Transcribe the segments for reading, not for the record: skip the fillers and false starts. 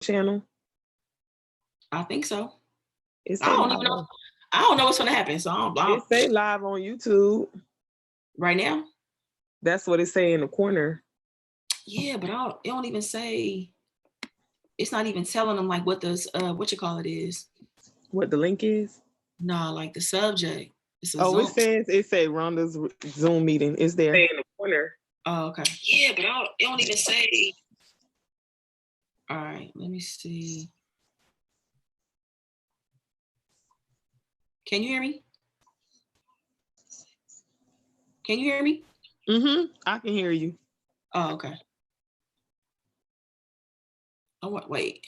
channel? I think so. It I don't even know. I don't know what's gonna happen. So it say live on YouTube right now. That's what it say in the corner. Yeah, but it don't even say. It's not even telling them like what the what you call it is. What the link is? No, like the subject. Zoom. It say Rhonda's Zoom meeting. Is there? Stay in the corner. Oh, okay. Yeah, but it don't even say. All right, let me see. Can you hear me? Can you hear me? I can hear you. Oh, okay. Oh, wait.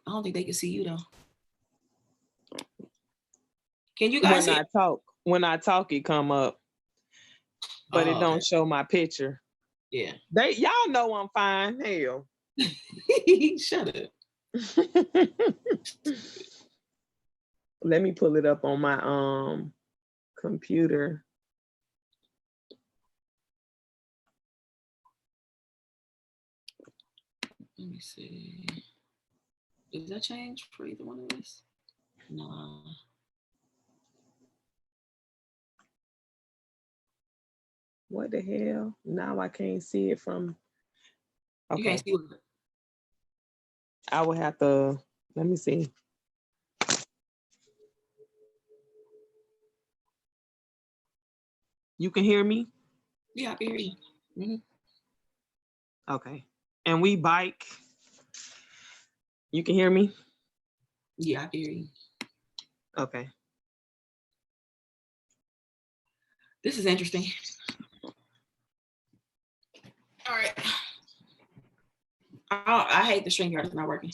I don't think they can see you though. Can you guys see? When I talk, it come up, but it don't show my picture. Yeah. Y'all know I'm fine. Hell. Shut up. Let me pull it up on my computer. Let me see. Does that change for either one of us? No. What the hell? Now I can't see it from. Okay. You can't see it. I would have to. Let me see. You can hear me? Yeah, I can hear you. Mm-hmm. Okay. And we bike. You can hear me? Yeah, I can hear you. Okay. This is interesting. All right. I hate the StreamYard is not working.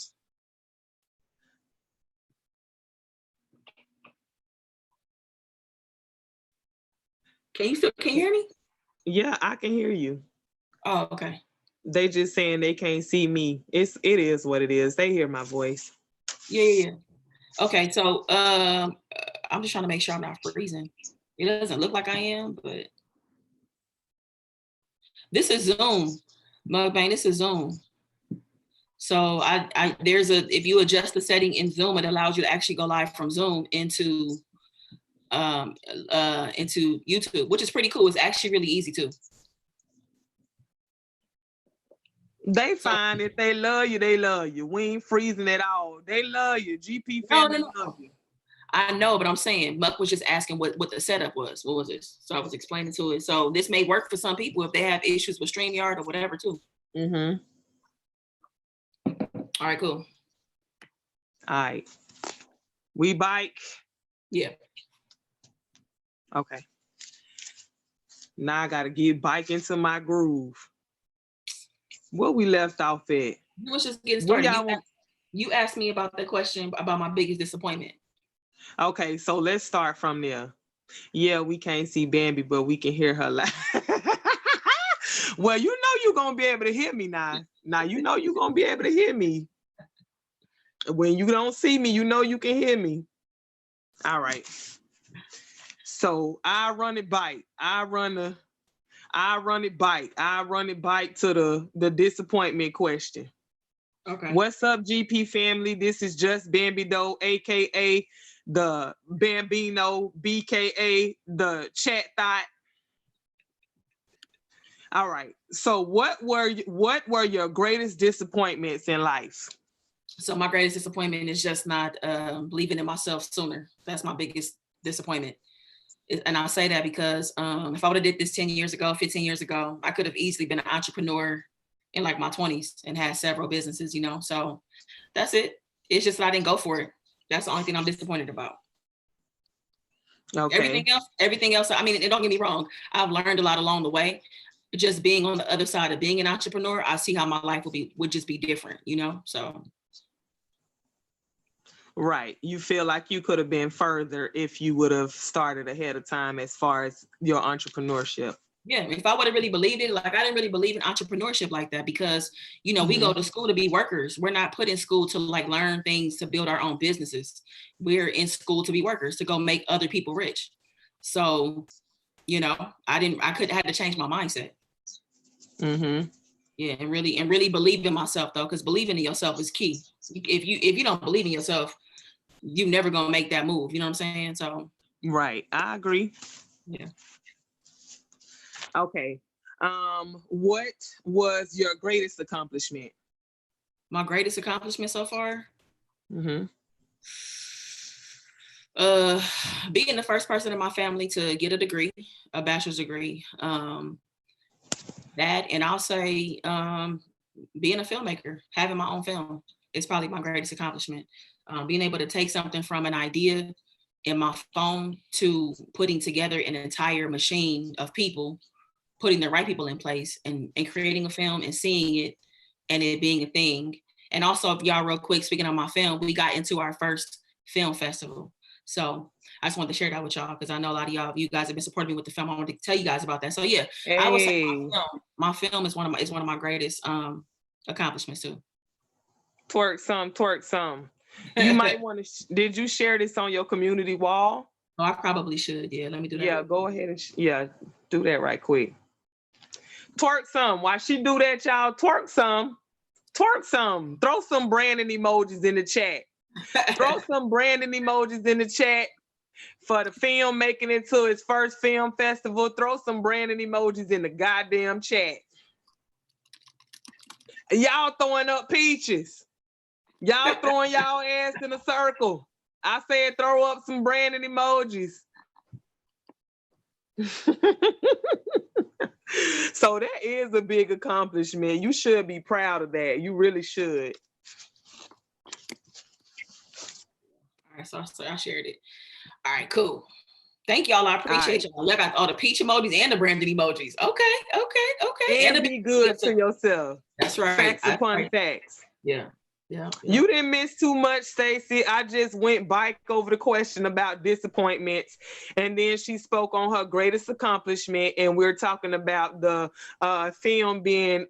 Can you hear me? Yeah, I can hear you. Oh, okay. They just saying they can't see me. It is what it is. They hear my voice. Yeah. Okay, so I'm just trying to make sure I'm not freezing. It doesn't look like I am, but this is Zoom. Mukbang, this is Zoom. So if you adjust the setting in Zoom, it allows you to actually go live from Zoom into YouTube, which is pretty cool. It's actually really easy too. They fine. If they love you, they love you. We ain't freezing at all. They love you. GP family love you. I know, but I'm saying Muck was just asking what the setup was. What was this? So I was explaining to it. So this may work for some people if they have issues with StreamYard or whatever too. Mm-hmm. All right, cool. All right. We bike. Yeah. Okay. Now I gotta get bike into my groove. What we left off at? You was just getting started. You asked me about the question about my biggest disappointment. Okay, so let's start from there. Yeah, we can't see Bambi, but we can hear her laugh. Well, you know you're gonna be able to hear me now. Now you know you're gonna be able to hear me. When you don't see me, you know you can hear me. All right. So I run it bike. I run it bike. I run it bike to the disappointment question. Okay. What's up, GP family? This is Just Bambi Doe, aka the Bambino, BKA the chat thought. All right. So what were your greatest disappointments in life? So my greatest disappointment is just not believing in myself sooner. That's my biggest disappointment. And I say that because if I would have did this 10 years ago, 15 years ago, I could have easily been an entrepreneur in like my 20s and had several businesses, you know. So that's it. It's just that I didn't go for it. That's the only thing I'm disappointed about. Okay. Everything else, I mean, don't get me wrong. I've learned a lot along the way. Just being on the other side of being an entrepreneur, I see how my life would just be different, you know? So. Right. You feel like you could have been further if you would have started ahead of time as far as your entrepreneurship. Yeah, if I would have really believed it, like I didn't really believe in entrepreneurship like that because, you know, we go to school to be workers. We're not put in school to like learn things to build our own businesses. We're in school to be workers, to go make other people rich. So, you know, I had to change my mindset. Mm-hmm. Yeah, and really believe in myself though, because believing in yourself is key. if you don't believe in yourself, you never gonna make that move. You know what I'm saying? So Right. I agree. yeah. Okay. What was your greatest accomplishment? My greatest accomplishment so far? Mm-hmm. Being the first person in my family to get a degree, a bachelor's degree. That, and I'll say being a filmmaker, having my own film is probably my greatest accomplishment. Being able to take something from an idea in my phone to putting together an entire machine of people, putting the right people in place, and creating a film and seeing it and it being a thing. And also, if y'all real quick, speaking of my film, we got into our first film festival. So I just wanted to share that with y'all because I know a lot of you guys have been supporting me with the film. I wanted to tell you guys about that. So yeah, I would say Hey, my film is one of my greatest accomplishments too. twerk some, twerk some. You might want to. Did you share this on your community wall? Oh, I probably should. Yeah, let me do that. Yeah, go ahead and do that right quick. Twerk some. While she do that, y'all, twerk some. Twerk some. Throw some branding emojis in the chat. Throw some branding emojis in the chat for the film making it to its first film festival. Throw some branding emojis in the goddamn chat. Y'all throwing up peaches. Y'all throwing y'all ass in a circle. I said throw up some branding emojis. So that is a big accomplishment. You should be proud of that. You really should. All right, so I shared it. All right, cool. Thank y'all. I appreciate y'all. I got all the peach emojis and the branded emojis. Okay. And be good to yourself. That's right. Facts upon facts. Yeah. You didn't miss too much, Stacey. I just went back over the question about disappointments, and then she spoke on her greatest accomplishment, and we're talking about the film being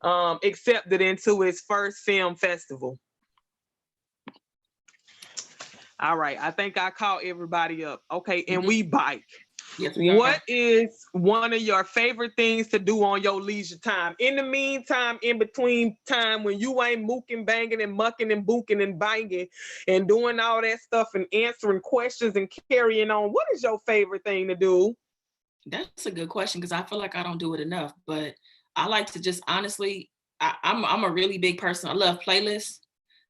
accepted into its first film festival. All right, I think I caught everybody up. Okay, and we bike. Yes, what is one of your favorite things to do on your leisure time? In the meantime, in between time when you ain't mooking, banging, and mucking, and booking, and banging, and doing all that stuff, and answering questions and carrying on, what is your favorite thing to do? That's a good question because I feel like I don't do it enough. But I like to just honestly, I'm a really big person. I love playlists.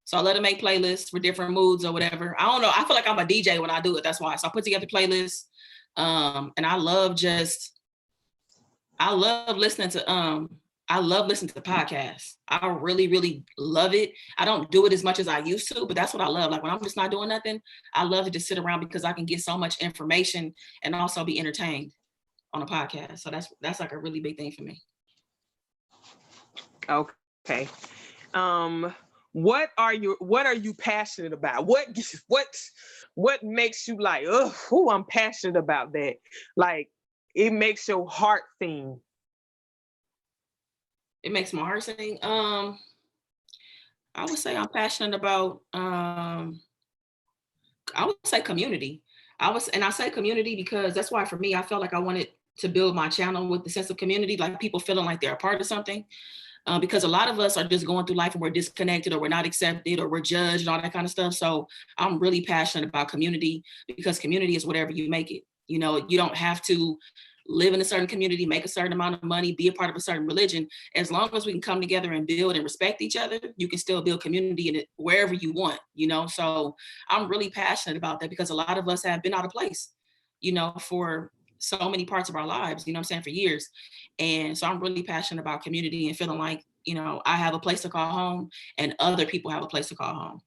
So I love to make playlists for different moods or whatever. I don't know. I feel like I'm a DJ when I do it. That's why. So I put together playlists. And I love listening to podcasts. I really, really love it. I don't do it as much as I used to, but that's what I love. Like when I'm just not doing nothing, I love to just sit around because I can get so much information and also be entertained on a podcast. So that's like a really big thing for me. Okay. What are you passionate about? What makes you like, oh, I'm passionate about that? Like it makes your heart sing. It makes my heart sing. I would say I'm passionate about I would say community. I say community because that's why for me, I felt like I wanted to build my channel with the sense of community, like people feeling like they're a part of something. Because a lot of us are just going through life and we're disconnected or we're not accepted or we're judged and all that kind of stuff. So I'm really passionate about community because community is whatever you make it. You know, you don't have to live in a certain community, make a certain amount of money, be a part of a certain religion. As long as we can come together and build and respect each other, you can still build community in it wherever you want, you know? So I'm really passionate about that because a lot of us have been out of place, you know, for so many parts of our lives, you know what I'm saying, for years. And so I'm really passionate about community and feeling like, you know, I have a place to call home and other people have a place to call home.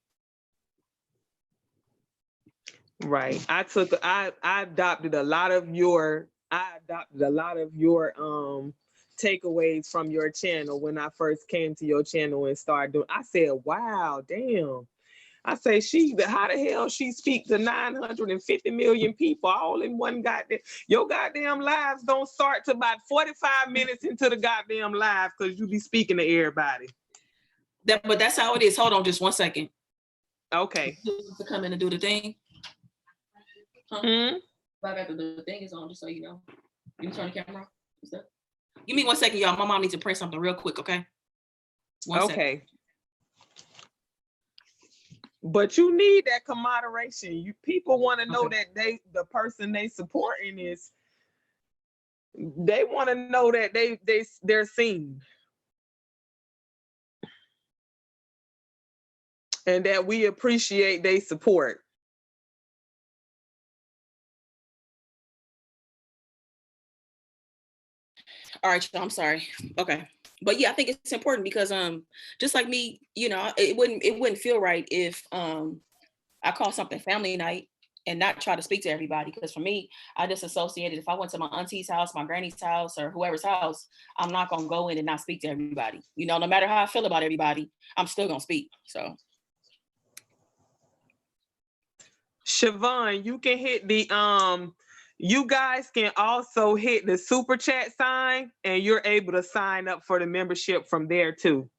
Right. I adopted a lot of your takeaways from your channel when I first came to your channel and started doing. I said, wow, damn. I say how the hell she speak to 950 million people all in one goddamn. Your goddamn lives don't start to about 45 minutes into the goddamn live because you be speaking to everybody. But that's how it is. Hold on just 1 second. Okay. To come in and do the thing. The thing is on, just so you know. You can turn the camera off. Give me 1 second, y'all. My mom needs to print something real quick, okay? 1 second. But you need that camaraderation. People want to know Okay. that the person they supporting is, they want to know that they're seen, and that we appreciate their support. All right, y'all, I'm sorry. Okay. But yeah, I think it's important because just like me, it wouldn't feel right if I call something family night and not try to speak to everybody. Because for me, I just associated, if I went to my auntie's house, my granny's house, or whoever's house, I'm not gonna go in and not speak to everybody. No matter how I feel about everybody, I'm still gonna speak. So Siobhan, you can hit the you guys can also hit the super chat sign, and you're able to sign up for the membership from there too.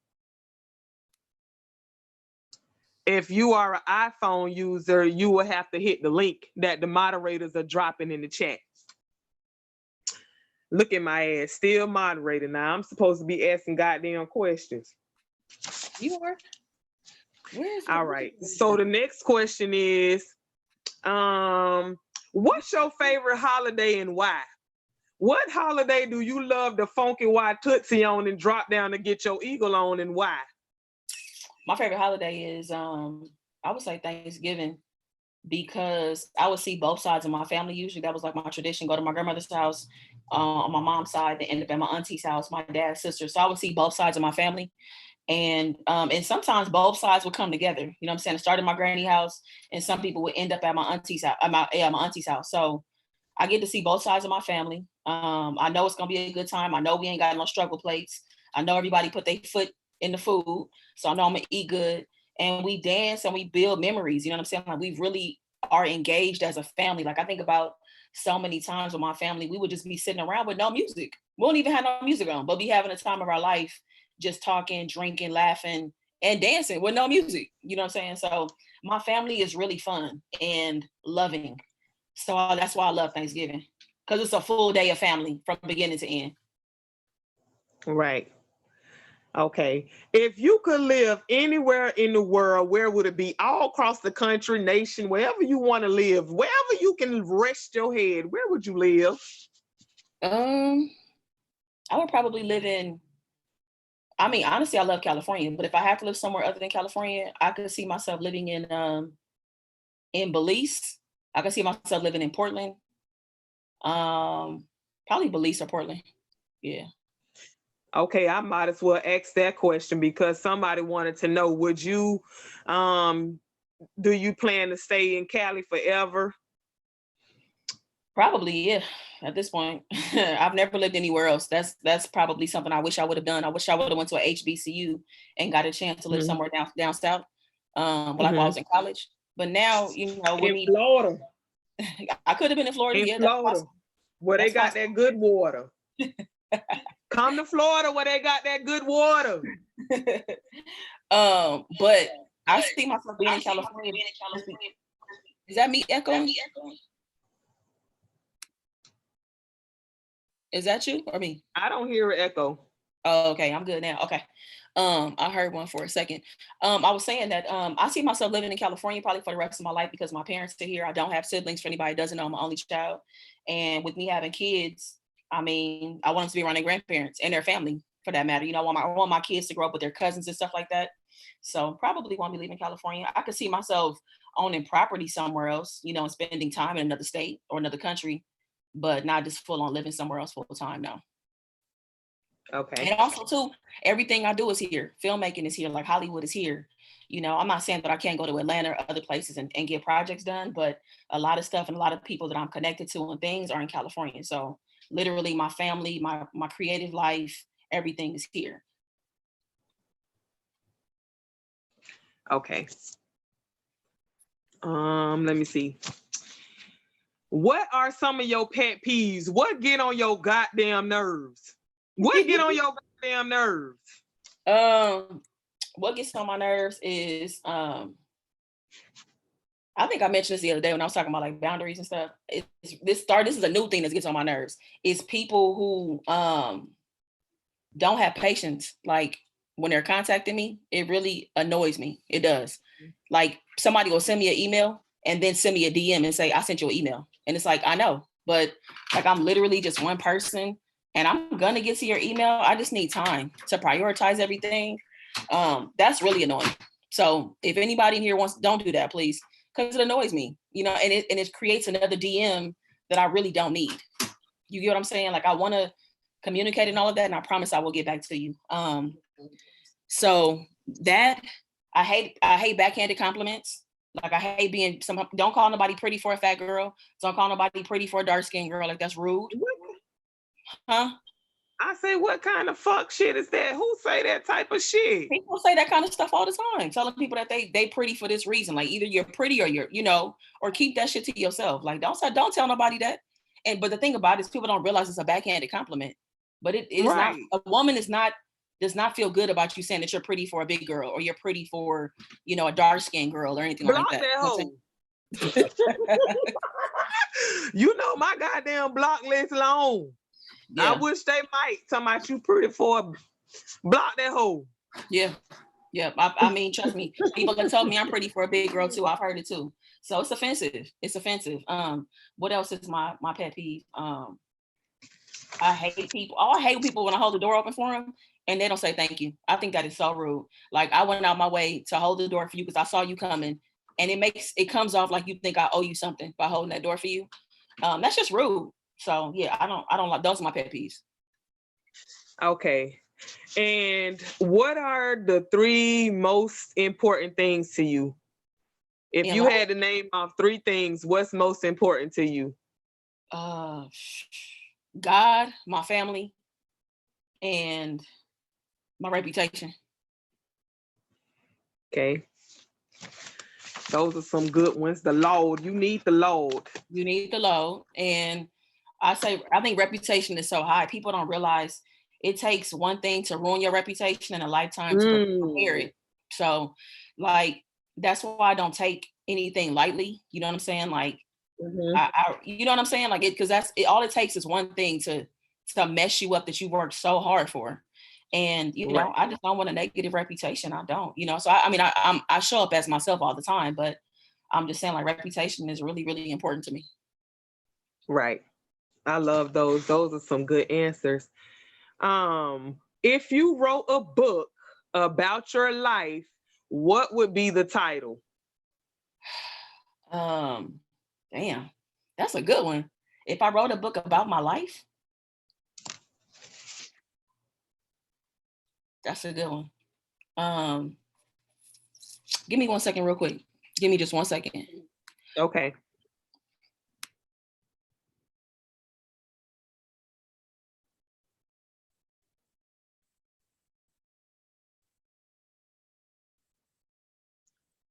If you are an iPhone user, you will have to hit the link that the moderators are dropping in the chat. Look at my ass, still moderator now. I'm supposed to be asking goddamn questions. you are. All right. So the next question is, what's your favorite holiday and why? What holiday do you love the funky white tootsie on and drop down to get your eagle on, and why? My favorite holiday is I would say Thanksgiving, because I would see both sides of my family. Usually that was like my tradition, go to my grandmother's house on my mom's side, then end up at my auntie's house, my dad's sister. So I would see both sides of my family. And sometimes both sides would come together. You know what I'm saying? It started at my granny house, and some people would end up at my auntie's house, my auntie's house. So I get to see both sides of my family. I know it's gonna be a good time. I know we ain't got no struggle plates. I know everybody put their foot in the food, so I know I'm gonna eat good. And we dance and we build memories. You know what I'm saying? Like, we really are engaged as a family. Like, I think about so many times with my family, we would just be sitting around with no music. We won't even have no music on, but be having a time of our life, just talking, drinking, laughing, and dancing with no music. You know what I'm saying? So my family is really fun and loving. So that's why I love Thanksgiving, because it's a full day of family from beginning to end. Right. Okay. If you could live anywhere in the world, where would it be? All across the country, nation, wherever you want to live, wherever you can rest your head, where would you live? Um, I would probably live in. I mean, honestly, I love California, but if I have to live somewhere other than California, I could see myself living in Belize. I could see myself living in Portland. Um, Probably Belize or Portland. Yeah. Okay, I might as well ask that question because somebody wanted to know, would you do you plan to stay in Cali forever? Probably, yeah. At this point, I've never lived anywhere else. That's probably something I wish I would have done. I wish I would have went to a HBCU and got a chance to live Mm-hmm. somewhere down south, like while I Mm-hmm. was in college. But now, with In me, Florida. I could have been in Florida. In Yeah, that's Florida, possible. where they That's got possible. that good water. Come to Florida where they got that good water. But I see myself being in California. Is that me echoing? Is that you or me? I don't hear an echo. Oh, okay, I'm good now. Okay. I heard one for a second. I was saying that I see myself living in California probably for the rest of my life because my parents are here. I don't have siblings. For anybody who doesn't know, I'm an only child. And with me having kids, I mean, I want them to be around their grandparents and their family for that matter. I want my kids to grow up with their cousins and stuff like that. So probably won't be leaving California. I could see myself owning property somewhere else, and spending time in another state or another country, but not just full on living somewhere else full time now. Okay. And also too, everything I do is here. Filmmaking is here, like Hollywood is here. I'm not saying that I can't go to Atlanta or other places and get projects done, but a lot of stuff and a lot of people that I'm connected to and things are in California. So literally my family, my creative life, everything is here. Okay. Let me see. What are some of your pet peeves? What get on your goddamn nerves? What get on your goddamn nerves? What gets on my nerves is I think I mentioned this the other day when I was talking about like boundaries and stuff. This is a new thing that gets on my nerves. Is people who don't have patience. Like, when they're contacting me, it really annoys me. It does. Like somebody will send me an email and then send me a DM and say, I sent you an email. And it's like, I know, but like I'm literally just one person and I'm gonna get to your email. I just need time to prioritize everything. That's really annoying. So if anybody in here wants, don't do that, please, because it annoys me, you know, and it creates another DM that I really don't need. You get what I'm saying? Like I want to communicate and all of that, and I promise I will get back to you. So that I hate backhanded compliments. Like I hate being don't call nobody pretty for a fat girl. Don't call nobody pretty for a dark skinned girl. Like that's rude. Huh? I say, what kind of fuck shit is that? Who say that type of shit? People say that kind of stuff all the time, telling people that they pretty for this reason. Like either you're pretty or you're, you know, or keep that shit to yourself. Like don't tell nobody that. And but the thing about it is people don't realize it's a backhanded compliment. But it is right. Not, a woman does not feel good about you saying that you're pretty for a big girl or you're pretty for, you know, a dark skinned girl or anything block like that. That hoe. You know my goddamn block list long. Yeah. I wish they might. Talking about you pretty for block that hoe. Yeah. Yeah. I mean, trust me, people have told me I'm pretty for a big girl too. I've heard it too. So it's offensive. It's offensive. What else is my pet peeve? I hate people. Oh, I hate people when I hold the door open for them and they don't say thank you. I think that is so rude. Like I went out my way to hold the door for you because I saw you coming, and it comes off like you think I owe you something by holding that door for you. That's just rude. So yeah, I don't like, those are my pet peeves. Okay. And what are the 3 most important things to you? If you had to name off 3 things, what's most important to you? God, my family, and my reputation. Okay. Those are some good ones. The load. You need the load. You need the load. And I think reputation is so high. People don't realize it takes one thing to ruin your reputation and a lifetime to prepare it. So like, that's why I don't take anything lightly. You know what I'm saying? Like, you know what I'm saying? Like because that's it. All it takes is one thing to mess you up that you worked so hard for. And, you know, I just don't want a negative reputation. I don't, you know, so I show up as myself all the time, but I'm just saying like reputation is really, really important to me. Right. I love those. Those are some good answers. If you wrote a book about your life, what would be the title? Damn, that's a good one. If I wrote a book about my life, that's a good one. Give me 1 second real quick. Give me just 1 second. Okay.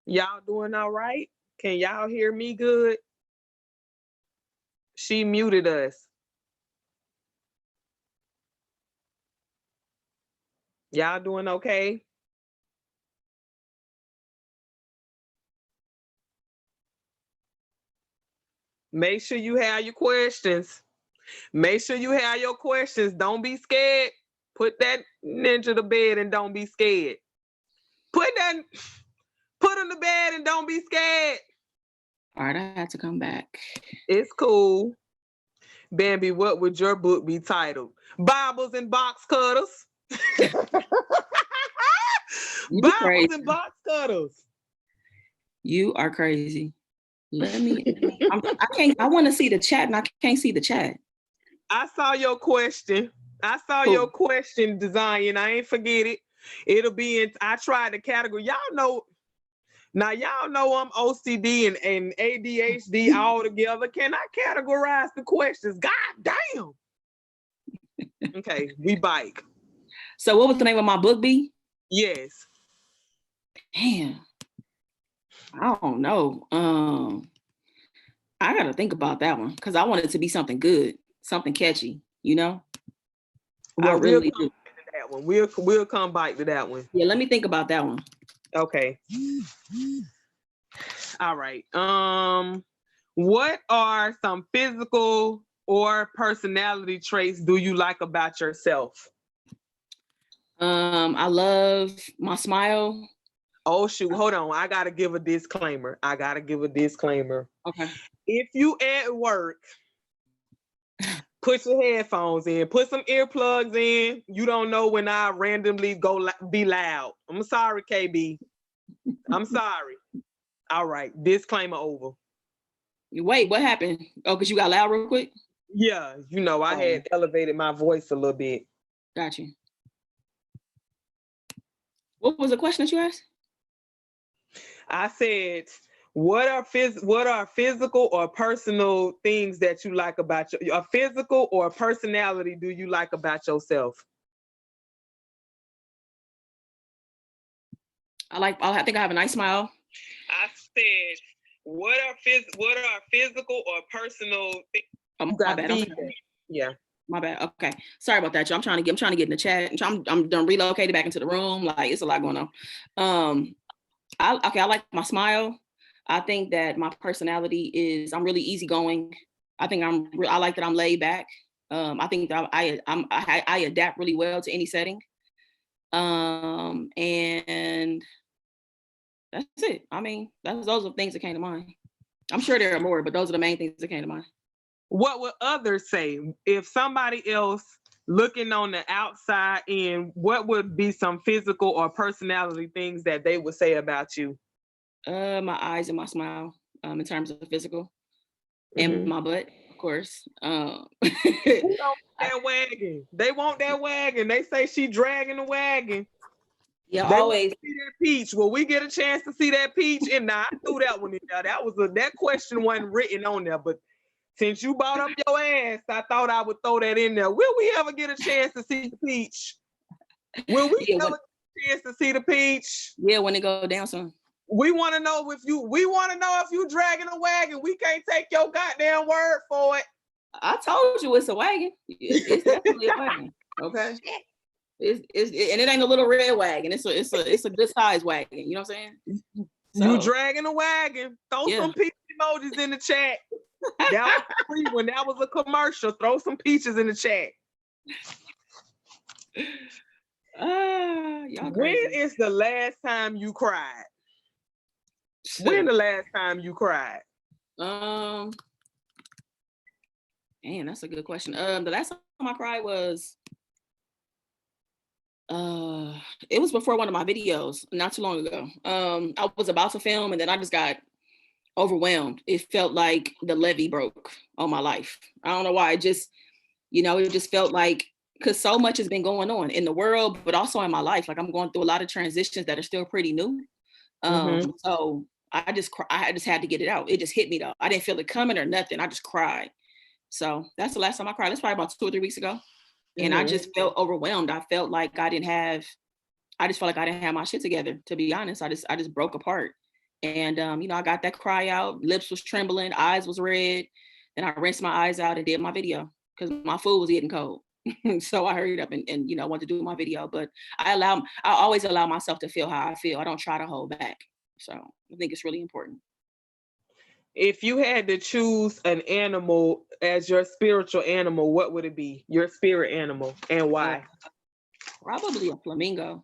Y'all doing all right? Can y'all hear me good? She muted us. Y'all doing okay? Make sure you have your questions. Make sure you have your questions. Don't be scared. Put that ninja to bed and don't be scared. Put him to bed and don't be scared. All right, I had to come back. It's cool. Bambi, what would your book be titled? Bibles and box cutters. Bibles and box cutters. You are crazy. Let me. I want to see the chat, and I can't see the chat. I saw your question. Your question design. I ain't forget it. It'll be in. I tried the category. Y'all know. Now y'all know I'm OCD and ADHD all together. Can I categorize the questions? God damn. Okay, we bike. So what would the name of my book be? Yes. Damn. I don't know. I gotta think about that one because I want it to be something good, something catchy, you know? Well, I really do. That one. We'll come back to that one. Yeah, let me think about that one. Okay. All right. What are some physical or personality traits do you like about yourself? I love my smile. Oh shoot, hold on. I gotta give a disclaimer. Okay. If you at work, put your headphones in, put some earplugs in. You don't know when I randomly be loud. I'm sorry, KB. I'm sorry. All right, disclaimer over. Wait, what happened? Oh, because you got loud real quick? Yeah, I had elevated my voice a little bit. Got you. What was the question that you asked? I said, what are physical or personal things that you like about your physical or personality do you like about yourself? I think I have a nice smile. I said, what are physical or personal things? My bad. Yeah. My bad. Okay. Sorry about that, y'all. I'm trying to get in the chat. I'm done relocated back into the room. Like, it's a lot going on. I like my smile. I think that my personality is I'm really easygoing. I think I like that I'm laid back. I think that I adapt really well to any setting. And that's it. I mean, those are things that came to mind. I'm sure there are more, but those are the main things that came to mind. What would others say if somebody else looking on the outside in? What would be some physical or personality things that they would say about you? My eyes and my smile, in terms of the physical, and my butt, of course. They want that wagon. They say she dragging the wagon. Yeah, they always. See that peach. Will we get a chance to see that peach? And I threw that one in there. That question wasn't written on there, but since you brought up your ass, I thought I would throw that in there. Will we ever get a chance to see the peach? Will we ever get a chance to see the peach? Yeah, when it go down soon. We want to know if you dragging a wagon. We can't take your goddamn word for it. I told you it's a wagon. It's definitely a wagon. Okay. And it ain't a little red wagon. It's a good size wagon. You know what I'm saying? You dragging a wagon. Throw some peach emojis in the chat. That was free when that was a commercial. Throw some peaches in the chat. When is the last time you cried? When the last time you cried? Man, that's a good question. The last time I cried was it was before one of my videos, not too long ago. I was about to film and then I just got overwhelmed. It felt like the levee broke on my life. I don't know why. It just felt like, because so much has been going on in the world, but also in my life. Like, I'm going through a lot of transitions that are still pretty new. So I just had to get it out. It just hit me though. I didn't feel it coming or nothing. I just cried. So that's the last time I cried. That's probably about 2 or 3 weeks ago. And I just felt overwhelmed. I felt like I didn't have my shit together, to be honest. I just broke apart. And I got that cry out, lips was trembling, eyes was red. Then I rinsed my eyes out and did my video because my food was getting cold. So I hurried up and wanted to do my video. But I always allow myself to feel how I feel. I don't try to hold back. So I think it's really important. If you had to choose an animal as your spiritual animal, what would it be? Your spirit animal, and why? Probably a flamingo.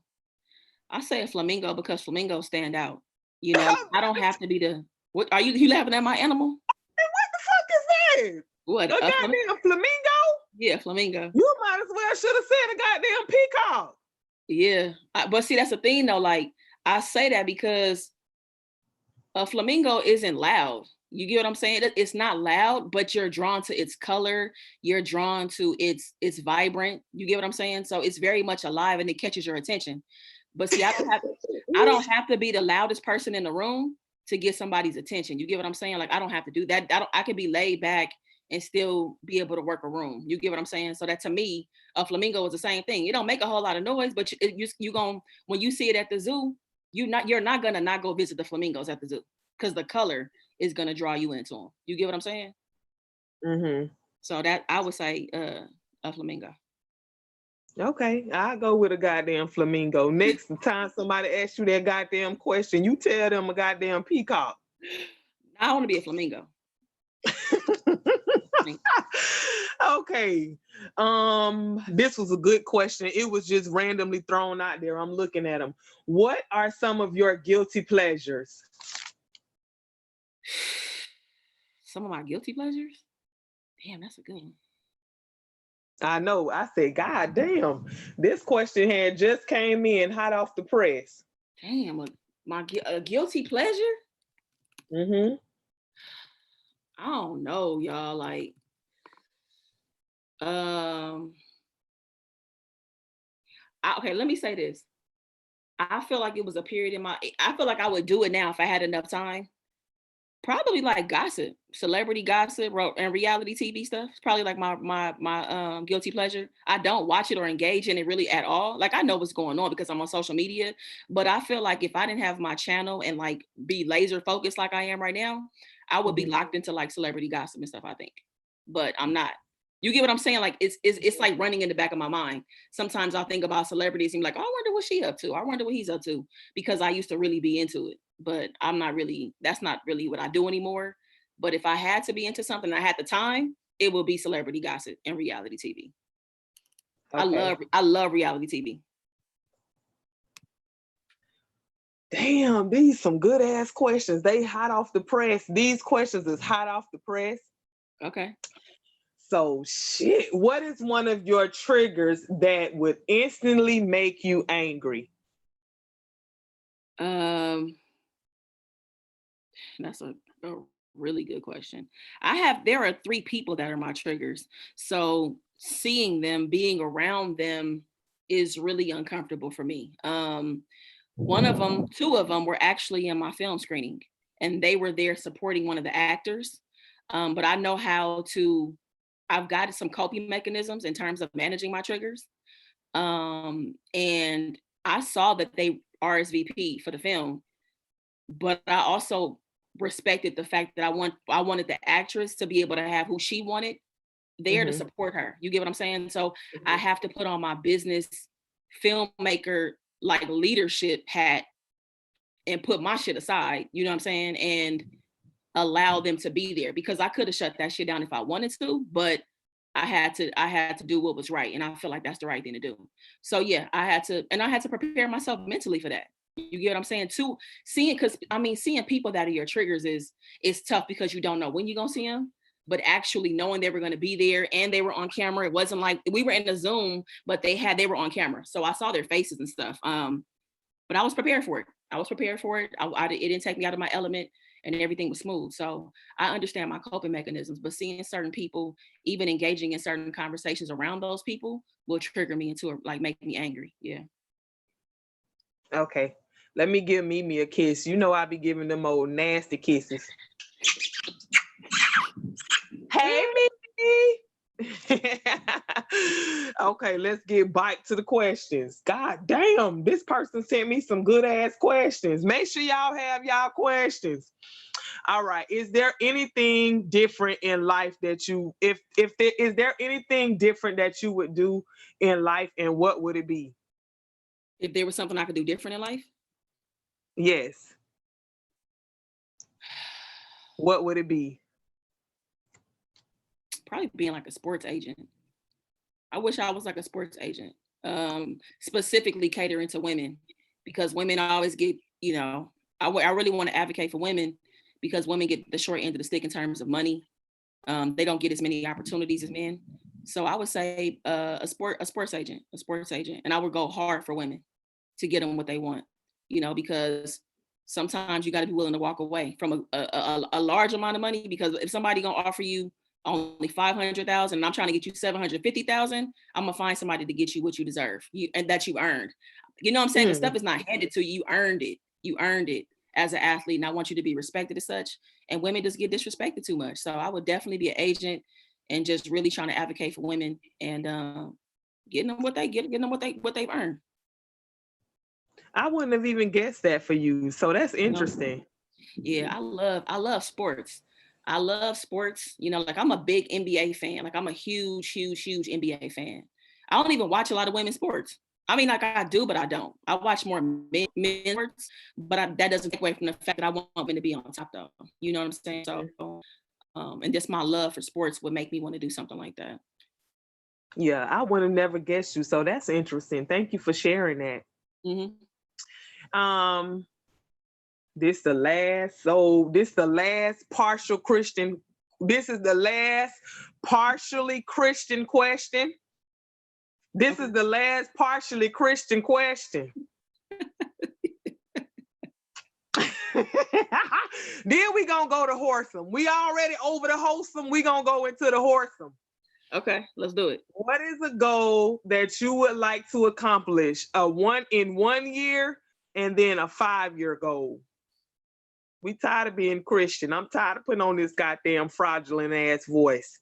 I say a flamingo because flamingos stand out. I don't have to be the. What are you laughing at my animal? Hey, what the fuck is that? What? A goddamn flamingo? Yeah, flamingo. You might as well should have said a goddamn peacock. Yeah, but see, that's the thing though. Like, I say that because a flamingo isn't loud. You get what I'm saying? It's not loud, but you're drawn to its color. You're drawn to its vibrant. You get what I'm saying? So it's very much alive and it catches your attention. But see, I don't have to be the loudest person in the room to get somebody's attention. You get what I'm saying? Like, I don't have to do that. I can be laid back and still be able to work a room. You get what I'm saying? So that, to me, a flamingo is the same thing. It don't make a whole lot of noise, but you gon' when you see it at the zoo, you're not gonna not go visit the flamingos at the zoo because the color is gonna draw you into them. You get what I'm saying? So that I would say a flamingo. Okay, I'll go with a goddamn flamingo. Next time somebody asks you that goddamn question, you tell them a goddamn peacock. I want to be a flamingo. Okay. This was a good question. It was just randomly thrown out there. I'm looking at them. What are some of your guilty pleasures? Some of my guilty pleasures? Damn, that's a good one. I know. I said, God damn. This question had just came in hot off the press. Damn, a guilty pleasure? Mm-hmm. I don't know, y'all. Like, okay, let me say this. I feel like it was a period I feel like I would do it now if I had enough time. Probably like gossip, celebrity gossip, and reality TV stuff. It's probably like my guilty pleasure. I don't watch it or engage in it really at all. Like I know what's going on because I'm on social media, but I feel like if I didn't have my channel and like be laser focused like I am right now, I would be locked into like celebrity gossip and stuff, I think. But I'm not. You get what I'm saying? Like it's like running in the back of my mind. Sometimes I'll think about celebrities and be like, oh, I wonder what she up to. I wonder what he's up to, because I used to really be into it. But that's not really what I do anymore. But if I had to be into something, I had the time, it will be celebrity gossip and reality TV. Okay. I love reality TV. Damn, these some good ass questions. They hot off the press. These questions is hot off the press. Okay. So shit, what is one of your triggers that would instantly make you angry? That's a really good question. There are 3 people that are my triggers. So seeing them, being around them is really uncomfortable for me. One of them, 2 of them were actually in my film screening, and they were there supporting one of the actors. But I know I've got some coping mechanisms in terms of managing my triggers. And I saw that they RSVP for the film, but I also respected the fact that I wanted the actress to be able to have who she wanted there to support her. You get what I'm saying? So I have to put on my business filmmaker like leadership hat and put my shit aside, you know what I'm saying? And allow them to be there, because I could have shut that shit down if I wanted to, but I had to do what was right. And I feel like that's the right thing to do. So yeah, I had to prepare myself mentally for that. You get what I'm saying? Too, seeing people that are your triggers is tough, because you don't know when you're gonna see them. But actually knowing they were going to be there and they were on camera, it wasn't like we were in a Zoom, but they were on camera, so I saw their faces and stuff. But I was prepared for it. It didn't take me out of my element, and everything was smooth. So I understand my coping mechanisms, but seeing certain people, even engaging in certain conversations around those people, will trigger me make me angry. Yeah. Okay. Let me give Mimi a kiss. You know I be giving them old nasty kisses. Hey, Mimi. Okay, let's get back to the questions. God damn, this person sent me some good ass questions. Make sure y'all have y'all questions. All right. Is there anything different in life that is there anything different that you would do in life, and what would it be? If there was something I could do different in life? Yes. What would it be? Probably being like a sports agent. I wish I was like a sports agent, specifically catering to women, because women always get, I really want to advocate for women, because women get the short end of the stick in terms of money. They don't get as many opportunities as men. So I would say a sports agent, and I would go hard for women to get them what they want, because sometimes you got to be willing to walk away from a large amount of money, because if somebody gonna offer you only 500,000 and I'm trying to get you 750,000, I'm gonna find somebody to get you what you deserve, and that you earned. You know what I'm saying? The stuff is not handed to you. You earned it. You earned it as an athlete, and I want you to be respected as such. And women just get disrespected too much. So I would definitely be an agent, and just really trying to advocate for women, and getting them what they've earned. I wouldn't have even guessed that for you. So that's interesting. Yeah, I love sports. I love sports. Like I'm a big NBA fan. Like I'm a huge NBA fan. I don't even watch a lot of women's sports. I mean, like I do, but I don't. I watch more men's sports, but that doesn't take away from the fact that I want women to be on top, though. You know what I'm saying? So, and just my love for sports would make me want to do something like that. Yeah, I would have never guessed you. So that's interesting. Thank you for sharing that. Um, this the last. So this the last partial Christian. This is the last partially Christian question. This is the last partially Christian question. Then we gonna go to wholesome. We already over the wholesome. We gonna go into the wholesome. Okay, let's do it. What is a goal that you would like to accomplish? In 1 year, and then a 5-year goal. We tired of being Christian. I'm tired of putting on this goddamn fraudulent ass voice.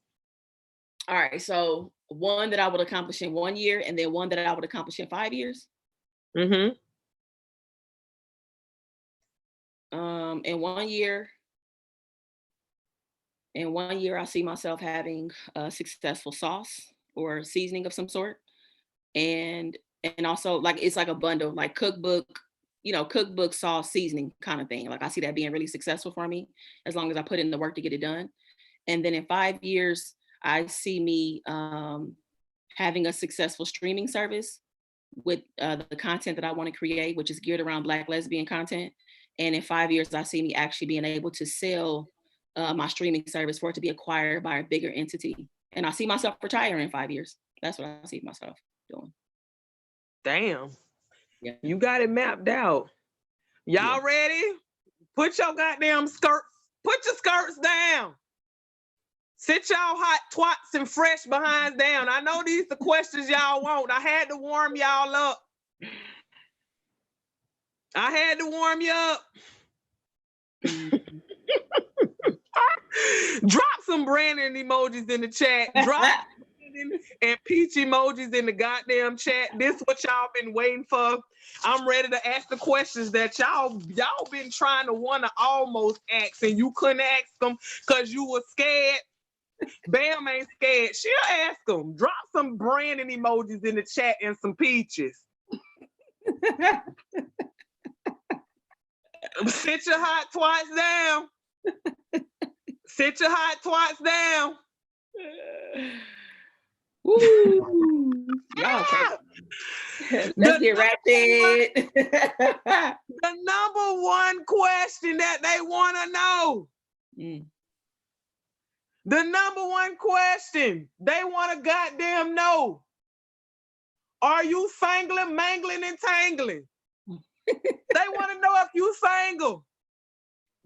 All right, so one that I would accomplish in 1 year, and then one that I would accomplish in 5 years. Mm-hmm. In 1 year, I see myself having a successful sauce or seasoning of some sort, and also like it's like a bundle, like cookbook, cookbook sauce seasoning kind of thing. Like I see that being really successful for me as long as I put in the work to get it done. And then in 5 years, I see me having a successful streaming service with the content that I want to create, which is geared around Black lesbian content. And in 5 years, I see me actually being able to sell my streaming service for it to be acquired by a bigger entity. And I see myself retiring in 5 years. That's what I see myself doing. Damn. Yeah. You got it mapped out. Y'all ready? Put your goddamn skirts. Put your skirts down. Sit y'all hot twats and fresh behinds down. I know these the questions y'all want. I had to warm y'all up. I had to warm you up. Drop some Brandon emojis in the chat. Drop and peach emojis in the goddamn chat. This what y'all been waiting for. I'm ready to ask the questions that y'all been trying to wanna almost ask, and you couldn't ask them because you were scared. Bam ain't scared. She'll ask them. Drop some Brandon emojis in the chat and some peaches. Sit your hot twats down. Sit your hot twats down. Woo. Y'all okay. Let's get rapid. The number one question that they want to know. The number one question they want to goddamn know. Are you sangling, mangling, and tangling? They want to know if you single.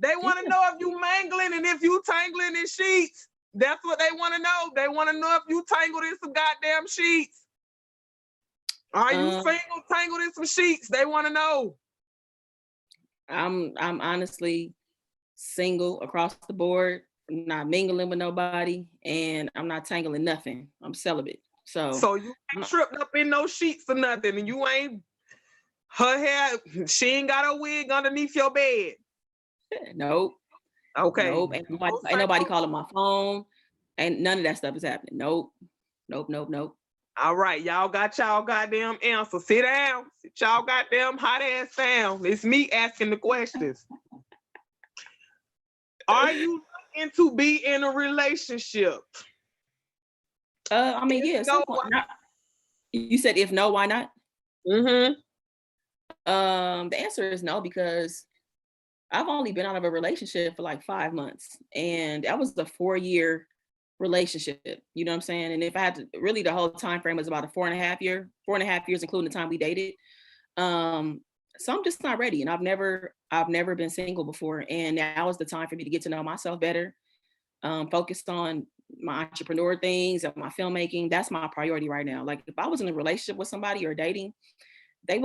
They want to know if you mangling and if you tangling in sheets. That's what they want to know. They want to know if you tangled in some goddamn sheets. Are you single, tangled in some sheets? They want to know. I'm honestly single across the board. I'm not mingling with nobody, and I'm not tangling nothing. I'm celibate. So you ain't tripped up in no sheets or nothing, and you ain't her hair. She ain't got a wig underneath your bed. Nope. Okay. Nope. Ain't nobody calling my phone. Ain't none of that stuff is happening. Nope. All right, y'all got y'all goddamn answer. Sit down. Sit y'all goddamn hot ass down. It's me asking the questions. Are you looking to be in a relationship? I mean, yeah. You said if no, why not? Mm-hmm. The answer is no, because I've only been out of a relationship for like 5 months, and that was the 4-year relationship. You know what I'm saying? And if I had to, really the whole time frame was about a 4.5 years, including the time we dated. So I'm just not ready, and I've never been single before, and now is the time for me to get to know myself better. Focused on my entrepreneur things and my filmmaking. That's my priority right now. Like if I was in a relationship with somebody or dating, I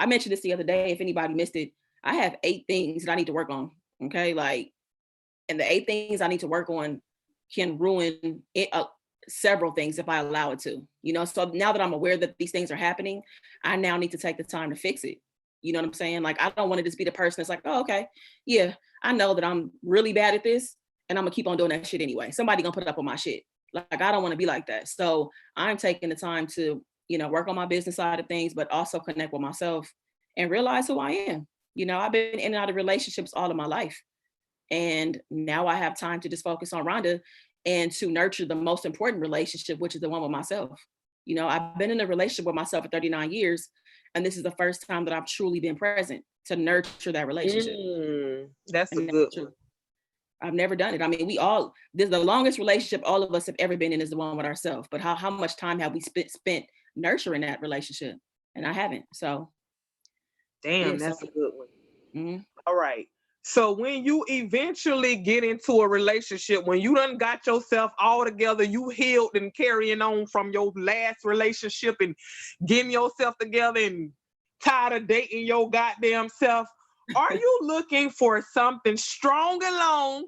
mentioned this the other day. If anybody missed it, I have 8 things that I need to work on. Okay, and the 8 things I need to work on can ruin it, several things if I allow it to. So now that I'm aware that these things are happening, I now need to take the time to fix it. You know what I'm saying? Like I don't want to just be the person that's like, oh, okay, yeah, I know that I'm really bad at this, and I'm gonna keep on doing that shit anyway. Somebody gonna put up on my shit. Like I don't want to be like that. So I'm taking the time to, work on my business side of things, but also connect with myself and realize who I am. I've been in and out of relationships all of my life. And now I have time to just focus on Rhonda and to nurture the most important relationship, which is the one with myself. You know, I've been in a relationship with myself for 39 years, and this is the first time that I've truly been present to nurture that relationship. That's a And good one. I've never done it. I mean, this is the longest relationship all of us have ever been in is the one with ourselves. But how much time have we spent nurturing that relationship? And I haven't. So, Damn, yeah. that's a good one. Mhm. All right. So when you eventually get into a relationship, when you done got yourself all together, you healed and carrying on from your last relationship and getting yourself together and tired of dating your goddamn self, are you looking for something strong and long?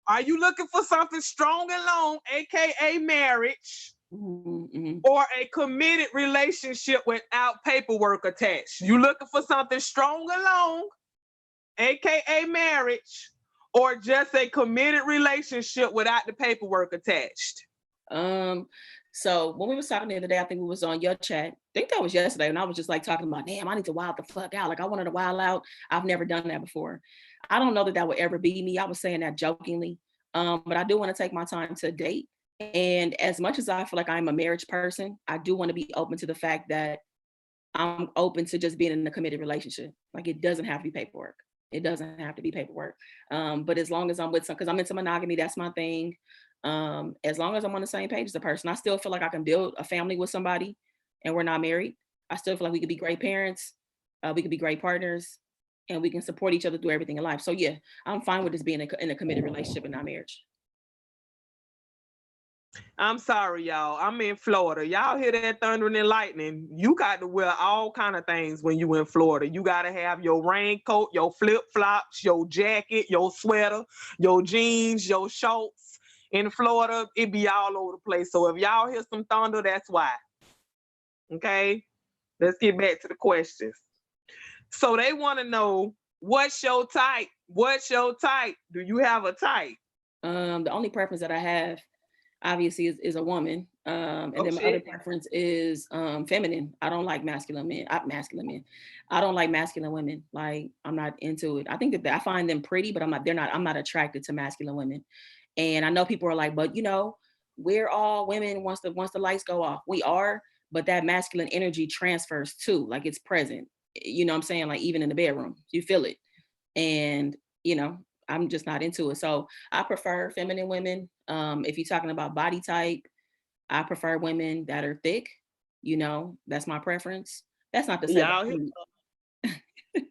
Are you looking for something strong and long, aka marriage? Mhm. Or a committed relationship without paperwork attached? You looking for something strong and long, aka marriage, or just a committed relationship without the paperwork attached? So when we was talking the other day, I think we was on your chat. I think that was yesterday, and I was just like talking about, damn, I need to wild the fuck out. Like I wanted to wild out. I've never done that before. I don't know that that would ever be me. I was saying that jokingly, but I do want to take my time to date. And as much as I feel like I'm a marriage person, I do want to be open to the fact that I'm open to just being in a committed relationship. Like it doesn't have to be paperwork. It doesn't have to be paperwork. But as long as I'm with some, because I'm into monogamy, that's my thing. As long as I'm on the same page as the person, I still feel like I can build a family with somebody and we're not married. I still feel like we could be great parents. We could be great partners and we can support each other through everything in life. So yeah, I'm fine with this being in a committed relationship and not marriage. I'm sorry, y'all. I'm in Florida. Y'all hear that thunder and lightning? You got to wear all kind of things when you in Florida. You got to have your raincoat, your flip-flops, your jacket, your sweater, your jeans, your shorts. In Florida, it be all over the place. So if y'all hear some thunder, that's why. Okay? Let's get back to the questions. So they want to know, what's your type? What's your type? Do you have a type? The only preference that I have obviously is a woman. And then my other preference is feminine. I don't like masculine men. Masculine men. I don't like masculine women. Like I'm not into it. I think that I find them pretty, but I'm not attracted to masculine women. And I know people are like, but you know, we're all women once the lights go off. We are, but that masculine energy transfers too. Like it's present. You know what I'm saying? Like even in the bedroom, you feel it. And you know, I'm just not into it. So I prefer feminine women. If you're talking about body type, I prefer women that are thick. You know, that's my preference. That's not to say Y'all hear?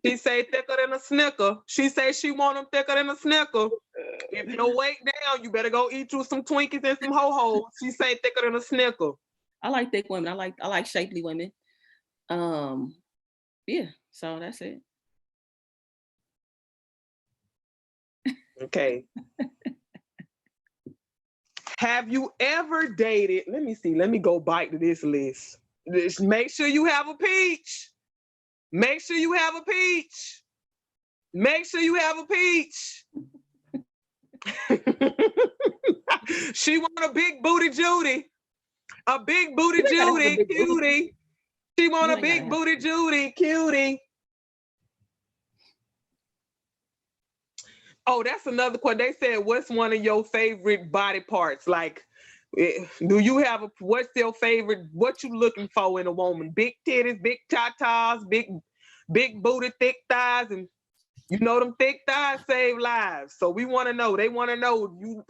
She say thicker than a Snicker. She say she want them thicker than a Snicker. If your weight down, you better go eat you some Twinkies and some ho-hos. She say thicker than a Snicker. I like thick women. I like shapely women. Yeah, so that's it. Okay. Have you ever dated? Let me see. Let me go back to this list. Make sure you have a peach. Make sure you have a peach. Make sure you have a peach. She want a big booty Judy. A big booty Judy, cutie. She want a big booty Judy, cutie. Oh, that's another question. They said, what's one of your favorite body parts? Like, do you have what's your favorite, what you looking for in a woman? Big titties, big tatas, big booty, thick thighs, and you know them thick thighs save lives. So we want to know. They want to know you.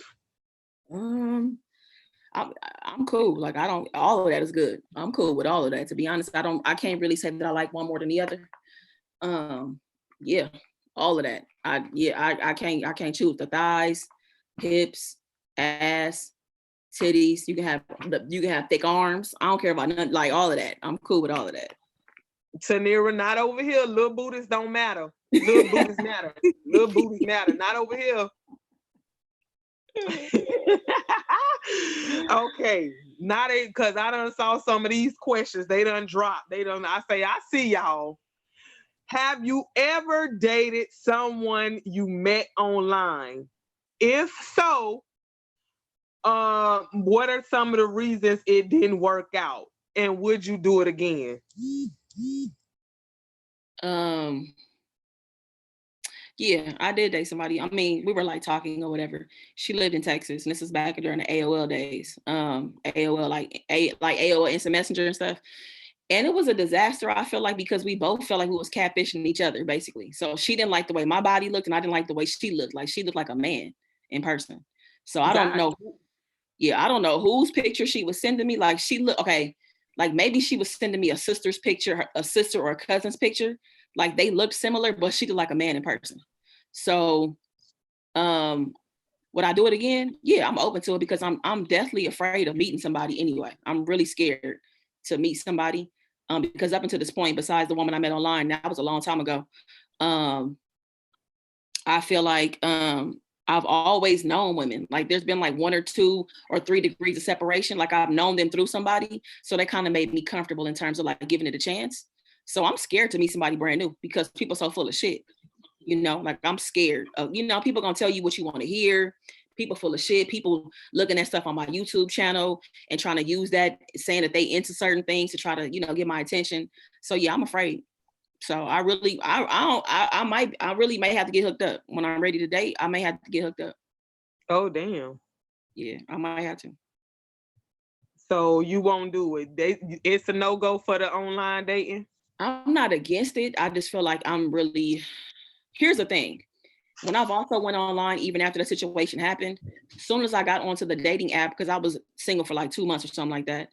I'm cool. Like I don't. All of that is good. I'm cool with all of that. To be honest, I can't really say that I like one more than the other. Yeah, all of that. I can't choose the thighs, hips, ass, titties. You can have thick arms. I don't care about none. Like all of that. I'm cool with all of that. Tanira, not over here. Little booties don't matter. Little booties matter. Little booties matter. Not over here. Okay, not because I done saw some of these questions. They done dropped. I see y'all. Have you ever dated someone you met online? If so, what are some of the reasons it didn't work out? And would you do it again? Yeah, I did date somebody. I mean, we were like talking or whatever. She lived in Texas, and this is back during the AOL days. AOL like AOL Instant Messenger and stuff. And it was a disaster, I feel like, because we both felt like we was catfishing each other, basically. So she didn't like the way my body looked, and I didn't like the way she looked. Like she looked like a man in person. So I don't God. know. Yeah, I don't know whose picture she was sending me. Like she looked okay. Like maybe she was sending me a sister's picture, a sister or a cousin's picture. Like they looked similar, but she looked like a man in person. So would I do it again? Yeah, I'm open to it because I'm deathly afraid of meeting somebody anyway. I'm really scared to meet somebody. Because up until this point, besides the woman I met online, that was a long time ago. Um, I feel like I've always known women. Like there's been like 1 or 2 or 3 degrees of separation. Like I've known them through somebody. So they kind of made me comfortable in terms of like giving it a chance. So I'm scared to meet somebody brand new because people are so full of shit. You know, like I'm scared of, people gonna tell you what you want to hear. People full of shit, people looking at stuff on my YouTube channel and trying to use that, saying that they into certain things to try to, get my attention. So yeah, I'm afraid. So I really, I really may have to get hooked up when I'm ready to date. I may have to get hooked up. Oh damn. Yeah, I might have to. So you won't do it. It's a no-go for the online dating? I'm not against it. I just feel like here's the thing. When I've also went online, even after the situation happened, as soon as I got onto the dating app, because I was single for like 2 months or something like that.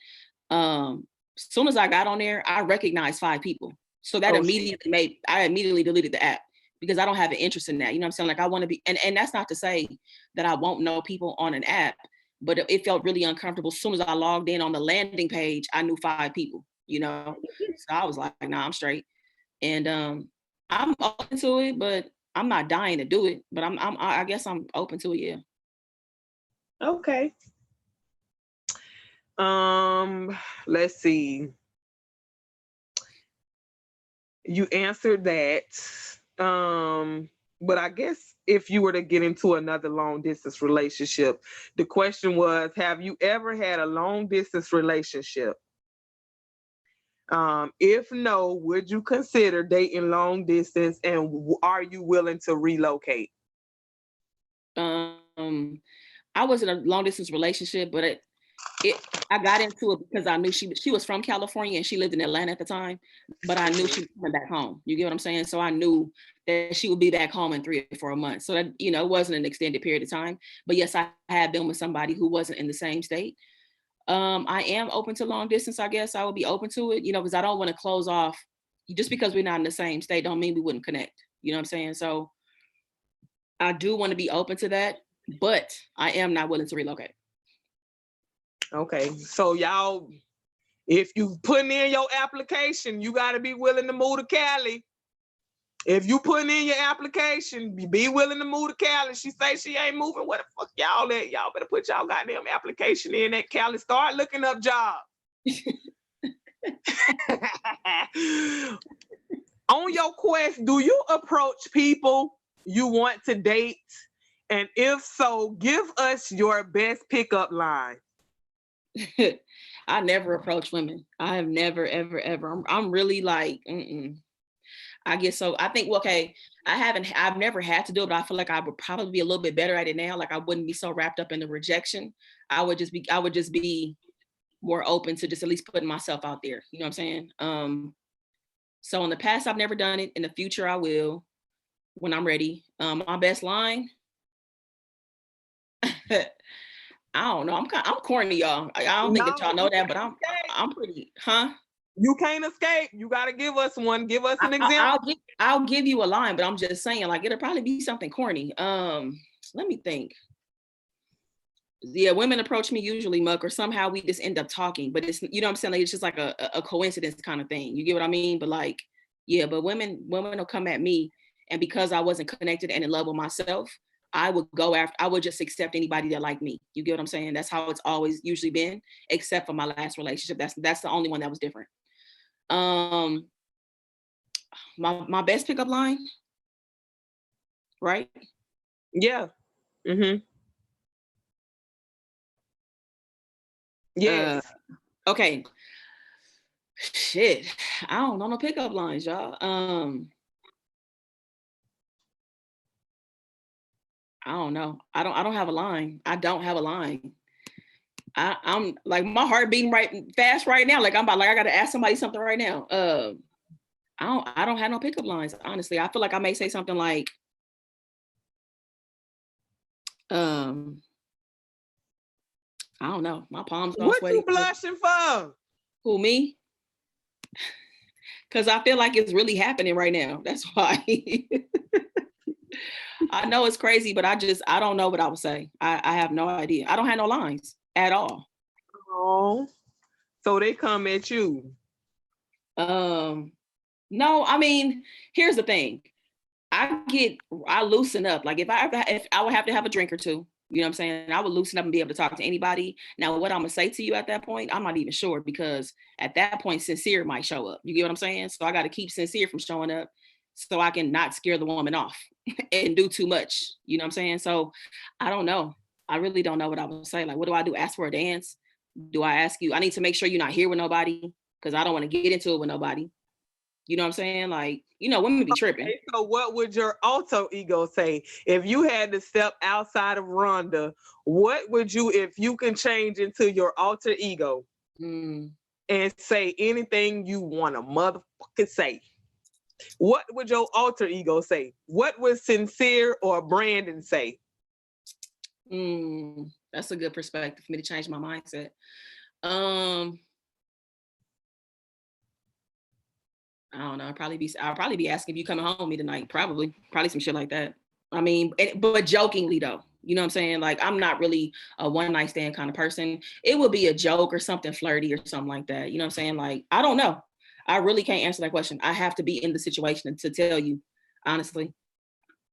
As soon as I got on there, I recognized 5 people. So that I immediately deleted the app because I don't have an interest in that. You know what I'm saying? Like I want to be, and that's not to say that I won't know people on an app, but it felt really uncomfortable. As soon as I logged in on the landing page, I knew 5 people, So I was like, nah, I'm straight. And I'm open to it, but I'm not dying to do it. But I guess I'm open to it, yeah. Okay. Let's see. You answered that. But I guess if you were to get into another long distance relationship, the question was, have you ever had a long distance relationship? If no, would you consider dating long distance, and are you willing to relocate? I was in a long distance relationship, but I got into it because I knew she was from California and she lived in Atlanta at the time, but I knew she was coming back home. You get what I'm saying? So I knew that she would be back home in 3 or 4 months. So that, it wasn't an extended period of time. But yes, I had been with somebody who wasn't in the same state. I am open to long distance. I guess I would be open to it, because I don't want to close off. Just because we're not in the same state don't mean we wouldn't connect. You know what I'm saying? So I do want to be open to that, but I am not willing to relocate. Okay, so y'all, if you putting in your application, you got to be willing to move to Cali. If you putting in your application, be willing to move to Cali. She say she ain't moving. What the fuck y'all at? Y'all better put y'all goddamn application in at Cali. Start looking up jobs. On your quest, do you approach people you want to date? And if so, give us your best pickup line. I never approach women. I have never, ever, ever. I'm really like, I guess so. I think, okay, I've never had to do it, but I feel like I would probably be a little bit better at it now. Like I wouldn't be so wrapped up in the rejection. I would just be more open to just at least putting myself out there. You know what I'm saying? So in the past, I've never done it. In the future, I will when I'm ready. My best line. I don't know. I'm corny, y'all. I don't think that y'all know that, but I'm pretty, huh? You can't escape. You got to give us one. Give us an example. I'll give you a line, but I'm just saying, like, it'll probably be something corny. Let me think. Yeah, women approach me usually, Muck, or somehow we just end up talking. But it's, you know what I'm saying? Like, it's just like a coincidence kind of thing. You get what I mean? But like, yeah, but women will come at me, and because I wasn't connected and in love with myself, I would just accept anybody that liked me. You get what I'm saying? That's how it's always usually been, except for my last relationship. That's the only one that was different. My best pickup line, right? Yeah. Mm-hmm. Yes. Okay. Shit. I don't know no pickup lines, y'all. I don't know. I don't have a line. I don't have a line. I'm like my heart beating right fast right now. Like I'm about like I gotta ask somebody something right now. I don't have no pickup lines, honestly. I feel like I may say something like, um, I don't know. My palms all What you sweaty. blushing for? Who, me? Because I feel like it's really happening right now. That's why. I know it's crazy, but I don't know what I would say. I have no idea. I don't have no lines at all. Oh, so they come at you. Um, no, I mean, here's the thing. I loosen up. Like if I would have to have a drink or two, you know what I'm saying? I would loosen up and be able to talk to anybody. Now, what I'm gonna say to you at that point, I'm not even sure because at that point, sincere might show up. You get what I'm saying? So I got to keep sincere from showing up so I can not scare the woman off and do too much. You know what I'm saying? So I don't know. I really don't know what I would say. Like, what do I do? Ask for a dance? Do I ask you? I need to make sure you're not here with nobody because I don't want to get into it with nobody. You know what I'm saying? Like, women be tripping. Okay, so what would your alter ego say if you had to step outside of Rhonda? What would you, if you can change into your alter ego Mm. and say anything you want to motherfucking say? What would your alter ego say? What would Sincere or Brandon say? That's a good perspective for me to change my mindset. I don't know. I'll probably be asking if you coming home with me tonight. Probably some shit like that. I mean, but jokingly though, you know what I'm saying? Like I'm not really a one night stand kind of person. It would be a joke or something flirty or something like that. You know what I'm saying? Like I don't know. I really can't answer that question. I have to be in the situation to tell you, honestly.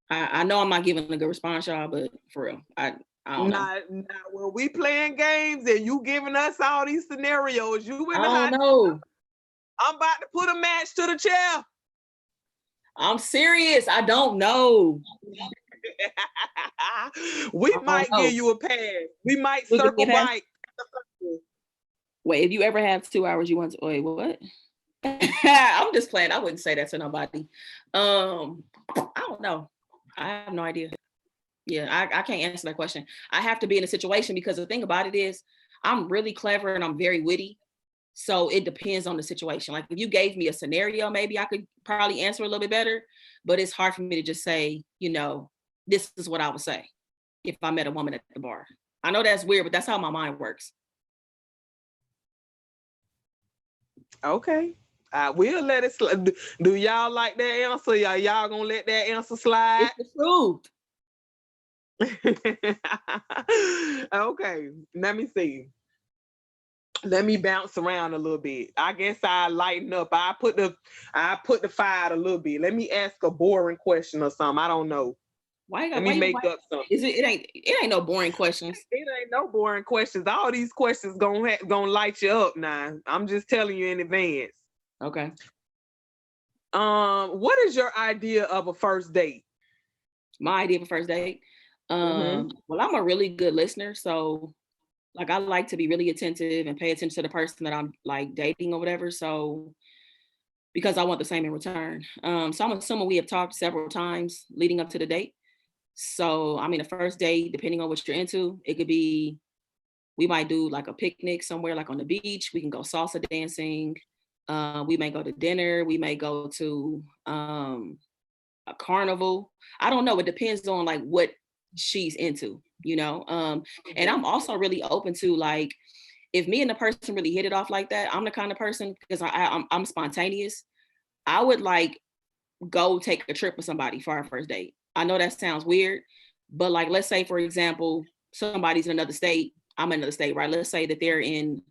I know I'm not giving a good response, y'all, but for real, I don't know. Now, when we playing games and you giving us all these scenarios, you in I the don't hot. know. I'm about to put a match to the chair. I'm serious. I don't know. We might give you a pass. We might circle back. Wait, if you ever have 2 hours, you want to wait, what? I'm just playing. I wouldn't say that to nobody. I don't know. I have no idea. Yeah, I can't answer that question. I have to be in a situation because the thing about it is I'm really clever and I'm very witty. So it depends on the situation. Like if you gave me a scenario, maybe I could probably answer a little bit better, but it's hard for me to just say, this is what I would say if I met a woman at the bar. I know that's weird, but that's how my mind works. Okay. We'll let it slide. Do y'all like that answer? Y'all gonna let that answer slide? It's the truth. Okay, let me see. Let me bounce around a little bit. I guess I lighten up. I put the fire a little bit. Let me ask a boring question or something. I don't know. Let me make up something. It ain't no boring questions. It ain't no boring questions. All these questions gonna light you up now. I'm just telling you in advance. Okay. What is your idea of a first date? My idea of a first date. Well, I'm a really good listener, so like I like to be really attentive and pay attention to the person that I'm like dating or whatever. So because I want the same in return. So I'm assuming we have talked several times leading up to the date. So I mean, the first date, depending on what you're into, it could be we might do like a picnic somewhere, like on the beach. We can go salsa dancing. We may go to dinner. We may go to a carnival. I don't know. It depends on like what she's into, and I'm also really open to like if me and the person really hit it off like that. I'm the kind of person because I'm spontaneous. I would like go take a trip with somebody for our first date. I know that sounds weird, but like let's say for example somebody's in another state, I'm in another state, right? Let's say that they're in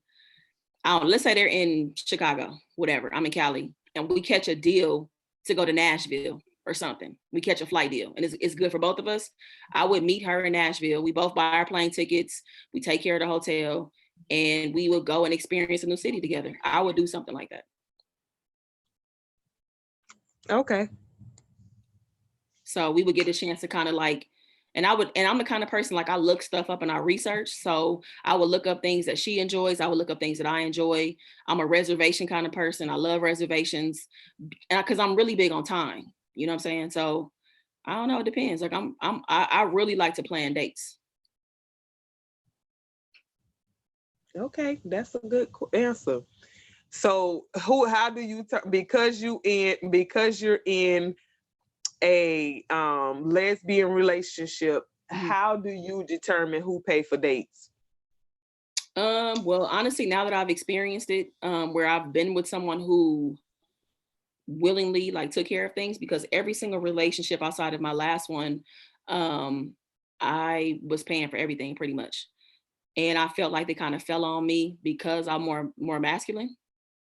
let's say they're in Chicago, whatever, I'm in Cali, and we catch a deal to go to Nashville or something. We catch a flight deal and it's good for both of us. I would meet her in Nashville. We both buy our plane tickets. We take care of the hotel and we would go and experience a new city together. I would do something like that. Okay. So we would get a chance to kind of like, and I'm the kind of person like I look stuff up and I research. So I would look up things that she enjoys. I would look up things that I enjoy. I'm a reservation kind of person. I love reservations because I'm really big on time. You know what I'm saying? So I don't know. It depends. Like I really like to plan dates. Okay, that's a good answer. So how do you because you're in a lesbian relationship, Mhm. how do you determine who pay for dates? Well, honestly, now that I've experienced it, where I've been with someone who willingly like took care of things, because every single relationship outside of my last one, um, I was paying for everything pretty much. And I felt like they kind of fell on me because I'm more masculine,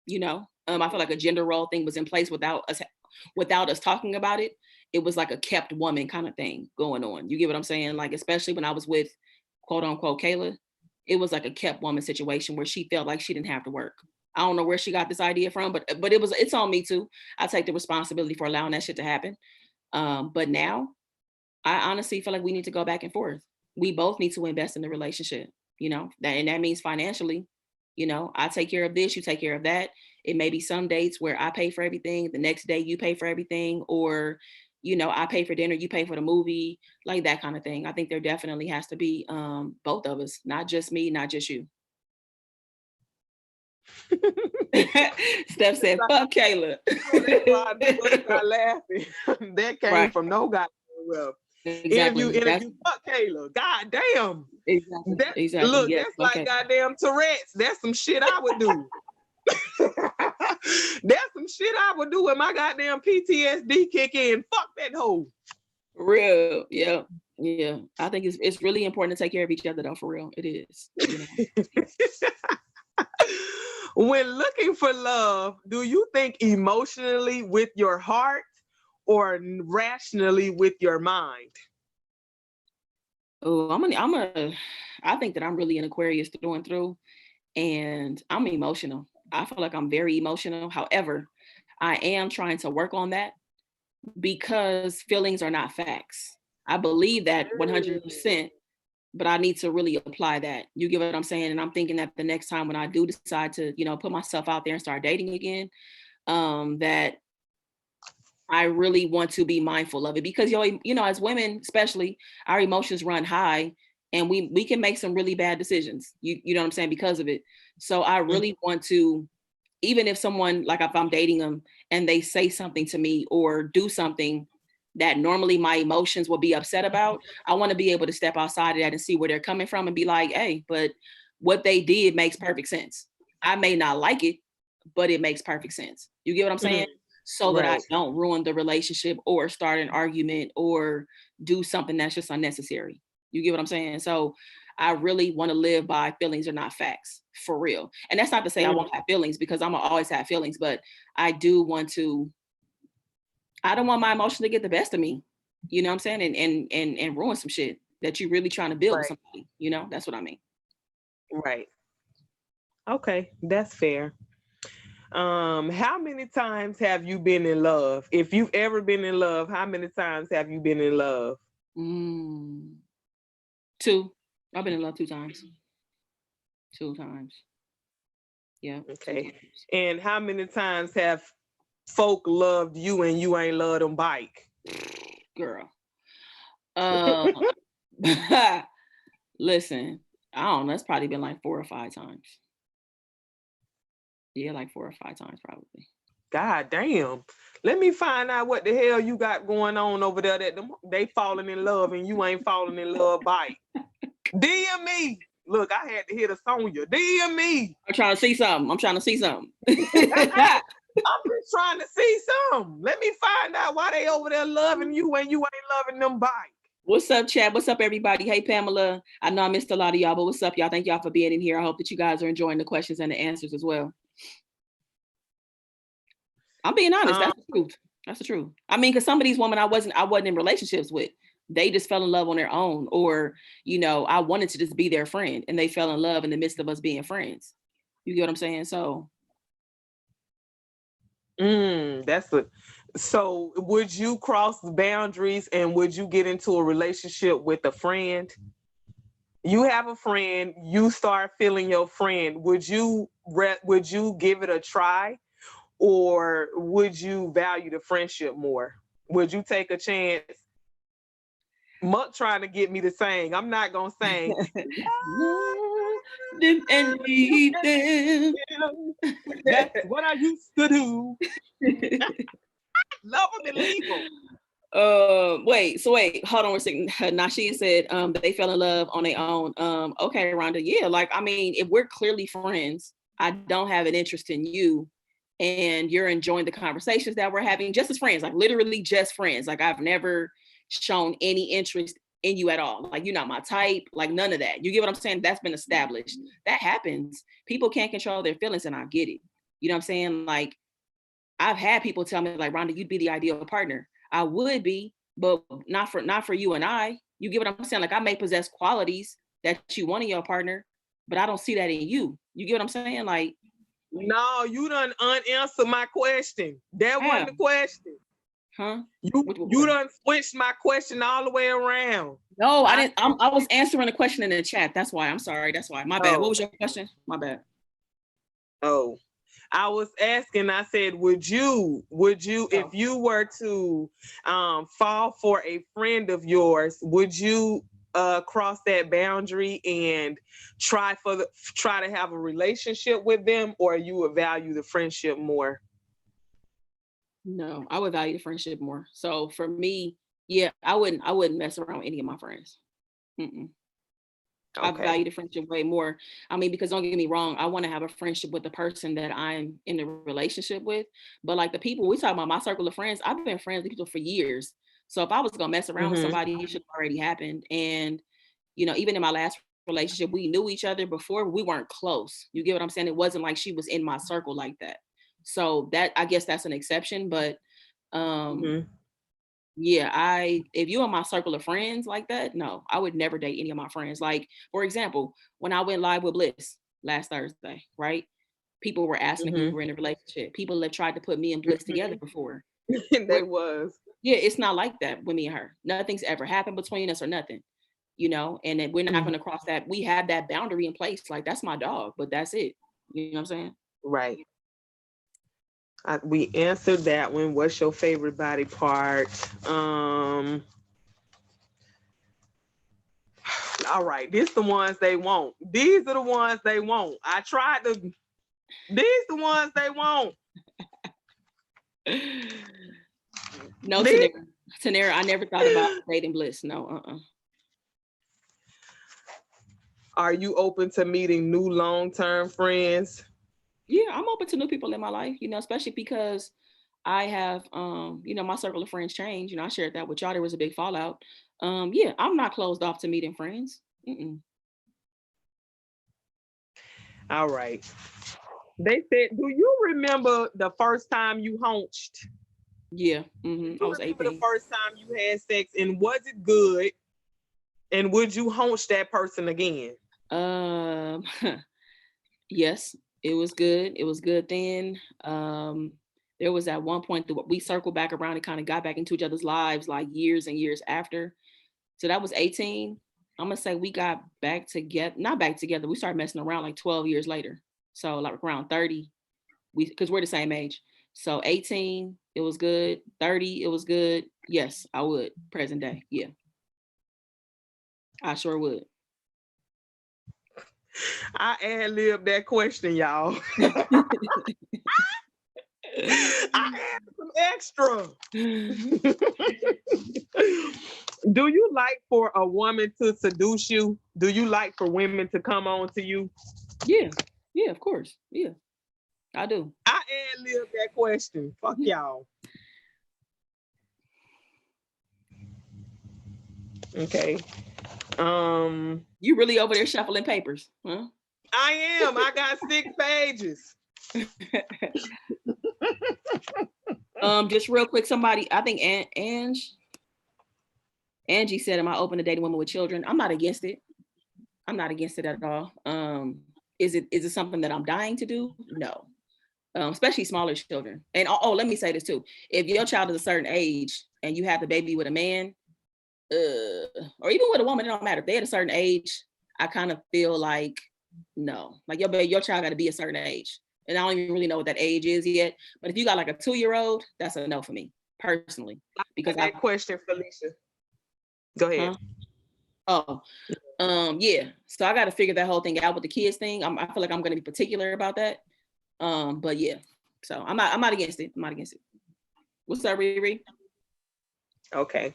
you know. I feel like a gender role thing was in place without us talking about it. It was like a kept woman kind of thing going on. You get what I'm saying? Like, especially when I was with quote unquote Kayla, it was like a kept woman situation where she felt like she didn't have to work. I don't know where she got this idea from, but it's on me too. I take the responsibility for allowing that shit to happen. But now I honestly feel like we need to go back and forth. We both need to invest in the relationship, and that means financially. I take care of this, you take care of that. It may be some dates where I pay for everything, the next day you pay for everything, or I pay for dinner, you pay for the movie, like that kind of thing. I think there definitely has to be both of us, not just me, not just you. Steph said, "Fuck Kayla." That's why I bust out laughing. That came Right. from no goddamn well. Exactly. Interview, fuck Kayla. God damn. Exactly. That Exactly. look, Yes. that's like Okay. goddamn Tourette's. That's some shit I would do. That's some shit I would do when my goddamn PTSD kick in. Fuck that hoe. Real. Yeah. Yeah. I think it's really important to take care of each other though, for real. It is. When looking for love, do you think emotionally with your heart or rationally with your mind? Oh, I think that I'm really an Aquarius through and through, and I'm emotional. I feel like I'm very emotional. However, I am trying to work on that because feelings are not facts. I believe that 100%, but I need to really apply that. You get what I'm saying? And I'm thinking that the next time when I do decide to, put myself out there and start dating again, that I really want to be mindful of it because as women, especially, our emotions run high and we can make some really bad decisions. You know what I'm saying, because of it. So I really want to, even if someone, like if I'm dating them and they say something to me or do something that normally my emotions will be upset about, I want to be able to step outside of that and see where they're coming from and be like, hey, but what they did makes perfect sense. I may not like it, but it makes perfect sense. You get what I'm saying? So that I Right. don't ruin the relationship or start an argument or do something that's just unnecessary. You get what I'm saying? So I really want to live by feelings are not facts, for real. And that's not to say I won't have feelings, because I'm gonna always have feelings, but I don't want my emotion to get the best of me. You know what I'm saying? And ruin some shit that you're really trying to build with Right. somebody. That's what I mean. Right. Okay, that's fair. How many times have you been in love? If you've ever been in love, how many times have you been in love? Mm, two. I've been in love 2 times. 2 times. Yeah, two Okay. times. And how many times have folk loved you and you ain't loved them back? Girl. Uh, listen, I don't know. It's probably been like 4 or 5 times. Yeah, like 4 or 5 times probably. God damn. Let me find out what the hell you got going on over there that they falling in love and you ain't falling in love back. DM me. Look, I had to hit a Sonya. DM me. I'm trying to see something. I'm trying to see something. I'm just trying to see some. Let me find out why they over there loving you when you ain't loving them back. What's up, chat? What's up, everybody? Hey, Pamela. I know I missed a lot of y'all, but what's up, y'all? Thank y'all for being in here. I hope that you guys are enjoying the questions and the answers as well. I'm being honest. That's the truth. That's the truth. I mean, because some of these women I wasn't in relationships with. They just fell in love on their own, or I wanted to just be their friend, and they fell in love in the midst of us being friends. You get what I'm saying? So, So would you cross the boundaries and would you get into a relationship with a friend? You have a friend, you start feeling your friend. Would you give it a try, or would you value the friendship more? Would you take a chance Mutt trying to get me to sing. I'm not gonna sing. Love them and leave them. That's what I used to do. Love them and leave them. Wait, hold on a second. Nashia said they fell in love on their own. Okay, Rhonda, yeah, like I mean, if we're clearly friends, I don't have an interest in you, and you're enjoying the conversations that we're having just as friends, like literally just friends. Like I've never shown any interest in you at all. Like you're not my type, like none of that. You get what I'm saying? That's been established. That happens. People can't control their feelings, and I get it. You know what I'm saying? Like I've had people tell me, like, Rhonda, you'd be the ideal partner. I would be, but not for you and I. You get what I'm saying? Like I may possess qualities that you want in your partner, but I don't see that in you. You get what I'm saying? Like, no, you done unanswered my question. That wasn't the question. Huh? You done switched my question all the way around. No, I didn't. I was answering the question in the chat. That's why. I'm sorry. That's why. My bad. What was your question? My bad. Oh, I was asking. I said, would you, if you were to fall for a friend of yours, would you cross that boundary and try to have a relationship with them, or you would value the friendship more? No, I would value the friendship more. So for me, yeah, I wouldn't mess around with any of my friends. Okay. I value the friendship way more. I mean, because don't get me wrong, I want to have a friendship with the person that I'm in a relationship with. But like the people we talk about, my circle of friends, I've been friends with people for years. So if I was gonna mess around with somebody, it should have already happened. And you know, even in my last relationship, we knew each other before, we weren't close. You get what I'm saying? It wasn't like she was in my circle like that. So that I guess that's an exception, but yeah, if you're in my circle of friends like that, no, I would never date any of my friends. Like, for example, when I went live with Bliss last Thursday, right? People were asking if we were in a relationship. People have tried to put me and Bliss together before. They was. Yeah, it's not like that with me and her. Nothing's ever happened between us or nothing, you know, and then we're not going to cross that. We have that boundary in place. Like, that's my dog, but that's it. You know what I'm saying? Right. We answered that one. What's your favorite body part? All right, these the ones they want. These are the ones they want. I tried to. These the ones they want. No, Tanera, I never thought about dating Bliss. No, Are you open to meeting new long-term friends? Yeah, I'm open to new people in my life, you know, especially because I have, you know, my circle of friends changed. You know, I shared that with y'all. There was a big fallout. Yeah, I'm not closed off to meeting friends. All right. They said, do you remember the first time you hunched? Yeah. I was 18. The first time you had sex, and was it good? And would you hunch that person again? Yes, it was good. It was good then. There was at one point that we circled back around and kind of got back into each other's lives like years and years after. So that was 18. I'm gonna say we got back together, not back together. We started messing around like 12 years later. So like around 30, because we're the same age. So 18, it was good. 30, it was good. Yes, I would. Present day, yeah, I sure would. I ad-libbed that question, y'all. I added some extra. Do you like for a woman to seduce you? Do you like for women to come on to you? Yeah, of course. Yeah, I do. I ad-libbed that question. Fuck y'all. Okay. You really over there shuffling papers, huh? I am. I got 6 pages. Just real quick, somebody, I think Angie said, am I open to dating women with children? I'm not against it. I'm not against it at all. Is it something that I'm dying to do? No. Especially smaller children. And let me say this too. If your child is a certain age and you have the baby with a man, or even with a woman, it don't matter. If they're at a certain age, I kind of feel like, no. Like your child got to be a certain age. And I don't even really know what that age is yet. But if you got like a 2-year-old, that's a no for me, personally. Because that question, Felicia. Go ahead. Huh? Oh, yeah. So I got to figure that whole thing out with the kids thing. I feel like I'm going to be particular about that. But yeah, so I'm not against it. I'm not against it. What's up, Riri? Okay.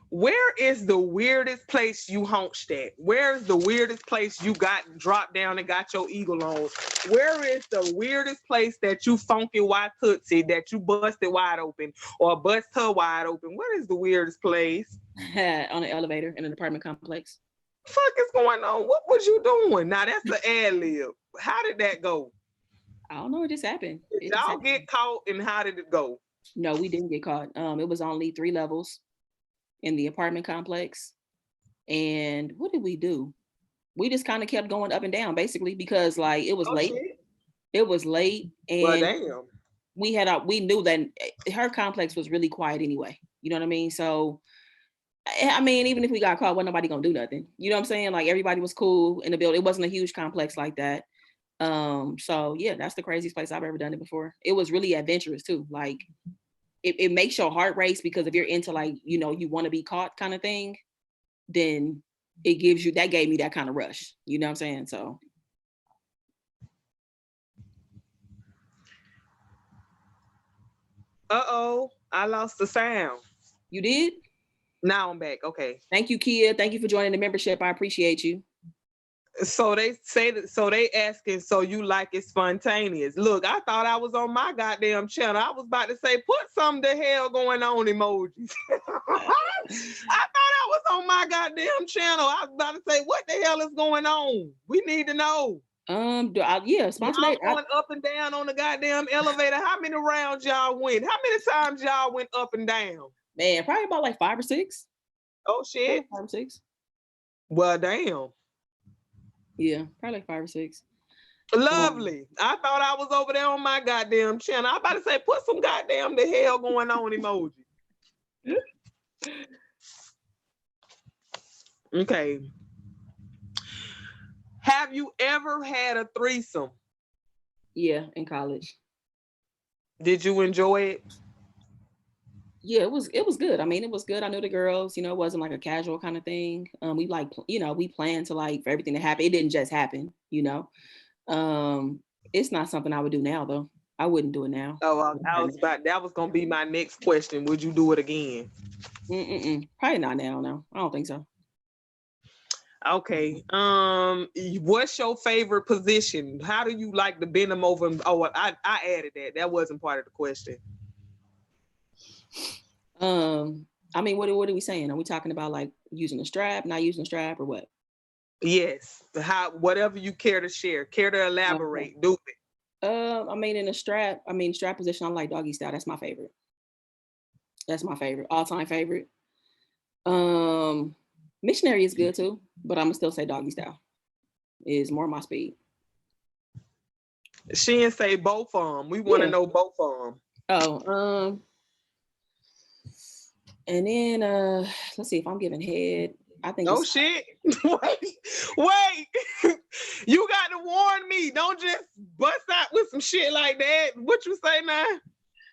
Where is the weirdest place you hunched at? Where's the weirdest place you got dropped down and got your eagle on? Where is the weirdest place that you funky white tootsie that you busted wide open or bust her wide open? What is the weirdest place? On an elevator in an apartment complex. Fuck is going on? What was you doing? Now that's the ad lib. How did that go? I don't know. It just happened. Did y'all get caught and how did it go? No, we didn't get caught. It was only 3 levels in the apartment complex. And what did we do? We just kind of kept going up and down basically because like it was late. Shit. It was late and well, damn. we knew that her complex was really quiet anyway. You know what I mean? So I mean, even if we got caught, wasn't nobody gonna do nothing. You know what I'm saying? Like everybody was cool in the building. It wasn't a huge complex like that. So yeah, that's the craziest place I've ever done it before. It was really adventurous too. Like it makes your heart race because if you're into like, you know, you want to be caught kind of thing, then it gives you, that gave me that kind of rush. You know what I'm saying? So. Uh-oh, I lost the sound. You did? Now I'm back. Okay. Thank you, Kia. Thank you for joining the membership. I appreciate you. So they say that, so they asking, so you like it spontaneous. Look, I thought I was on my goddamn channel. I was about to say, put some the hell going on emojis. I thought I was on my goddamn channel. I was about to say, what the hell is going on? We need to know. Yeah, spontaneous. Y'all going up and down on the goddamn elevator. How many rounds y'all went? How many times y'all went up and down? Man, probably about like 5 or 6. Oh shit. 5 or 6. Well, damn. Yeah, probably like 5 or 6. Lovely. I thought I was over there on my goddamn channel. I was about to say, put some goddamn the hell going on emoji. Okay. Have you ever had a threesome? Yeah, in college. Did you enjoy it? Yeah, it was good. I mean, it was good. I knew the girls, you know, it wasn't like a casual kind of thing. We like, you know, we planned to like for everything to happen. It didn't just happen, you know. It's not something I would do now though. I wouldn't do it now. Oh, that was gonna be my next question. Would you do it again? Probably not now. No, I don't think so. Okay. What's your favorite position? How do you like to bend them over? Oh, I added that. That wasn't part of the question. I mean, what are we saying? Are we talking about like using a strap, not using a strap, or what? Yes. Whatever you care to share, care to elaborate, okay. Do it. I mean, in a strap, strap position, I like doggy style. That's my favorite. That's my favorite, all-time favorite. Missionary is good too, but I'm gonna still say doggy style is more my speed. She didn't say both of them. We want to know both of them. Oh, and then let's see if I'm giving head. I think. Oh shit! wait! You got to warn me. Don't just bust out with some shit like that. What you say now?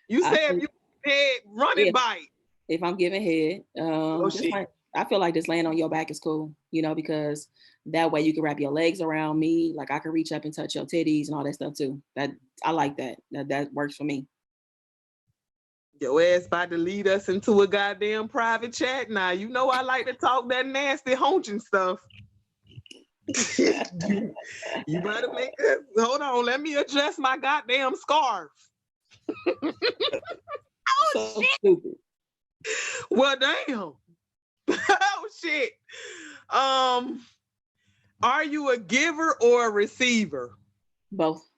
You said if you head, run it bite. If I'm giving head, I feel like just laying on your back is cool, you know, because that way you can wrap your legs around me. Like I can reach up and touch your titties and all that stuff too. That I like that. That works for me. Your ass about to lead us into a goddamn private chat now. You know I like to talk that nasty honching stuff. You better make it. Hold on, let me adjust my goddamn scarf. Oh shit. Stupid. Well, damn. Oh shit. Are you a giver or a receiver? Both.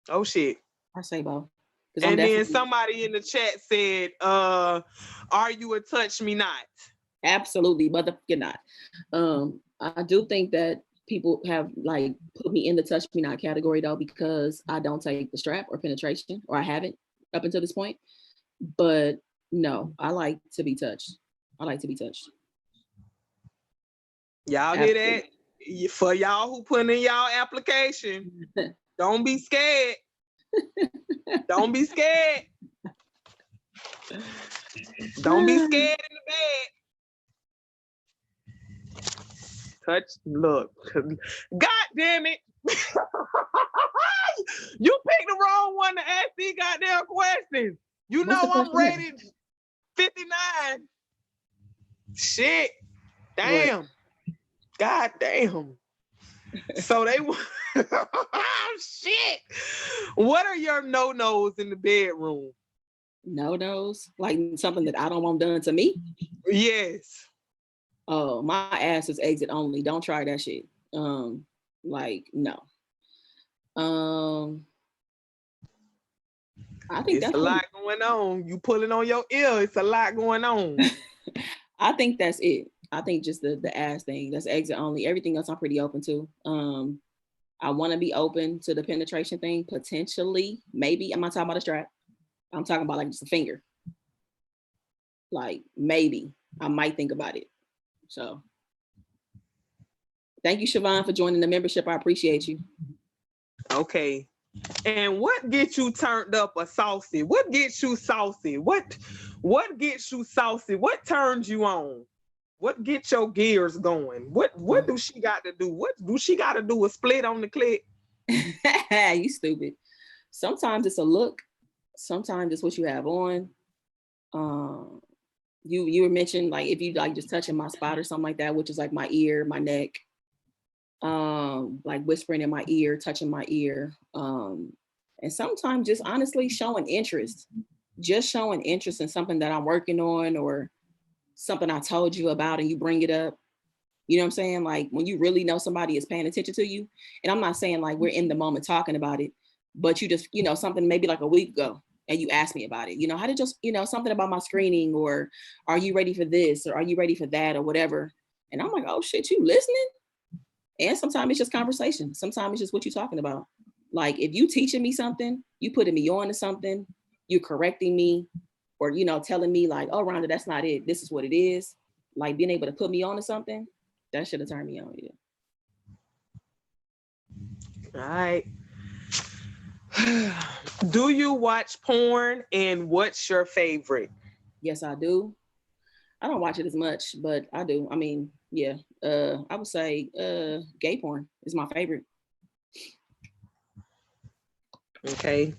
Oh shit. I say both. And then somebody in the chat said, are you a touch me not? Absolutely, motherfucking not. I do think that people have like put me in the touch me not category though, because I don't take the strap or penetration, or I haven't up until this point. But no, I like to be touched. I like to be touched. Y'all hear that? For y'all who put in y'all application, don't be scared. Don't be scared. Don't be scared in the touch. Look, God damn it. You picked the wrong one to ask these goddamn questions. You What's know the I'm question? rated 59. Shit. Damn. What? God damn. So they shit. What are your no-nos in the bedroom? No-nos? Like something that I don't want done to me? Yes. Oh, my ass is exit only. Don't try that shit. Like, no. I think It's that's a lot going on. You pulling on your ear. It's a lot going on. I think that's it. I think just the ass thing. That's exit only. Everything else I'm pretty open to. I want to be open to the penetration thing, potentially. Maybe. I'm not talking about a strap. I'm talking about like just a finger. Like maybe. I might think about it. So thank you, Siobhan, for joining the membership. I appreciate you. Okay. And what gets you turned up or saucy? What gets you saucy? What gets you saucy? What turns you on? What gets your gears going? What do she got to do? What do she got to do? A split on the click? You stupid. Sometimes it's a look. Sometimes it's what you have on. You were mentioned like if you like just touching my spot or something like that, which is like my ear, my neck. Like whispering in my ear, touching my ear. And sometimes just honestly showing interest. Just showing interest in something that I'm working on or something I told you about and you bring it up. You know what I'm saying? Like when you really know somebody is paying attention to you. And I'm not saying like we're in the moment talking about it, but you just, something maybe like a week ago and you asked me about it. How did just, something about my screening or are you ready for this or are you ready for that or whatever? And I'm like, oh shit, you listening? And sometimes it's just conversation. Sometimes it's just what you're talking about. Like if you teaching me something, you putting me on to something, you're correcting me or, telling me like, oh, Rhonda, that's not it. This is what it is. Like being able to put me on to something, that should have turned me on. Yeah. All right. Do you watch porn and what's your favorite? Yes, I do. I don't watch it as much, but I do. I mean, yeah. I would say gay porn is my favorite. Okay.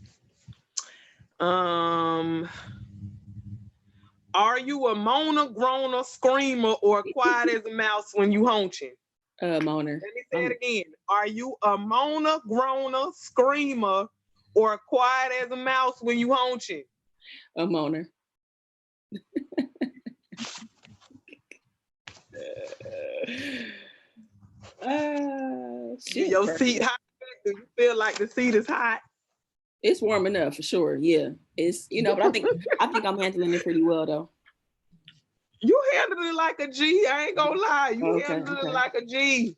Are you a moaner, groaner, screamer, or quiet as a mouse when you haunching? Moaner. Let me say it again. Are you a moaner, groaner, screamer, or quiet as a mouse when you haunching? A moaner. Your seat hot? Do you feel like the seat is hot? It's warm enough for sure. Yeah, it's but I think I'm handling it pretty well though. You handled it like a G. I ain't gonna lie. You handled it like a G.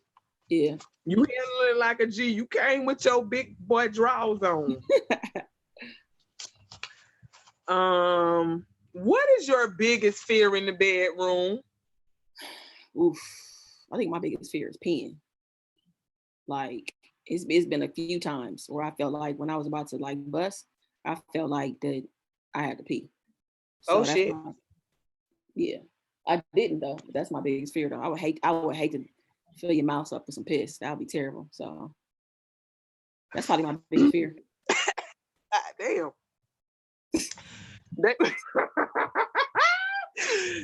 Yeah. You handled it like a G. You came with your big boy drawers on. What is your biggest fear in the bedroom? Oof. I think my biggest fear is peeing. Like it's been a few times where I felt like when I was about to like bust, I felt like that I had to pee. So shit. Yeah. I didn't though. That's my biggest fear though. I would hate to fill your mouth up with some piss. That would be terrible. So that's probably my biggest fear. God damn.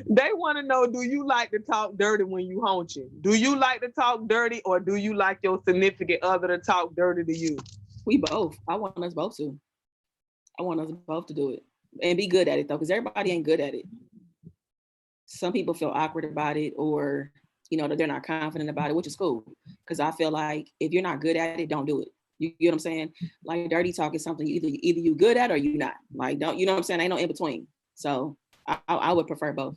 They want to know, do you like to talk dirty when you haunching? Do you like to talk dirty or do you like your significant other to talk dirty to you? We both. I want us both to. I want us both to do it and be good at it though, because everybody ain't good at it. Some people feel awkward about it or, that they're not confident about it, which is cool. Because I feel like if you're not good at it, don't do it. You get what I'm saying? Like dirty talk is something either you good at or you not. Like, don't, you know what I'm saying? Ain't no in between. So I would prefer both.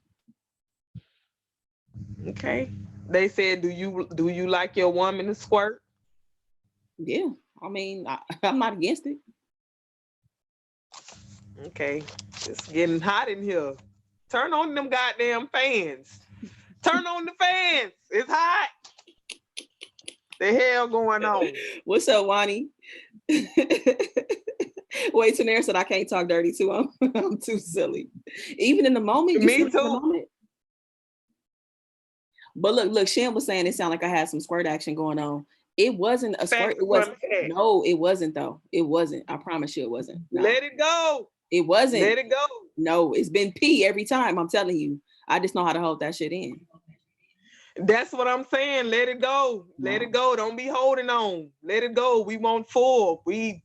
Okay. They said, do you like your woman to squirt? Yeah. I mean, I'm not against it. Okay. It's getting hot in here. Turn on them goddamn fans. Turn on the fans. It's hot. The hell going on? What's up, Wani? Wait, Tanera said I can't talk dirty too. I'm too silly. Even in the moment. Me too. But look, Shem was saying it sounded like I had some squirt action going on. It wasn't a squirt. Facts It was upon facts. no, it wasn't though. It wasn't. I promise you it wasn't. No. Let it go. It wasn't. Let it go. No, it's been pee every time. I'm telling you. I just know how to hold that shit in. That's what I'm saying. Let it go. No. Let it go. Don't be holding on. Let it go. We want full. We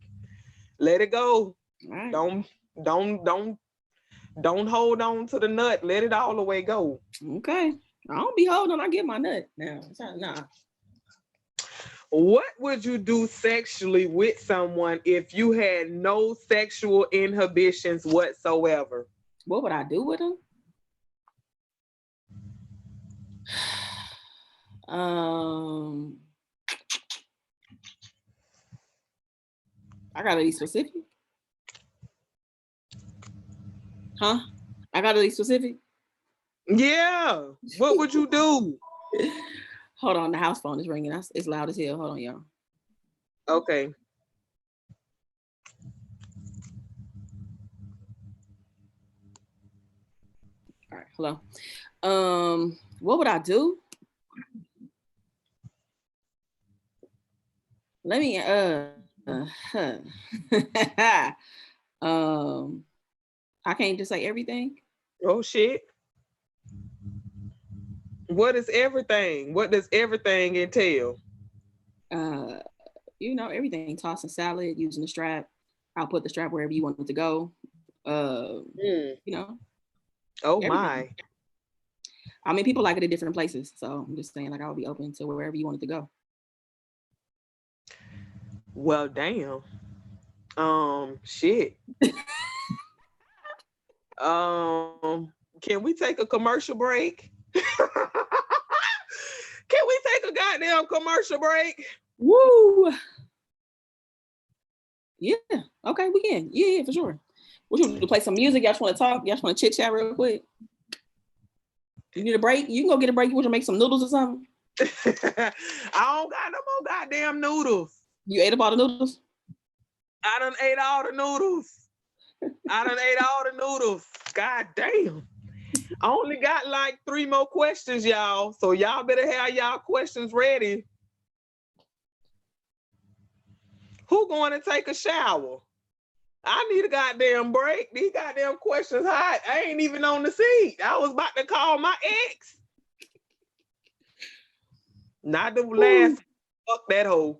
let it go. Right. Don't hold on to the nut. Let it all the way go. Okay. I don't be holding on. I get my nut now. Nah. What would you do sexually with someone if you had no sexual inhibitions whatsoever? What would I do with them? I gotta be specific. Huh? I gotta be specific. Yeah. What would you do? Hold on, the house phone is ringing. It's loud as hell. Hold on, y'all. Okay. All right, hello. What would I do? Let me I can't just say everything. Oh shit. What is everything? What does everything entail? Everything. Tossing salad, using the strap. I'll put the strap wherever you want it to go. Oh everything. my. I mean, people like it at different places. So I'm just saying, like, I'll be open to wherever you want it to go. Well, damn. Shit. Can we take a commercial break? Can we take a goddamn commercial break? Woo! Yeah. Okay, we can. Yeah, for sure. What you want to play some music? Y'all just want to talk? Y'all just want to chit chat real quick? You need a break? You can go get a break. You want to make some noodles or something? I don't got no more goddamn noodles. You ate up all the noodles? I done ate all the noodles. God damn. I only got like 3 more questions, y'all. So y'all better have y'all questions ready. Who going to take a shower? I need a goddamn break. These goddamn questions hot. I ain't even on the seat. I was about to call my ex. Not the last. Fuck that hoe.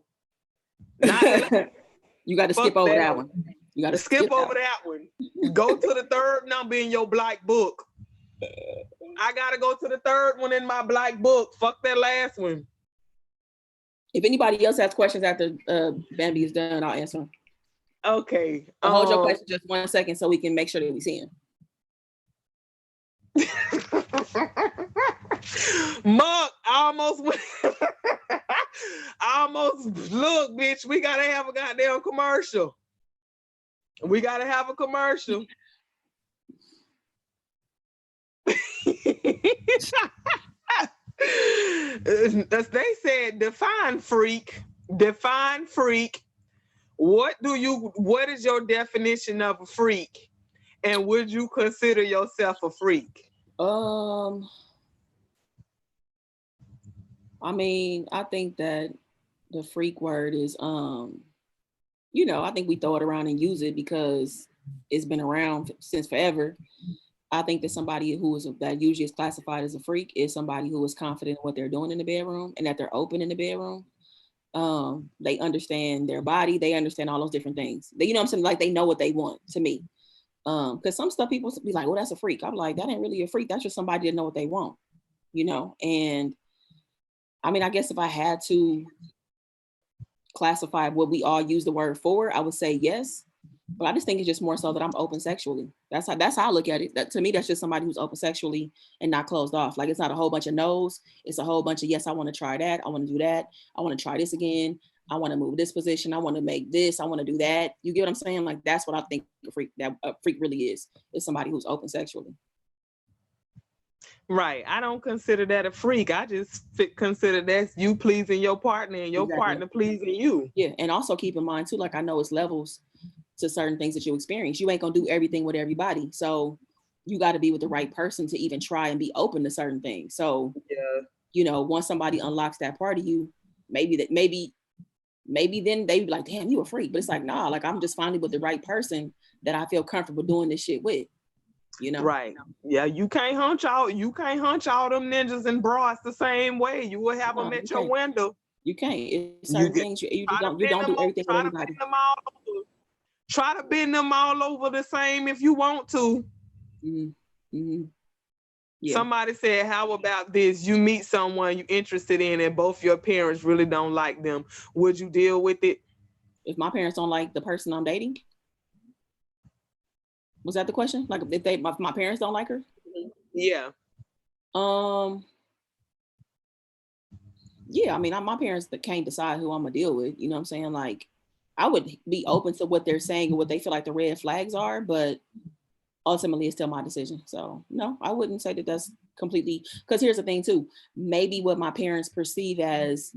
Not the last. You got to skip over that one. You got to skip over that one. Go to the 3rd number in your black book. I got to go to the 3rd one in my black book. Fuck that last one. If anybody else has questions after Bambi is done, I'll answer them. Okay. Hold your question just 1 second so we can make sure that we see him. Mark, I almost look, bitch. We gotta have a goddamn commercial. We gotta have a commercial. As they said, define freak. What is your definition of a freak? And would you consider yourself a freak? I mean, I think that the freak word is I think we throw it around and use it because it's been around since forever. I think that somebody that usually is classified as a freak is somebody who is confident in what they're doing in the bedroom and that they're open in the bedroom. They understand their body. They understand all those different things. You know what I'm saying? Like they know what they want, to me. Because some stuff people be like, "Oh, that's a freak." I'm like, that ain't really a freak. That's just somebody that know what they want, And I mean, I guess if I had to classify what we all use the word for, I would say yes. But I just think it's just more so that I'm open sexually. That's how I look at it. That to me, that's just somebody who's open sexually and not closed off. Like it's not a whole bunch of no's. It's a whole bunch of yes. I want to try that. I want to do that. I want to try this again. I want to move this position. I want to make this. I want to do that. You get what I'm saying? Like that's what I think a freak really is. It's somebody who's open sexually. Right. I don't consider that a freak. I just consider that's you pleasing your partner and your partner pleasing you. Yeah. And also keep in mind too, like I know it's levels to certain things that you experience. You ain't gonna do everything with everybody. So you got to be with the right person to even try and be open to certain things. So you know, once somebody unlocks that part of you, maybe then they be like, damn, you a freak. But it's like, nah, like I'm just finally with the right person that I feel comfortable doing this shit with, you know? Right. Yeah, you can't hunch all them ninjas and bras the same way. You will have them No, you at your can't. window. You can't. It's You certain get things you just try to don't, you bend don't them do over, everything with try to everybody. bend them all over. Try to bend them all over the same if you want to. Mm-hmm. Mm-hmm. Yeah. Somebody said, how about this? You meet someone you're interested in and both your parents really don't like them. Would you deal with it? If my parents don't like the person I'm dating, was that the question? Like if my parents don't like her? Yeah. Um, yeah, I mean, my parents that can't decide who I'm gonna deal with. You know what I'm saying? Like, I would be open to what they're saying and what they feel like the red flags are, but ultimately it's still my decision. So no, I wouldn't say that that's completely, because here's the thing too. Maybe what my parents perceive as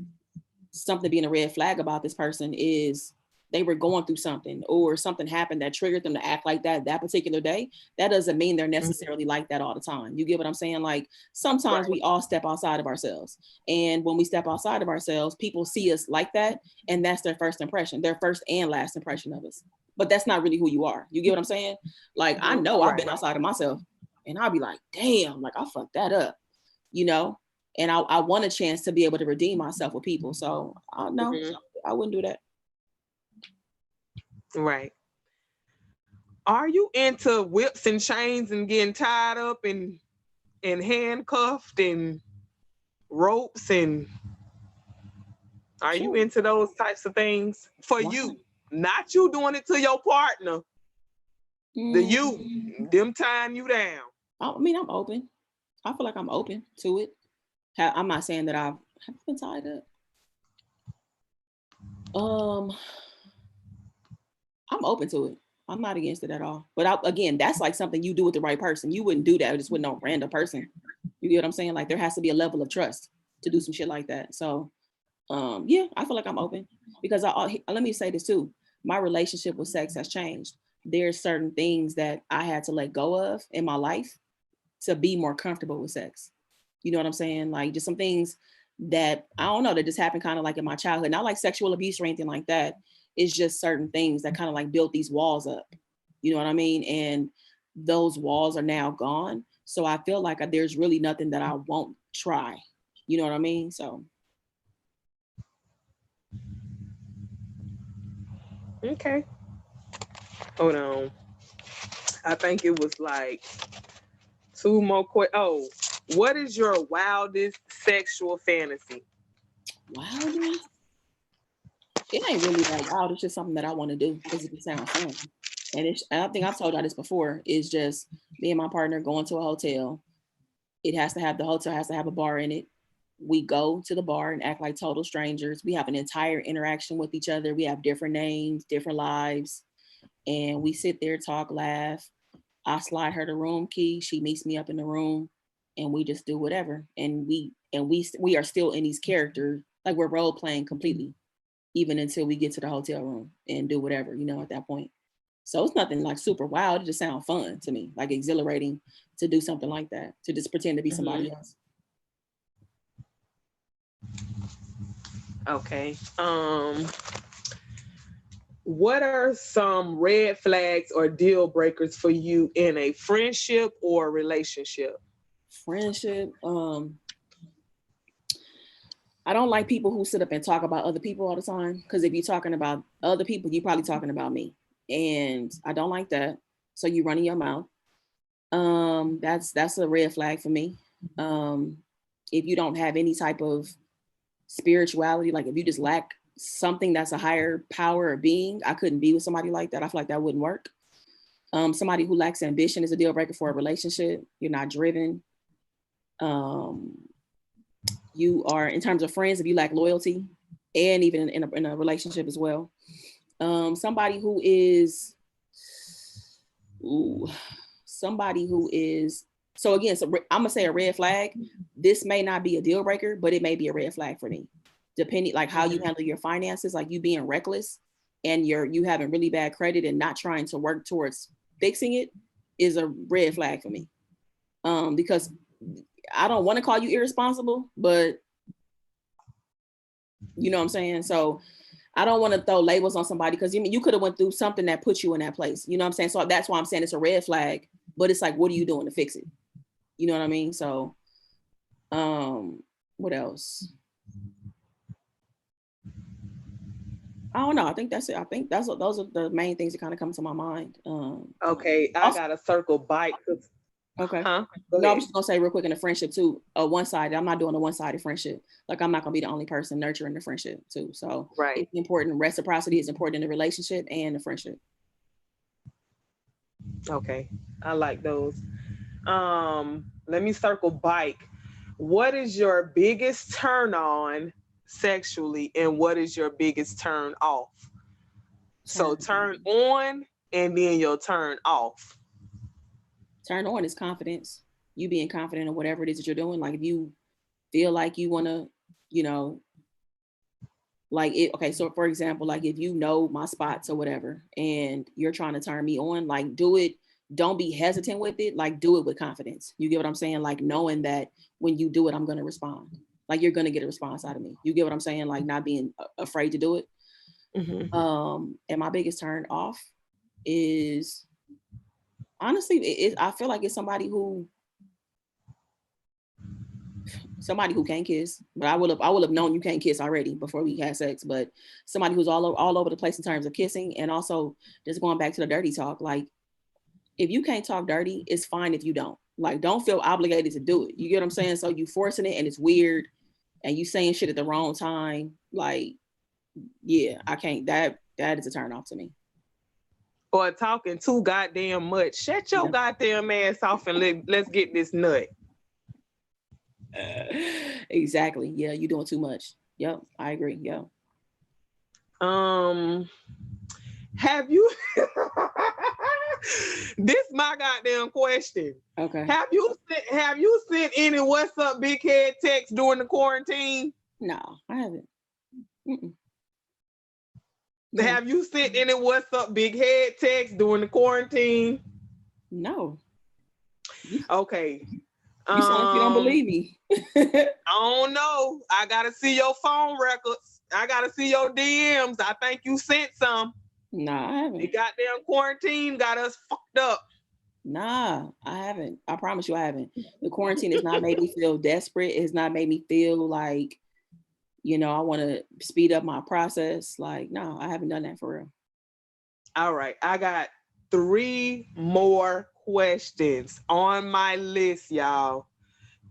something being a red flag about this person is they were going through something or something happened that triggered them to act like that particular day. That doesn't mean they're necessarily like that all the time. You get what I'm saying? Like sometimes we all step outside of ourselves. And when we step outside of ourselves, people see us like that. And that's their first impression, their first and last impression of us. But that's not really who you are. You get what I'm saying? Like I know I've been outside of myself and I'll be like, damn, like I fucked that up, you know? And I want a chance to be able to redeem myself with people. So no, I wouldn't do that. Right. Are you into whips and chains and getting tied up and handcuffed and ropes, and are you into those types of things for you? Not you doing it to your partner. Them tying you down. I mean, I'm open. I feel like I'm open to it. I'm not saying that I've been tied up. I'm open to it. I'm not against it at all. But again, that's like something you do with the right person. You wouldn't do that just with no random person. You get what I'm saying? Like there has to be a level of trust to do some shit like that. So, yeah, I feel like I'm open because let me say this too. My relationship with sex has changed. There's certain things that I had to let go of in my life to be more comfortable with sex. You know what I'm saying? Like just some things that I don't know that just happened kind of like in my childhood, not like sexual abuse or anything like that. It's just certain things that kind of like built these walls up. You know what I mean? And those walls are now gone. So I feel like there's really nothing that I won't try. You know what I mean? So. Okay. Hold on. I think it was like two more questions. Oh, what is your wildest sexual fantasy? Wildest? It ain't really that wild. It's just something that I want to do because it can sound fun. And I think I've told y'all this before. It's just me and my partner going to a hotel. The hotel has to have a bar in it. We go to the bar and act like total strangers. We have an entire interaction with each other. We have different names, different lives, and we sit there, talk, laugh. I slide her the room key. She meets me up in the room, and we just do whatever. And we are still in these characters, like we're role playing completely, even until we get to the hotel room and do whatever, at that point. So it's nothing like super wild. It just sounds fun to me, like exhilarating to do something like that, to just pretend to be somebody else. Okay. What are some red flags or deal breakers for you in a friendship or relationship? Friendship. I don't like people who sit up and talk about other people all the time. Because if you're talking about other people, you're probably talking about me. And I don't like that. So you running your mouth. That's a red flag for me. If you don't have any type of spirituality, like if you just lack something that's a higher power or being, I couldn't be with somebody like that. I feel like that wouldn't work. Somebody who lacks ambition is a deal breaker for a relationship. You're not driven. You are, in terms of friends, if you lack loyalty, and even in a relationship as well. Somebody who is, so again, so I'm gonna say a red flag. This may not be a deal breaker, but it may be a red flag for me, depending like how you handle your finances, like you being reckless and you having really bad credit and not trying to work towards fixing it is a red flag for me. Because I don't want to call you irresponsible, but you know what I'm saying? So I don't want to throw labels on somebody because you could have went through something that put you in that place. You know what I'm saying? So that's why I'm saying it's a red flag, but it's like, what are you doing to fix it? You know what I mean? So, what else? I don't know. I think that's it. I think those are the main things that kind of come to my mind. Okay, I got a circle bike. Okay. Huh? No, I was just gonna say real quick in the friendship too. One-sided. I'm not doing a one-sided friendship. Like I'm not gonna be the only person nurturing the friendship too. So Right. it's important. Reciprocity is important in the relationship and the friendship. Okay, I like those. Let me circle bike. What is your biggest turn on sexually, and what is your biggest turn off? So turn on and then your turn off. Turn on is confidence. You being confident in whatever it is that you're doing. Like if you feel like you want to, you know, like it. Okay, so for example, like if you know my spots or whatever, and you're trying to turn me on, like do it. Don't be hesitant with it. Like do it with confidence. You get what I'm saying? Like knowing that when you do it, I'm gonna respond. Like you're gonna get a response out of me. You get what I'm saying? Like not being afraid to do it. Mm-hmm. And my biggest turn off is honestly, I feel like it's somebody who can't kiss. But I would have known you can't kiss already before we had sex. But somebody who's all over the place in terms of kissing, and also just going back to the dirty talk. Like if you can't talk dirty, it's fine if you don't. Like don't feel obligated to do it. You get what I'm saying? So you forcing it and it's weird, and you saying shit at the wrong time. Like yeah, I can't. That is a turn off to me. Or talking too goddamn much. Shut your goddamn ass off and let's get this nut. Exactly. Yeah, you're doing too much. Yep, I agree. Yeah. Have you this my goddamn question. Okay. Have you sent any what's up big head text during the quarantine? No, I haven't. Mm-mm. No. Have you sent any what's up big head text during the quarantine? No. Okay. You sound like you don't believe me. I don't know. I gotta see your phone records. I gotta see your DMs. I think you sent some. Nah, I haven't. The goddamn quarantine got us fucked up. Nah, I haven't. I promise you I haven't. The quarantine has not made me feel desperate. It has not made me feel like, you know, I want to speed up my process. Like, no, I haven't done that for real. All right. I got 3 more questions on my list, y'all.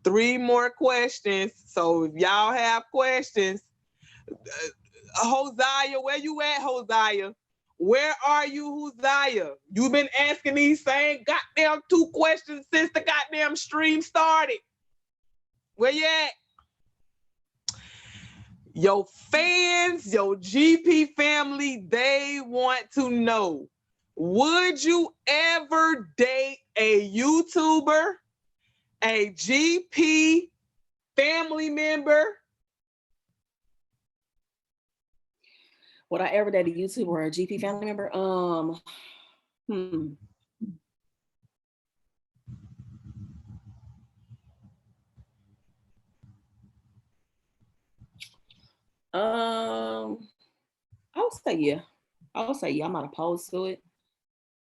3 more questions. So if y'all have questions, Hosea, where you at, Hosea? Where are you, Hosea? You've been asking these same goddamn 2 questions since the goddamn stream started. Where you at? Your fans, your GP family, they want to know, would you ever date a YouTuber, a GP family member? Would I ever date a YouTuber or a GP family member? I would say yeah. I would say yeah. I'm not opposed to it.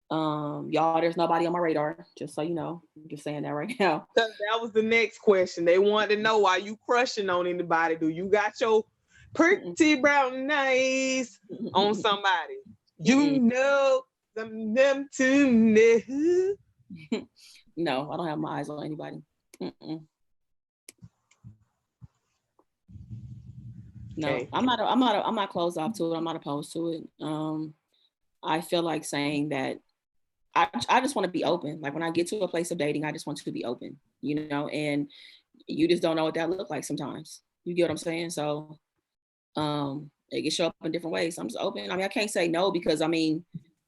Y'all, there's nobody on my radar, just so you know. I'm just saying that right now. That was the next question. They wanted to know, why you crushing on anybody? Do you got your pretty brown eyes on somebody? You know them to know. No, I don't have my eyes on anybody. No, okay. I'm not closed off to it. I'm not opposed to it. I feel like saying that I just want to be open. Like when I get to a place of dating, I just want to be open, you know, and you just don't know what that looks like sometimes. You get what I'm saying? So it can show up in different ways. I'm just open. I mean, I can't say no because I mean,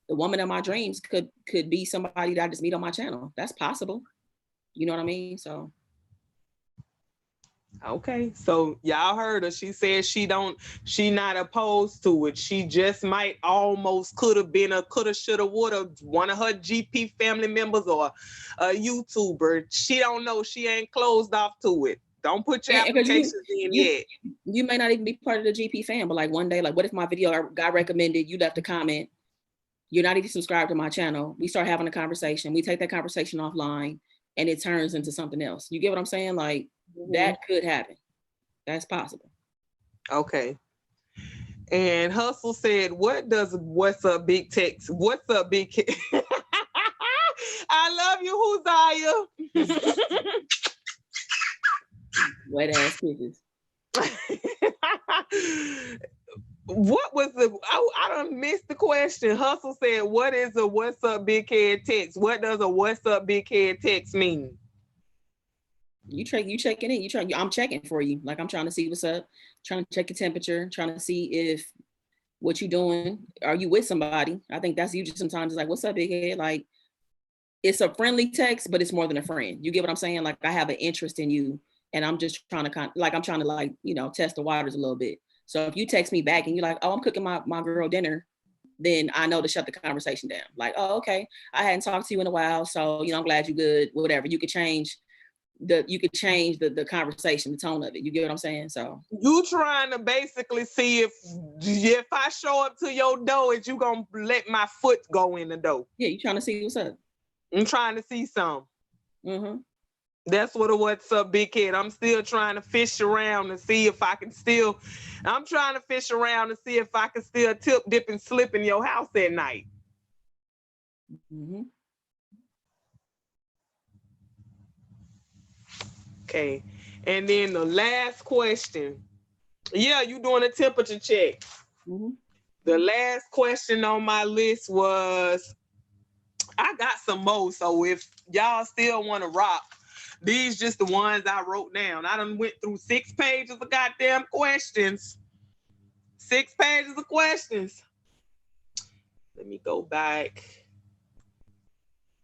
the woman of my dreams could be somebody that I just meet on my channel. That's possible. You know what I mean? So Okay, so y'all heard her. She said she not opposed to it. She just might almost could have been a coulda, shoulda, woulda, one of her GP family members or a YouTuber. She don't know. She ain't closed off to it. Don't put your Because applications in you yet. you may not even be part of the GP fan, but like one day, like what if my video got recommended, you left a comment, you're not even subscribed to my channel, we start having a conversation, we take that conversation offline, and it turns into something else. You get what I'm saying? Like that could happen. That's possible. Okay. And Hustle said, what's up, Big Tex? What's up, Big I love you, Huzaya. Wet ass kisses. What was I don't miss the question. Hustle said, what is a what's up big head text? What does a what's up big head text mean? You checking in. I'm checking for you. Like I'm trying to see what's up, trying to check your temperature, trying to see if what you doing. Are you with somebody? I think that's usually sometimes it's like, what's up, big head? Like it's a friendly text, but it's more than a friend. You get what I'm saying? Like I have an interest in you, and I'm just trying to I'm trying to like, test the waters a little bit. So if you text me back and you're like, oh, I'm cooking my girl dinner, then I know to shut the conversation down. Like, oh, okay, I hadn't talked to you in a while, so I'm glad you're good. Whatever. You could change the conversation, the tone of it. You get what I'm saying? So you trying to basically see if I show up to your door, is you gonna let my foot go in the door? Yeah, you trying to see what's up. I'm trying to see some. Mm-hmm. That's what a what's up, big head. I'm still trying to fish around to see if I can still. I'm trying to fish around to see if I can still tip, dip, and slip in your house at night. Mm-hmm. Okay, and then the last question. Yeah, you doing a temperature check. Mm-hmm. The last question on my list was, I got some more, so if y'all still want to rock, these just the ones I wrote down. I done went through 6 pages of goddamn questions. 6 pages of questions. Let me go back.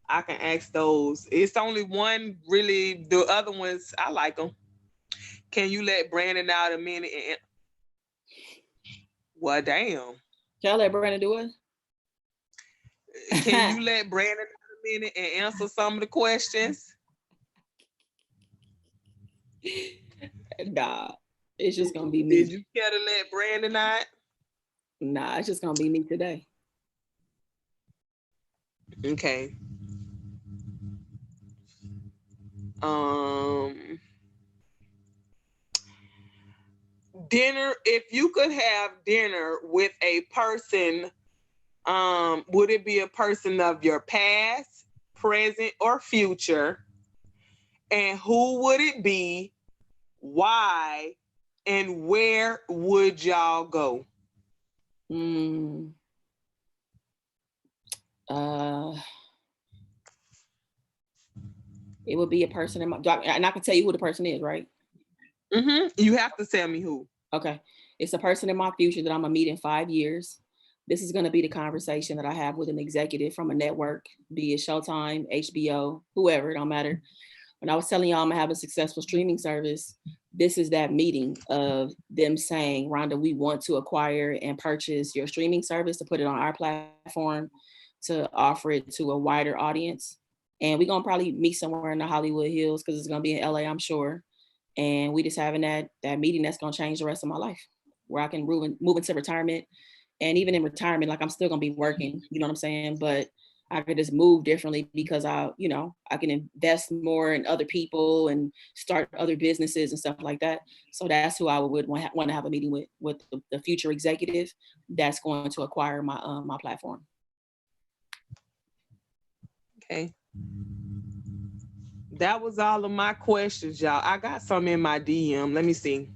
I can ask those. It's only one really. The other ones, I like them. Can you let Brandon out a minute? Well, damn. Can I let Brandon do it? Can you let Brandon out a minute and answer some of the questions? Nah, it's just gonna be me. Did you care to let Brandon out? Nah, it's just gonna be me today. Okay. Dinner. If you could have dinner with a person, would it be a person of your past, present, or future? And who would it be? Why? And where would y'all go? It would be a person in my, and I can tell you who the person is, right? Mm-hmm. You have to tell me who. Okay. It's a person in my future that I'm gonna meet in 5 years. This is gonna be the conversation that I have with an executive from a network, be it Showtime, HBO, whoever, it don't matter. When I was telling y'all I'm gonna have a successful streaming service, this is that meeting of them saying, Rhonda, we want to acquire and purchase your streaming service to put it on our platform, to offer it to a wider audience. And we're gonna probably meet somewhere in the Hollywood Hills because it's gonna be in LA, I'm sure. And we just having that meeting that's gonna change the rest of my life, where I can move into retirement. And even in retirement, like I'm still gonna be working, you know what I'm saying? But I could just move differently because I can invest more in other people and start other businesses and stuff like that. So that's who I would want to have a meeting with the future executive that's going to acquire my platform. Okay. That was all of my questions, y'all. I got some in my DM. Let me see.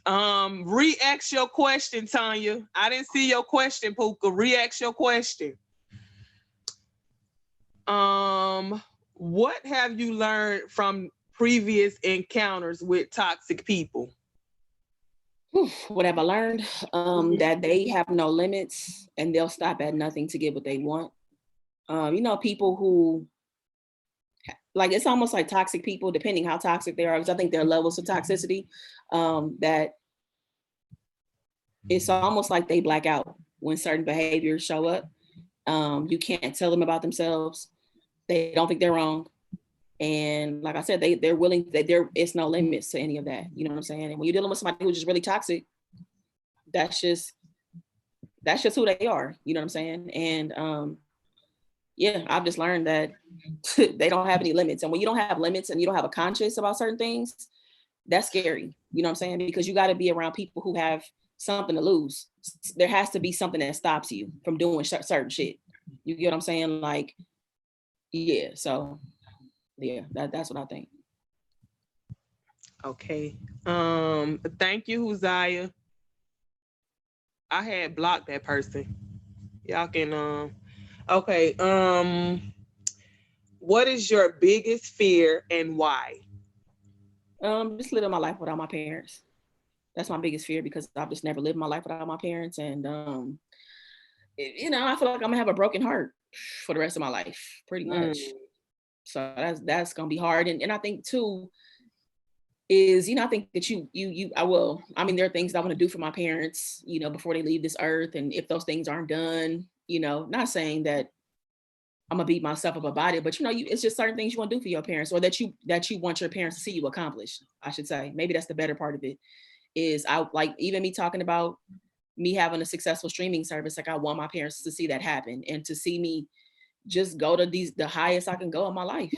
Re-ask your question, Tanya. I didn't see your question, Puka. Re-ask your question. What have you learned from previous encounters with toxic people? What have I learned? That they have no limits and they'll stop at nothing to get what they want. People who like, it's almost like toxic people, depending how toxic they are, because I think there are levels of toxicity, that it's almost like they black out when certain behaviors show up. You can't tell them about themselves. They don't think they're wrong. And like I said, they're willing, that it's no limits to any of that. You know what I'm saying? And when you're dealing with somebody who's just really toxic, that's just who they are. You know what I'm saying? And yeah, I've just learned that they don't have any limits. And when you don't have limits and you don't have a conscience about certain things, that's scary. You know what I'm saying? Because you got to be around people who have something to lose. There has to be something that stops you from doing certain shit. You get what I'm saying? Like, yeah. So yeah, that's what I think. Okay. Thank you, Uzziah. I had blocked that person. Y'all can okay. What is your biggest fear and why? Just living my life without my parents. That's my biggest fear, because I've just never lived my life without my parents. And I feel like I'm gonna have a broken heart for the rest of my life, pretty much. So that's gonna be hard. And I think too is, I think that there are things that I want to do for my parents, before they leave this earth. And if those things aren't done, not saying that I'm gonna beat myself up about it, but it's just certain things you want to do for your parents, or that you want your parents to see you accomplish. I should say, maybe that's the better part of it. Is I like, even me talking about me having a successful streaming service, like I want my parents to see that happen, and to see me just go to the highest I can go in my life.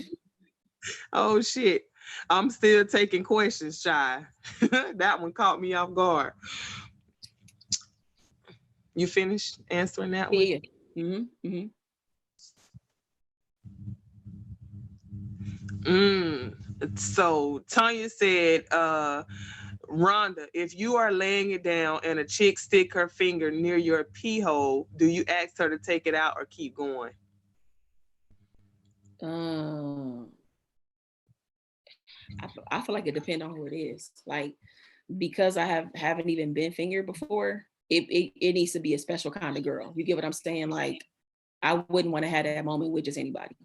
Oh shit. I'm still taking questions, Shy. That one caught me off guard. You finished answering that one? Yeah. Mm-hmm. Mm-hmm. So Tanya said, Rhonda, if you are laying it down and a chick stick her finger near your pee hole, do you ask her to take it out or keep going? I feel like it depends on who it is. Like, because I haven't even been fingered before, it needs to be a special kind of girl. You get what I'm saying? Like, I wouldn't want to have that moment with just anybody.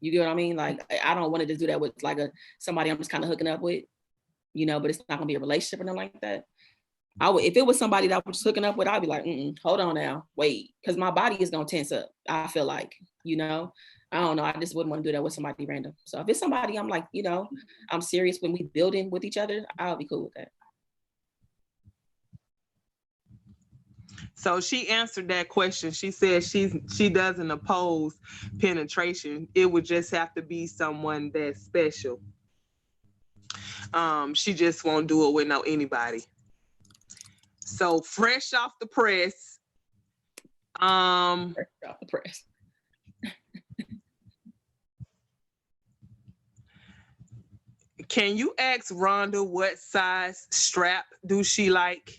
You get what I mean? Like, I don't want to just do that with like somebody I'm just kind of hooking up with, but it's not gonna be a relationship or nothing like that. I would, if it was somebody that I was hooking up with, I'd be like, hold on now, wait, because my body is gonna tense up. I feel like, I don't know. I just wouldn't want to do that with somebody random. So if it's somebody I'm like, I'm serious when we building with each other, I'll be cool with that. So she answered that question. She said she doesn't oppose penetration. It would just have to be someone that's special. She just won't do it with anybody. So fresh off the press. Fresh off the press. Can you ask Rhonda what size strap do she like?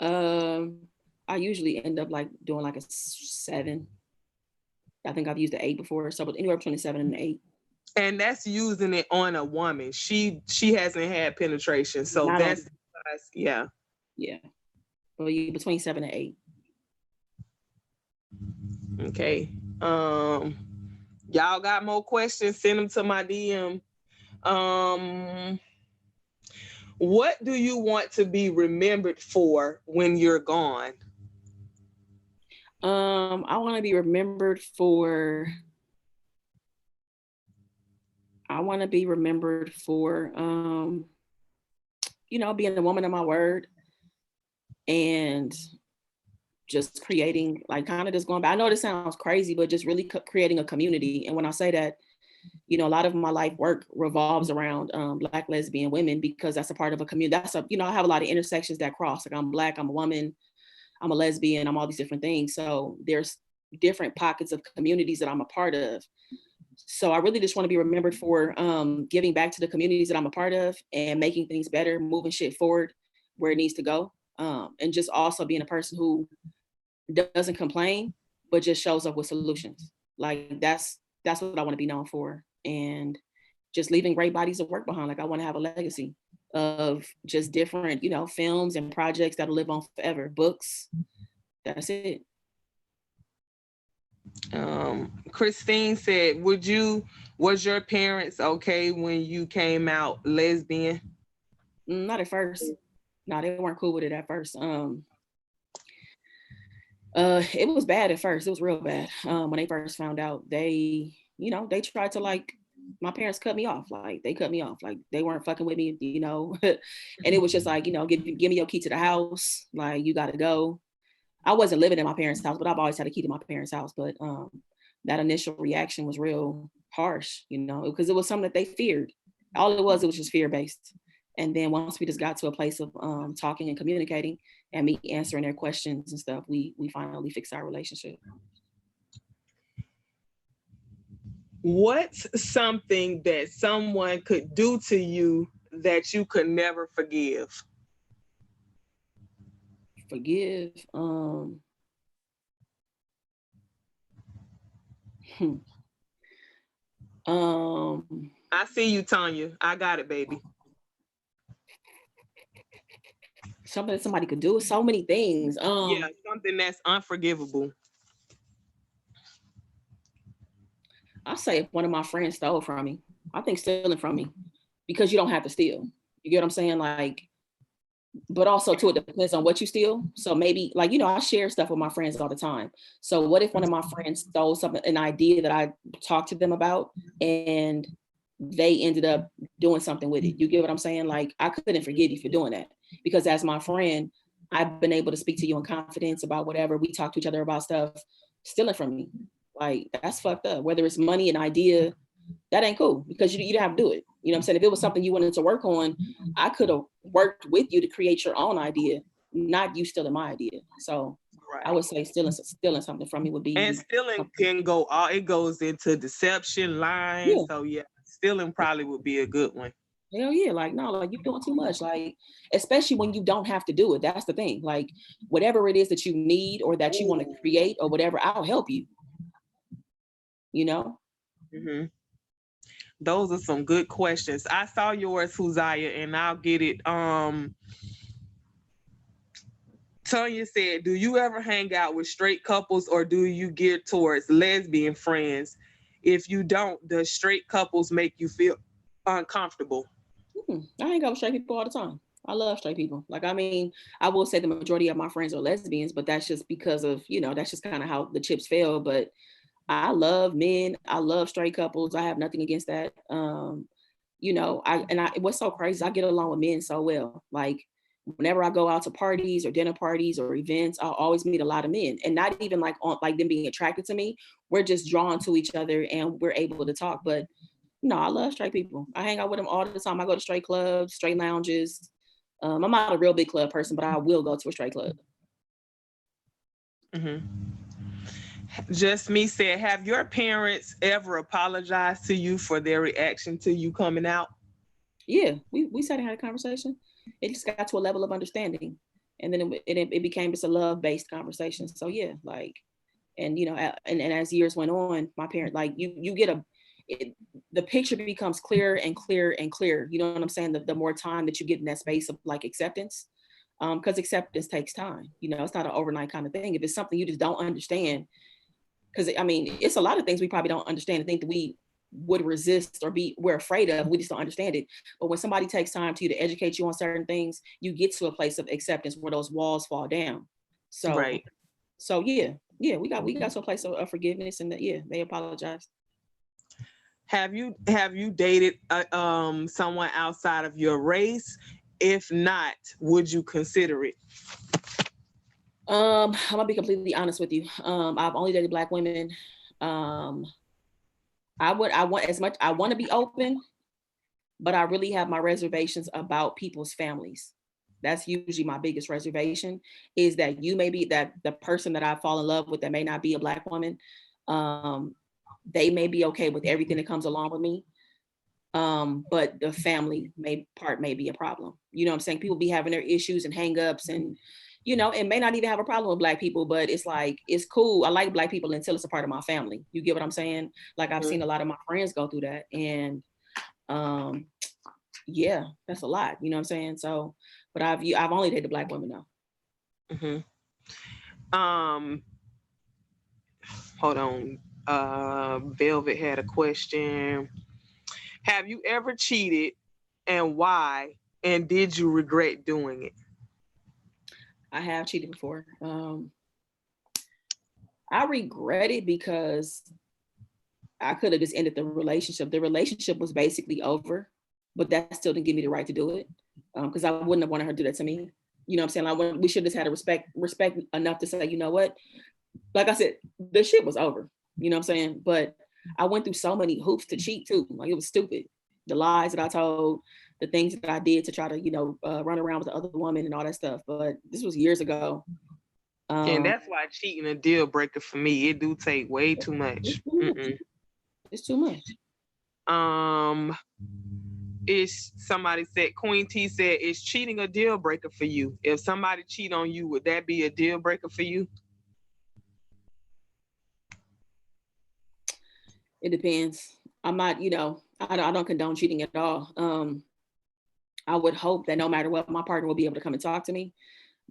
I usually end up like doing like a 7. I think I've used the 8 before, so anywhere between the 7 and the 8. And that's using it on a woman. She hasn't had penetration, so Not that's size, yeah. Yeah, well, between 7 and 8. Okay. Y'all got more questions? Send them to my DM. What do you want to be remembered for when you're gone? I want to be remembered for. Being a woman of my word, and just creating, like, kind of just going back. I know this sounds crazy, but just really creating a community. And when I say that, a lot of my life work revolves around Black lesbian women, because that's a part of a community. I have a lot of intersections that cross. Like, I'm Black, I'm a woman, I'm a lesbian, I'm all these different things. So there's different pockets of communities that I'm a part of. So I really just want to be remembered for giving back to the communities that I'm a part of, and making things better, moving shit forward where it needs to go. And just also being a person who doesn't complain, but just shows up with solutions. Like, that's what I want to be known for. And just leaving great bodies of work behind. Like, I want to have a legacy of just different, films and projects that'll live on forever, books. That's it. Christine said, was your parents okay when you came out lesbian? Not at first. No, they weren't cool with it at first. It was bad at first. It was real bad. When they first found out, they tried to, like, my parents cut me off. Like, they cut me off. Like, they weren't fucking with me, and it was just like, give me your key to the house. Like, you got to go. I wasn't living in my parents' house, but I've always had a key to my parents' house. But that initial reaction was real harsh, because it was something that they feared. All it was just fear-based. And then once we just got to a place of talking and communicating and me answering their questions and stuff, we finally fixed our relationship. What's something that someone could do to you that you could never forgive? Forgive. I see you, Tanya. I got it, baby. Something that somebody could do. So many things. Yeah, something that's unforgivable. I say if one of my friends stole from me, I think stealing from me, because you don't have to steal. You get what I'm saying? Like, but also too, it depends on what you steal. So maybe, like, I share stuff with my friends all the time. So what if one of my friends stole something, an idea that I talked to them about, and they ended up doing something with it? You get what I'm saying? Like, I couldn't forgive you for doing that, because as my friend, I've been able to speak to you in confidence about whatever. We talk to each other about stuff. Stealing from me, like, that's fucked up. Whether it's money, an idea, that ain't cool, because you don't have to do it. You know what I'm saying? If it was something you wanted to work on, I could have worked with you to create your own idea, not you stealing my idea. So right. I would say stealing something from me would be. And stealing can go it goes into deception, lying. Yeah. So yeah, stealing probably would be a good one. Hell yeah. Like, no, like, you're doing too much. Like, especially when you don't have to do it. That's the thing. Like, whatever it is that you need or that you want to create or whatever, I'll help you. Mm-hmm. Those are some good questions. I saw yours, Huzaya, and I'll get it. Tanya said, do you ever hang out with straight couples, or do you gear towards lesbian friends? If you don't, does straight couples make you feel uncomfortable? I hang out with straight people all the time. I love straight people. Like, I mean, I will say the majority of my friends are lesbians, but that's just because of, that's just kind of how the chips fell. But I love men. I love straight couples. I have nothing against that. What's so crazy, I get along with men so well. Like, whenever I go out to parties or dinner parties or events, I'll always meet a lot of men, and not even like on like them being attracted to me. We're just drawn to each other and we're able to talk. But no, I love straight people. I hang out with them all the time. I go to straight clubs, straight lounges. I'm not a real big club person, but I will go to a straight club. Mm-hmm. Just Me said, have your parents ever apologized to you for their reaction to you coming out? Yeah, we sat and had a conversation. It just got to a level of understanding, and then it became just a love-based conversation. So yeah, like, and and as years went on, my parent, like, you get the picture becomes clearer and clearer and clearer. You know what I'm saying? The more time that you get in that space of like acceptance, because acceptance takes time. It's not an overnight kind of thing. If it's something you just don't understand, because I mean, it's a lot of things we probably don't understand and think that we would resist or we're afraid of. We just don't understand it. But when somebody takes time to educate you on certain things, you get to a place of acceptance where those walls fall down. So right. So yeah, we got to a place of forgiveness, and they apologized. Have you dated someone outside of your race? If not, would you consider it? I'm gonna be completely honest with you. I've only dated Black women. I want to be open, but I really have my reservations about people's families. That's usually my biggest reservation, is that you may be that the person that I fall in love with that may not be a Black woman. They may be okay with everything that comes along with me. But the family may be a problem. You know what I'm saying? People be having their issues and hangups, and and may not even have a problem with Black people, but it's like, it's cool. I like Black people until it's a part of my family. You get what I'm saying? Like, I've seen a lot of my friends go through that, and yeah, that's a lot. You know what I'm saying? So, but I've only dated Black women now. Mm-hmm. Hold on. Velvet had a question. Have you ever cheated and why? And did you regret doing it? I have cheated before. I regret it because I could have just ended the relationship. The relationship was basically over, but that still didn't give me the right to do it, because I wouldn't have wanted her to do that to me. You know what I'm saying? Like, we should have just had a respect enough to say, you know what? Like I said, the shit was over. You know what I'm saying? But I went through so many hoops to cheat too. Like, it was stupid. The lies that I told, the things that I did to try to, run around with the other woman and all that stuff. But this was years ago. And that's why cheating a deal breaker for me. It do take way too much. It's too much. Is somebody said, Queen T said, is cheating a deal breaker for you? If somebody cheat on you, would that be a deal breaker for you? It depends. I'm not, I don't condone cheating at all. I would hope that no matter what, my partner will be able to come and talk to me.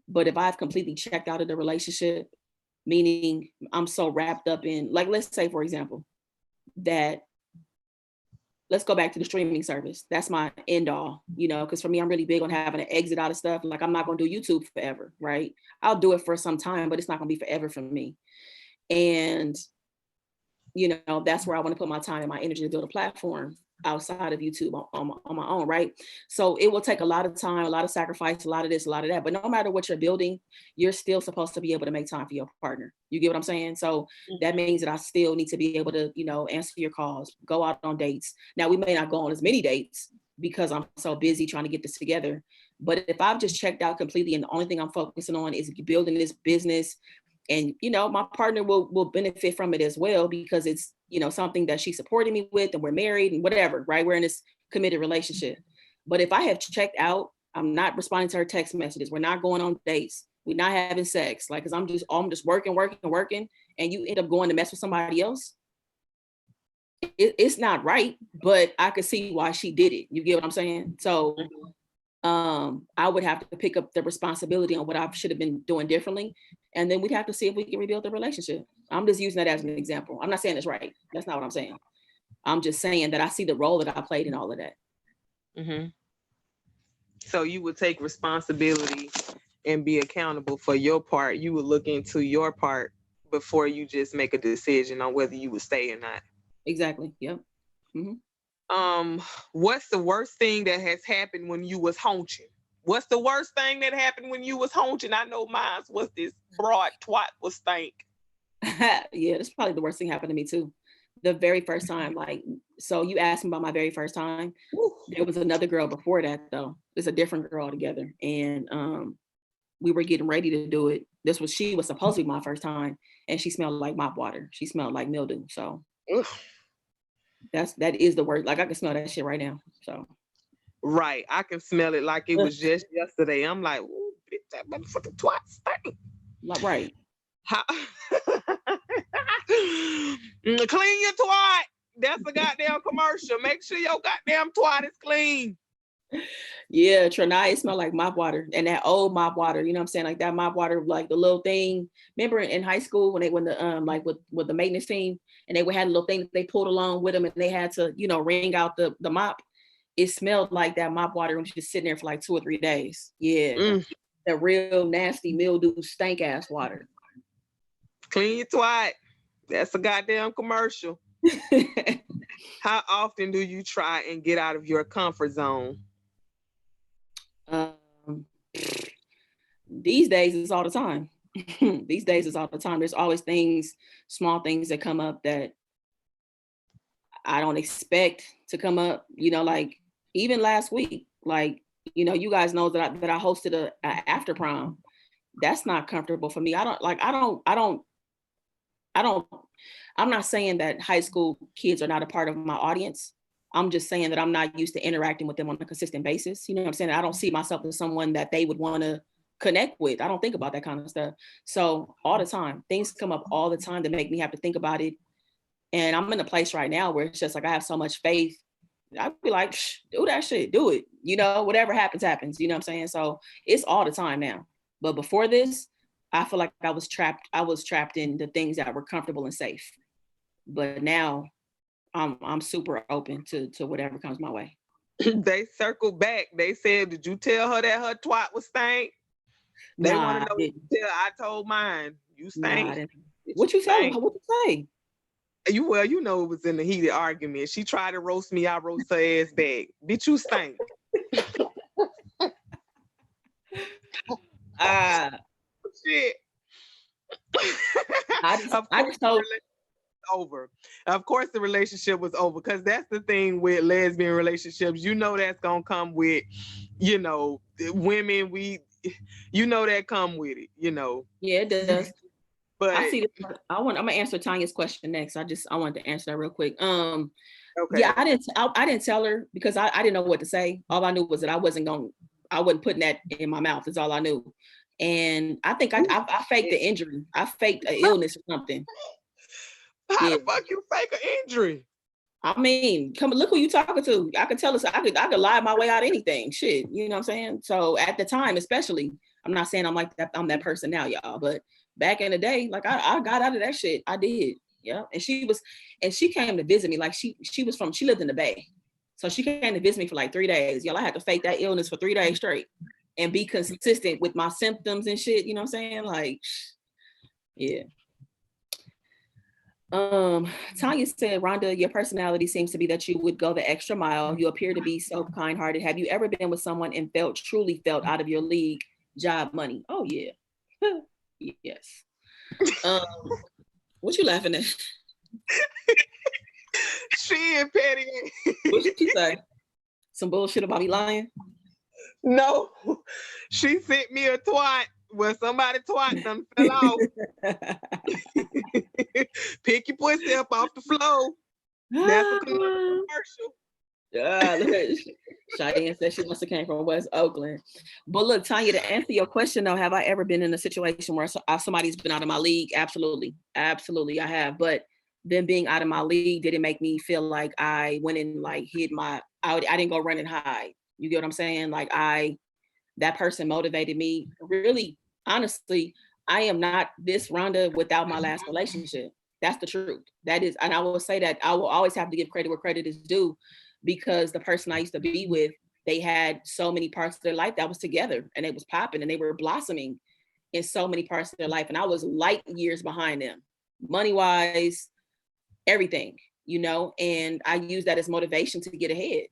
But if I've completely checked out of the relationship, meaning I'm so wrapped up in, like, let's say, for example, that let's go back to the streaming service. That's my end all, because for me, I'm really big on having an exit out of stuff. Like, I'm not going to do YouTube forever, right? I'll do it for some time, but it's not going to be forever for me. And, that's where I want to put my time and my energy to build a platform outside of YouTube on my own, right? So it will take a lot of time, a lot of sacrifice, a lot of this, a lot of that. But no matter what you're building, you're still supposed to be able to make time for your partner. You get what I'm saying? So that means that I still need to be able to, answer your calls, go out on dates. Now, we may not go on as many dates because I'm so busy trying to get this together. But if I've just checked out completely and the only thing I'm focusing on is building this business, and, my partner will benefit from it as well, because it's, something that she's supporting me with, and we're married and whatever, right? We're in this committed relationship. But if I have checked out, I'm not responding to her text messages. We're not going on dates. We're not having sex. Like, cause I'm just working. And you end up going to mess with somebody else. It's not right, but I could see why she did it. You get what I'm saying? So I would have to pick up the responsibility on what I should have been doing differently. And then we'd have to see if we can rebuild the relationship. I'm just using that as an example. I'm not saying it's right. That's not what I'm saying. I'm just saying that I see the role that I played in all of that. So you would take responsibility and be accountable for your part. You would look into your part before you just make a decision on whether you would stay or not. Exactly. Yep. What's the worst thing that has happened when you was haunching? What's the worst thing that happened when you was haunching? I know mine was this broad twat was stank. Yeah, that's probably the worst thing happened to me too. The very first time, like, so you asked me about my very first time. There was another girl before that though. It's a different girl altogether. And we were getting ready to do it. She was supposed to be my first time, and she smelled like mop water. She smelled like mildew. So that is the worst. Like, I can smell that shit right now. So right, I can smell it like it was just yesterday. I'm like, ooh, bitch, that motherfucking twat stink. Right. Clean your twat. That's a goddamn commercial. Make sure your goddamn twat is clean. Yeah, Trinai, it smelled like mop water, and that old mop water. You know what I'm saying? Like that mop water, like the little thing. Remember in high school when the like with the maintenance team, and they had a little thing that they pulled along with them, and they had to wring out the mop. It smelled like that mop water when she was sitting there for like 2 or 3 days. Yeah, the real nasty mildew stank ass water. Clean your twat. That's a goddamn commercial. How often do you try and get out of your comfort zone? These days it's all the time. These days it's all the time. There's always small things that come up that I don't expect to come up. Like even last week, like you guys know that I hosted a after prom. That's not comfortable for me. I'm not saying that high school kids are not a part of my audience. I'm just saying that I'm not used to interacting with them on a consistent basis. You know what I'm saying? I don't see myself as someone that they would want to connect with. I don't think about that kind of stuff. So all the time, things come up all the time that make me have to think about it. And I'm in a place right now where it's just like I have so much faith. I'd be like, do that shit, do it. Whatever happens, happens. You know what I'm saying? So it's all the time now. But before this, I feel like I was trapped in the things that were comfortable and safe. But now I'm super open to whatever comes my way. They circled back. They said, "Did you tell her that her twat was stank?" They want Nah, to I know. didn't. I told mine. You Nah, I stank. didn't. Bitch, What you you tell her? stank. What you say? You know it was in a heated argument. She tried to roast me. I roast her ass back. Bitch, you stank. Uh, Shit. Of I course, just told. over. Of course, the relationship was over because that's the thing with lesbian relationships. You know that's gonna come with, women. That come with it. Yeah, it does. But I see. I'm gonna answer Tanya's question next. I wanted to answer that real quick. okay. Yeah, I didn't tell her because I didn't know what to say. All I knew was that I wasn't putting that in my mouth. Is all I knew. And I think I faked the injury. I faked an illness or something. How the fuck you fake an injury? I mean, come look who you talking to. I could tell us I could lie my way out of anything. Shit, you know what I'm saying? So at the time, especially, I'm not saying I'm like that. I'm that person now, y'all. But back in the day, like I got out of that shit. I did. Yeah. And she came to visit me. Like she lived in the Bay. So she came to visit me for like 3 days. Y'all, I had to fake that illness for 3 days straight and be consistent with my symptoms and shit. You know what I'm saying? Like, yeah. Tanya said, Rhonda, your personality seems to be that you would go the extra mile. You appear to be so kind-hearted. Have you ever been with someone and truly felt out of your league, job, money? Oh yeah. Yes. What you laughing at? She and Petty. What she say? Some bullshit about me lying? No. She sent me a twat where somebody twat done fell off. Pick your pussy up off the floor. That's a commercial. Look at Cheyenne said she must have came from West Oakland. But look, Tanya, to answer your question though, have I ever been in a situation where somebody's been out of my league? Absolutely. Absolutely, I have. But them being out of my league didn't make me feel like I went and like hid I didn't go run and hide. You get what I'm saying? Like that person motivated me. Really, honestly, I am not this Rhonda without my last relationship. That's the truth. That is, and I will say that I will always have to give credit where credit is due, because the person I used to be with, they had so many parts of their life that was together and it was popping and they were blossoming in so many parts of their life. And I was light years behind them, money wise, everything, and I use that as motivation to get ahead.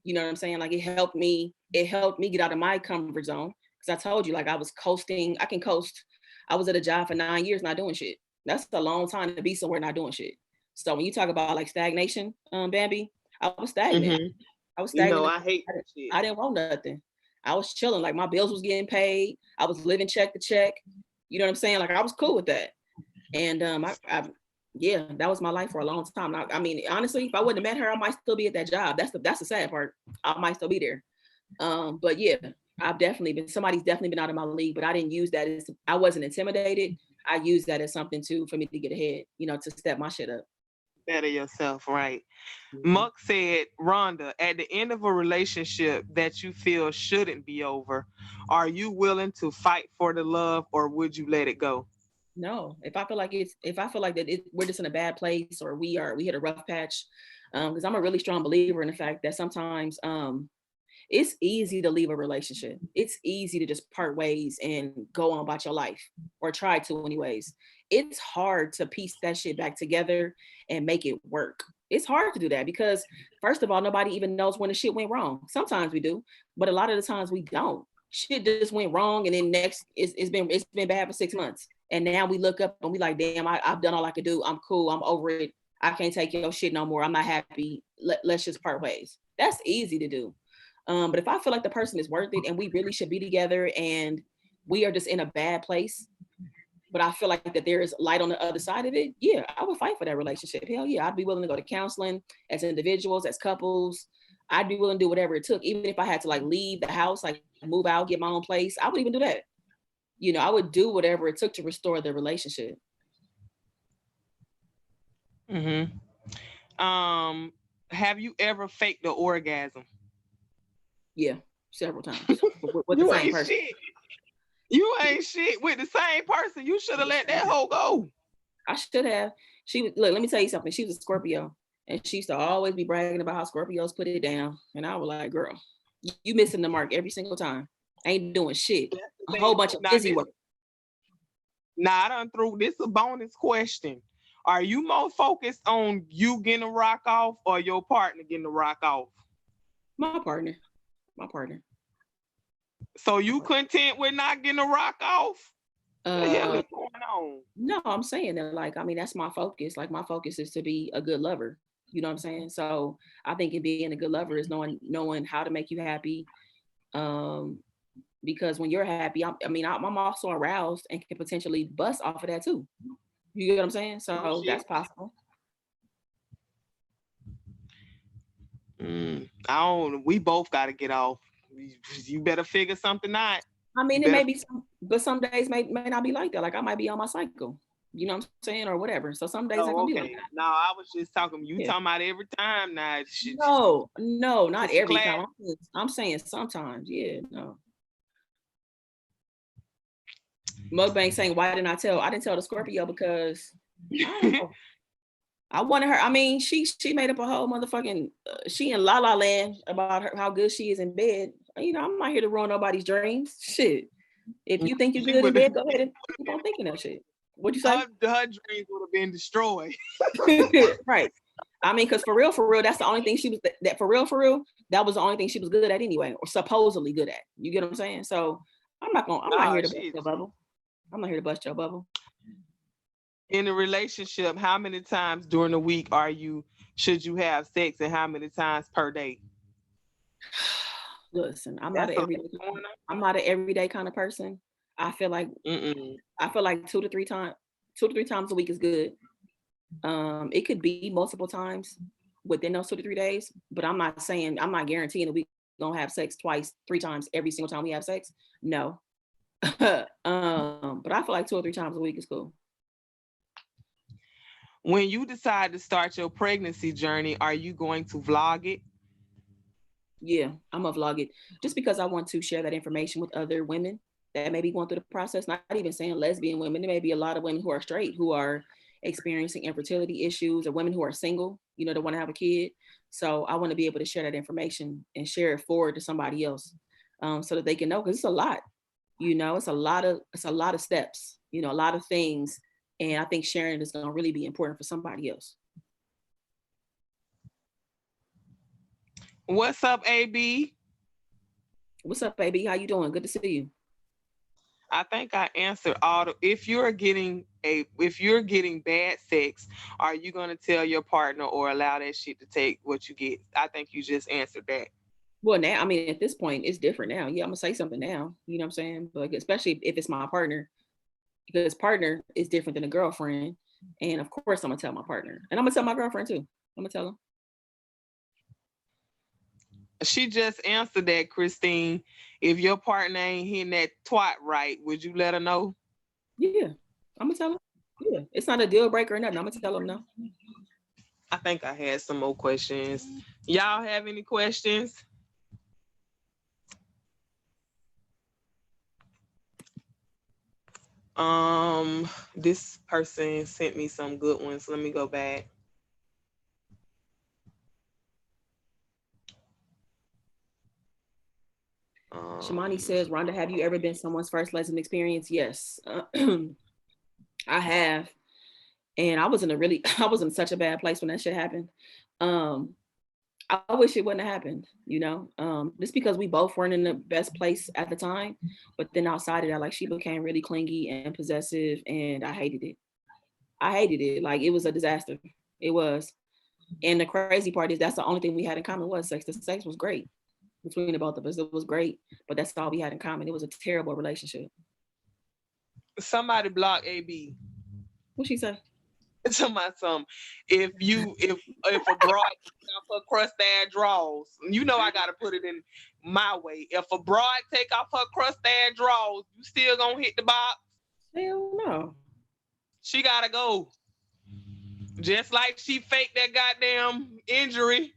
You know what I'm saying? Like it helped me get out of my comfort zone. Cause I told you, like I was coasting, I can coast. I was at a job for 9 years, not doing shit. That's a long time to be somewhere not doing shit. So when you talk about like stagnation, Bambi, I was stagnant. Mm-hmm. I was stagnant. I hate that shit. I didn't want nothing. I was chilling. Like my bills was getting paid. I was living check to check. You know what I'm saying? Like I was cool with that. And yeah, that was my life for a long time. I mean, honestly, if I wouldn't have met her, I might still be at that job. That's the sad part. I might still be there. But yeah, somebody's definitely been out of my league, but I didn't use that as, I wasn't intimidated. I used that as something for me to get ahead, to step my shit up. Better yourself, right? Muck said, Rhonda, at the end of a relationship that you feel shouldn't be over, are you willing to fight for the love or would you let it go? No, if I feel like we're just in a bad place or we hit a rough patch, because I'm a really strong believer in the fact that sometimes it's easy to leave a relationship. It's easy to just part ways and go on about your life, or try to anyways. It's hard to piece that shit back together and make it work. It's hard to do that because first of all, nobody even knows when the shit went wrong. Sometimes we do, but a lot of the times we don't. Shit just went wrong, and then next it's been bad for 6 months. And now we look up and we like, damn, I've done all I could do. I'm cool. I'm over it. I can't take your shit no more. I'm not happy. Let's just part ways. That's easy to do. But if I feel like the person is worth it and we really should be together and we are just in a bad place, but I feel like that there is light on the other side of it, yeah, I would fight for that relationship. Hell yeah, I'd be willing to go to counseling as individuals, as couples. I'd be willing to do whatever it took, even if I had to like leave the house, like move out, get my own place. I would even do that. I would do whatever it took to restore the relationship. Mm-hmm. Have you ever faked the orgasm? Yeah, several times with the You same ain't person. shit. You ain't shit with the same person. You should have let that hoe go. I should have. She was, look, let me tell you something. She was a Scorpio, and she used to always be bragging about how Scorpios put it down. And I was like, girl, you missing the mark every single time. Ain't doing shit. A whole bunch of busy work. Nah, I done threw this a bonus question. Are you more focused on you getting a rock off or your partner getting a rock off? My partner. So you content with not getting a rock off? What the hell is going on? No, I'm saying that, like, I mean, that's my focus. Like, my focus is to be a good lover. You know what I'm saying? So I think being a good lover is knowing how to make you happy. Because when you're happy, I'm also aroused and can potentially bust off of that too. You get what I'm saying? So that's possible. We both got to get off. You better figure something out. I mean, it may be but some days may not be like that. Like, I might be on my cycle. You know what I'm saying? Or whatever. So some days I can be like that. No, I was just talking. You talking about every time now. No, not every time. I'm saying sometimes. Yeah, no. Mukbang saying, why didn't I tell? I didn't tell the Scorpio because I wanted her. I mean, she made up a whole motherfucking, she in La La Land about how good she is in bed. You know, I'm not here to ruin nobody's dreams. Shit. If you think you're good in bed, go ahead and keep on thinking that shit. What'd you say? Her dreams would have been destroyed. Right. I mean, because for real, that's the only thing she was, that for real, that was the only thing she was good at anyway, or supposedly good at. You get what I'm saying? So I'm not here to bust your bubble. I'm not here to bust your bubble. In a relationship, how many times during the week should you have sex, and how many times per day? Listen, I'm not an everyday kind of person. I feel like 2 to 3 times a week is good. It could be multiple times within those 2 to 3 days, but I'm not guaranteeing that we don't have sex 3 times every single time we have sex. No. But I feel like 2 or 3 times a week is cool. When you decide to start your pregnancy journey, are you going to vlog it? Yeah, I'm gonna vlog it just because I want to share that information with other women that may be going through the process. Not even saying lesbian women. There may be a lot of women who are straight who are experiencing infertility issues, or women who are single, you know, that want to have a kid. So I want to be able to share that information and share it forward to somebody else, so that they can know, because it's a lot. You know, it's a lot of steps. You know, a lot of things. And I think sharing is going to really be important for somebody else. What's up, AB? What's up, AB? How you doing? Good to see you. I think I answered if you're getting bad sex, are you going to tell your partner or allow that shit to take what you get? I think you just answered that. Well, now, I mean, at this point, it's different now. Yeah, I'm going to say something now. You know what I'm saying? But especially if it's my partner. Because partner is different than a girlfriend. And of course, I'm going to tell my partner. And I'm going to tell my girlfriend too. I'm going to tell them. She just answered that, Christine. If your partner ain't hitting that twat right, would you let her know? Yeah, I'm going to tell them. Yeah, it's not a deal breaker or nothing. I'm going to tell them no. I think I had some more questions. Y'all have any questions? This person sent me some good ones. Let me go back. Shamani says, Rhonda, have you ever been someone's first lesbian experience? Yes, I have. And I was in such a bad place when that shit happened. I wish it wouldn't have happened, you know, just because we both weren't in the best place at the time. But then outside of that, like, she became really clingy and possessive, and I hated it. Like, it was a disaster. It was. And the crazy part is that's the only thing we had in common was sex. The sex was great between the both of us. It was great, but that's all we had in common. It was a terrible relationship. Somebody block AB. What'd she say? Somebody, if a broad take off her crust ass drawers, you know I gotta put it in my way. If a broad take off her crust ass drawers, you still gonna hit the box? Hell no. She gotta go. Just like she faked that goddamn injury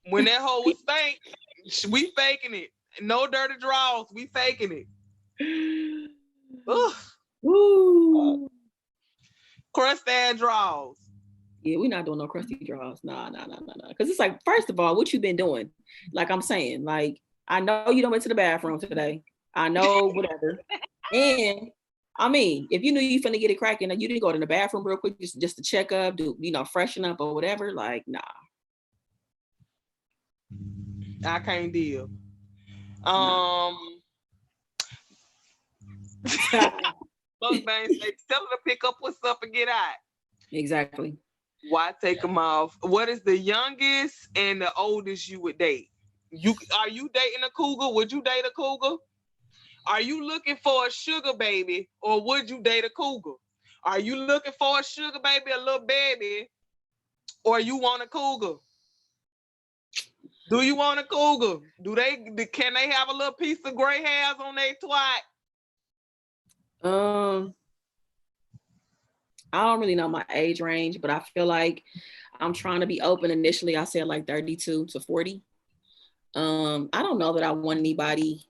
when that hoe was stank. We faking it. No dirty drawers. We faking it. Ugh. Woo. Crust ass draws. Yeah, we're not doing no crusty draws. Nah. Because it's like, first of all, what you been doing? Like I'm saying, like, I know you don't went to the bathroom today. I know, whatever. And I mean, if you knew you finna get it cracking, you didn't go to the bathroom real quick just to check up, do freshen up or whatever. Like, nah. I can't deal. Mukbang say, tell her to pick up what's up and get out. Exactly. Why take them off? What is the youngest and the oldest you would date? Are you dating a cougar? Would you date a cougar? Are you looking for a sugar baby, or would you date a cougar? Are you looking for a sugar baby, a little baby, or you want a cougar? Do you want a cougar? Can they have a little piece of gray hairs on their twat? I don't really know my age range, but I feel like I'm trying to be open. Initially, I said like 32 to 40. I don't know that I want anybody.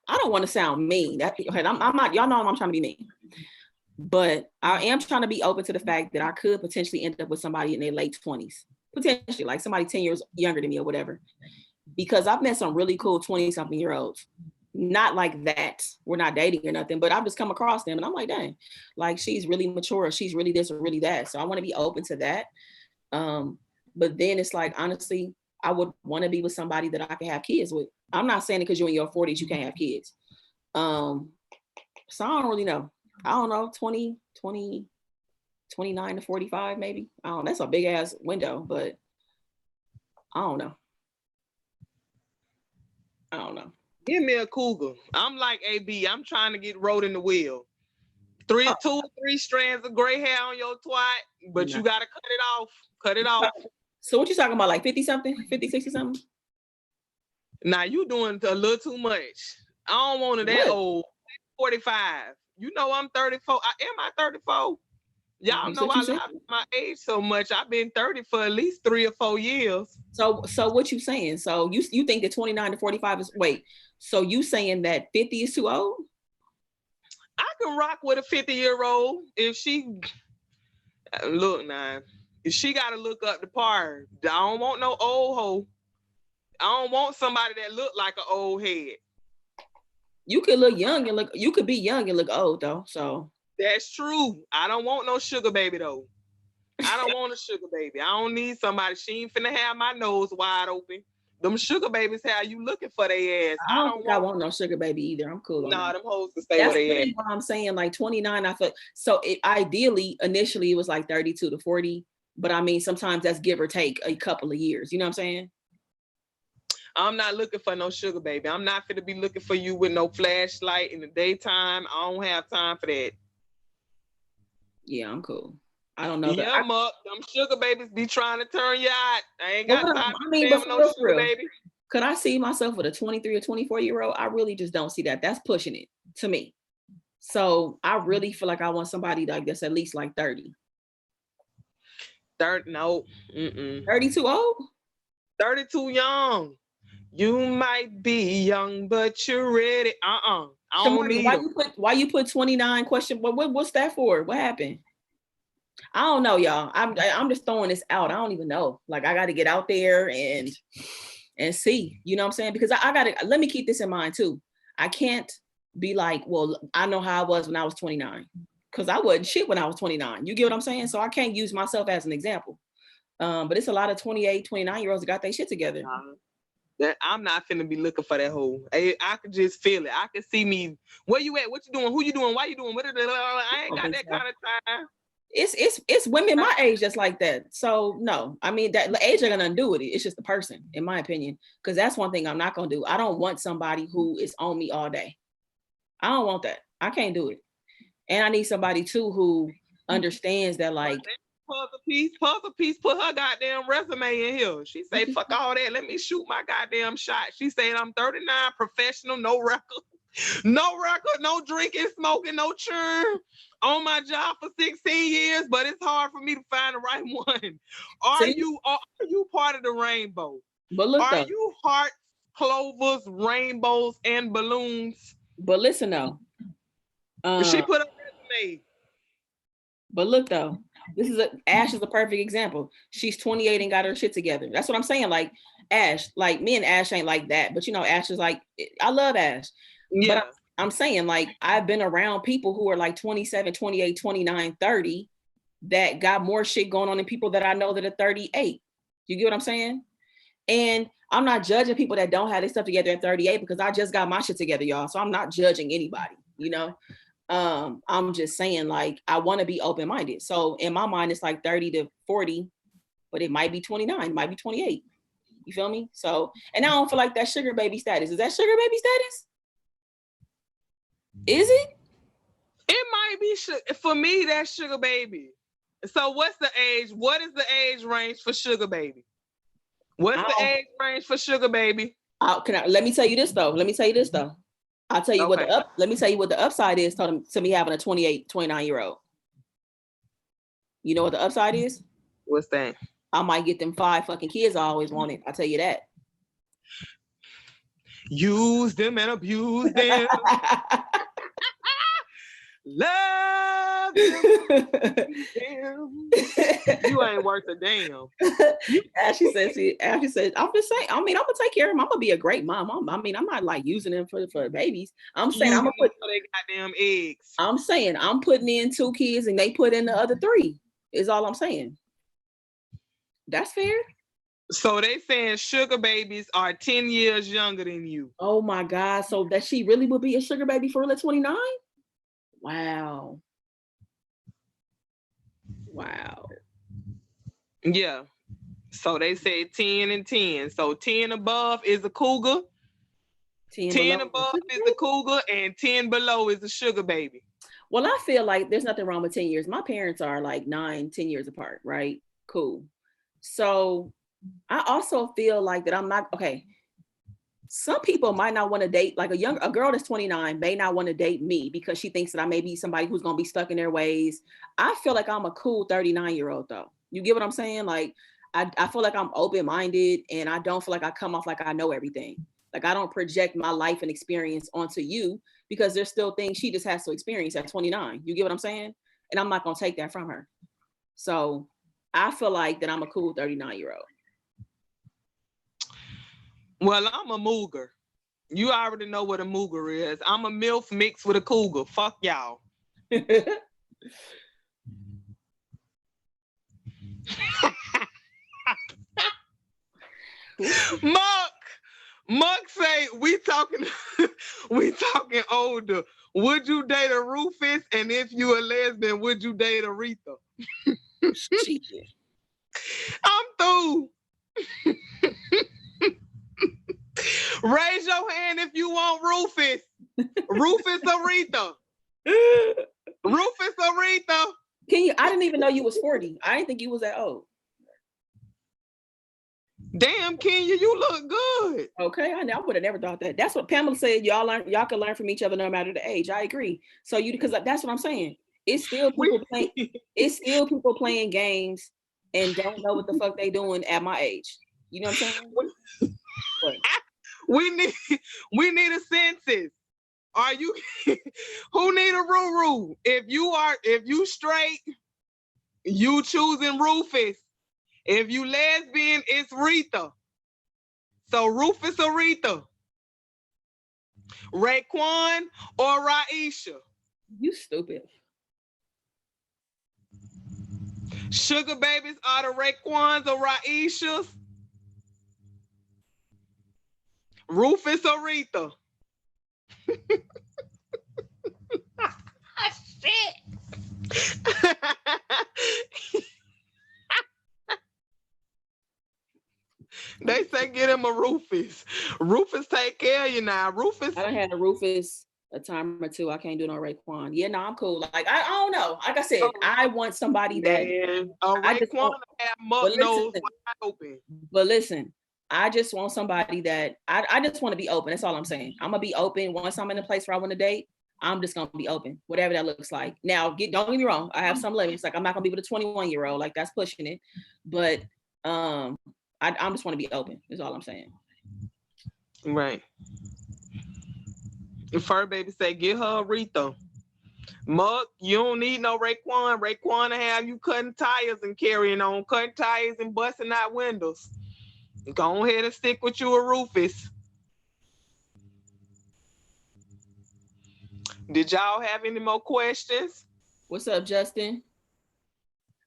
I don't want to sound mean. I'm not. Y'all know I'm trying to be mean, but I am trying to be open to the fact that I could potentially end up with somebody in their late 20s, potentially like somebody 10 years younger than me or whatever. Because I've met some really cool 20-something-year-olds. Not like that. We're not dating or nothing, but I've just come across them and I'm like, dang, like she's really mature. She's really this or really that. So I want to be open to that. But then it's like, honestly, I would want to be with somebody that I can have kids with. I'm not saying it because you're in your 40s, you can't have kids. So I don't really know. I don't know, 29 to 45, maybe. I don't know. That's a big ass window, but I don't know. Give me a cougar. I'm like AB. I'm trying to get rode in the wheel. 2 or 3 strands of gray hair on your twat, but you gotta cut it off. Cut it off. So what you talking about, like 50 something, 50, 60 something? Now you doing a little too much. I don't want it that old. 45. You know I'm 34. Am I 34? Y'all know I love my age so much. I've been 30 for at least 3 or 4 years. So what you saying? So you think that 29 to 45 is, wait, so you saying that 50 is too old? I can rock with a 50-year-old if she, look now, if she got to look up the par. I don't want no old hoe. I don't want somebody that look like an old head. You could look young and you could be young and look old though, so. That's true. I don't want no sugar baby though. I don't want a sugar baby. I don't need somebody. She ain't finna have my nose wide open. Them sugar babies, how you looking for their ass? I don't think I want no sugar baby either. I'm cool. Nah, them hoes can stay where they at. What I'm saying, like 29, I feel so. Ideally, initially, it was like 32 to 40, but I mean, sometimes that's give or take a couple of years. You know what I'm saying? I'm not looking for no sugar baby. I'm not finna be looking for you with no flashlight in the daytime. I don't have time for that. Yeah, I'm cool. I don't know. Yeah, them sugar babies be trying to turn you out. I ain't got time for no sugar baby. Could I see myself with a 23 or 24-year-old? I really just don't see that. That's pushing it to me. So I really feel like I want somebody like that's at least like 30. 30, no. 30 too old? 30 too young. You might be young, but you're ready. I don't need why you put 29 question? What's that for? What happened? I don't know, y'all. I'm just throwing this out. I don't even know. Like, I got to get out there and see. You know what I'm saying? Because I got to, let me keep this in mind too. I can't be like, well, I know how I was when I was 29. Because I wasn't shit when I was 29. You get what I'm saying? So I can't use myself as an example. But it's a lot of 28, 29-year-olds that got their shit together. I'm not finna be looking for that hole. I could just feel it. I can see me. Where you at? What you doing? Who you doing? Why you doing? I ain't got that kind of time. It's women my age just like that. So no, I mean that age ain't gonna undo it. It's just the person, in my opinion. Because that's one thing I'm not gonna do. I don't want somebody who is on me all day. I don't want that. I can't do it. And I need somebody too who understands that, like, puzzle piece, put her goddamn resume in here. She say, fuck all that. Let me shoot my goddamn shot. She said, I'm 39, professional, no record, no drinking, smoking, no churn. On my job for 16 years, but it's hard for me to find the right one. Are you part of the rainbow? But look, are you hearts, clovers, rainbows, and balloons? But listen though. She put up resume. But look though, Ash is a perfect example. She's 28 and got her shit together. That's what I'm saying. Like Ash, like me and Ash ain't like that. But you know, Ash is like, I love Ash. Yeah. But I'm saying, like, I've been around people who are like 27, 28, 29, 30 that got more shit going on than people that I know that are 38. You get what I'm saying? And I'm not judging people that don't have their stuff together at 38 because I just got my shit together, y'all. So I'm not judging anybody, you know? I'm just saying, like, I want to be open-minded. So in my mind, it's like 30 to 40, but it might be 29, it might be 28. You feel me? So, and I don't feel like that sugar baby status. Is that sugar baby status? Is it? It might be for me. That's sugar baby. So what's the age? What is the age range for sugar baby? What's the age range for sugar baby? Let me tell you this though. I'll tell you Okay. let me tell you what the upside is to me having a 28, 29-year-old. You know what the upside is? What's that? I might get them 5 fucking kids I always wanted. I'll tell you that. Use them and abuse them. Love them. You ain't worth a damn. Ashley said, I'm just saying, I'm gonna take care of them. I'm gonna be a great mom. I'm not like using them for babies. I'm saying I'm gonna put they goddamn eggs. I'm saying I'm putting in 2 kids and they put in the other 3. Is all I'm saying. That's fair. So they saying sugar babies are 10 years younger than you. Oh my God. So that she really would be a sugar baby for real at 29? Wow. Yeah. So they say 10 and 10. So 10 above is a cougar. 10 above is a cougar and 10 below is a sugar baby. Well, I feel like there's nothing wrong with 10 years. My parents are like 9, 10 years apart, right? Cool. So I also feel like that I'm not, okay. Some people might not want to date, like a girl that's 29 may not want to date me because she thinks that I may be somebody who's going to be stuck in their ways. I feel like I'm a cool 39-year-old though. You get what I'm saying? Like, I feel like I'm open-minded and I don't feel like I come off like I know everything. Like I don't project my life and experience onto you because there's still things she just has to experience at 29. You get what I'm saying? And I'm not going to take that from her. So I feel like that I'm a cool 39-year-old. Well, I'm a mooger. You already know what a mooger is. I'm a MILF mixed with a cougar. Fuck y'all. Muck say we talking older. Would you date a Rufus? And if you a lesbian, would you date Aretha? I'm through. Raise your hand if you want Rufus. Rufus Aretha. Rufus Aretha. I didn't even know you was 40. I didn't think you was that old. Damn, Kenya, you look good. Okay, I would have never thought that. That's what Pamela said. Y'all can learn from each other no matter the age. I agree. So because that's what I'm saying. It's still people playing. It's still people playing games and don't know what the fuck they doing at my age. You know what I'm saying? We need a census. Are you who need a Ruru? If you straight, you choosing Rufus. If you lesbian, it's Rita. So Rufus or Rita? Raekwon or Raisha? You stupid. Sugar babies are the Raekwons or Raishas? Rufus or Rita? Shit. They say get him a Rufus. Rufus take care of you now. Rufus. I done had a Rufus a time or 2. I can't do no Raekwon. Yeah, no, I'm cool. Like I don't know. Like I said, I want somebody that Raekwon have mug nose wide open. But listen, I just want somebody that I just want to be open. That's all I'm saying. I'm gonna be open once I'm in a place where I want to date. I'm just gonna be open, whatever that looks like. Now, don't get me wrong. I have some limits. Like I'm not gonna be with a 21-year-old. Like that's pushing it. But I just want to be open. Is all I'm saying. Right. Fur baby say, get her Aretha. Mug, you don't need no Raekwon. Raekwon to have you cutting tires and carrying on, cutting tires and busting out windows. Go ahead and stick with you a Rufus. Did y'all have any more questions? What's up, Justin?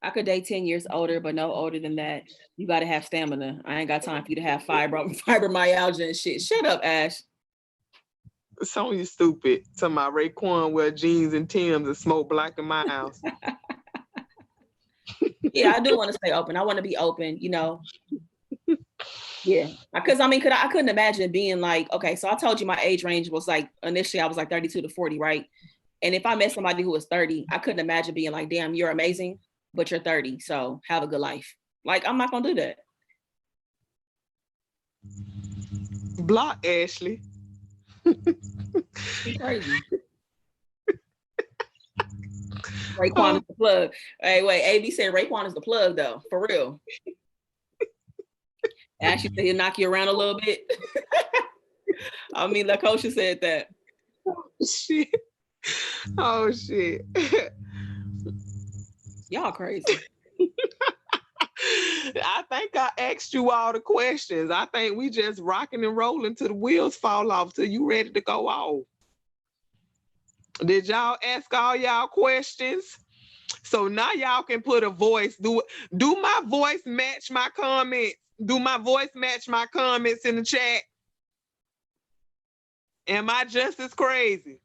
I could date 10 years older, but no older than that. You got to have stamina. I ain't got time for you to have fibromyalgia and shit. Shut up, Ash. Sonya stupid. To my Raekwon wear jeans and Timbs and smoke Black and Miles. Yeah, I do want to stay open. I want to be open, you know. Yeah, because I couldn't imagine being like, okay, so I told you my age range was like, initially I was like 32 to 40, right? And if I met somebody who was 30, I couldn't imagine being like, damn, you're amazing, but you're 30, so have a good life. Like, I'm not gonna do that. Block Ashley. She's crazy. Raekwon is the plug. Hey, wait, AB said Raekwon is the plug though, for real. Ashley said he'll knock you around a little bit. I mean, Lakosha said that. Oh shit. Oh shit. Y'all crazy. I think I asked you all the questions. I think we just rocking and rolling till the wheels fall off, till you ready to go off. Did y'all ask all y'all questions? So now y'all can put a voice. Do my voice match my comments? Do my voice match my comments in the chat? Am I just as crazy?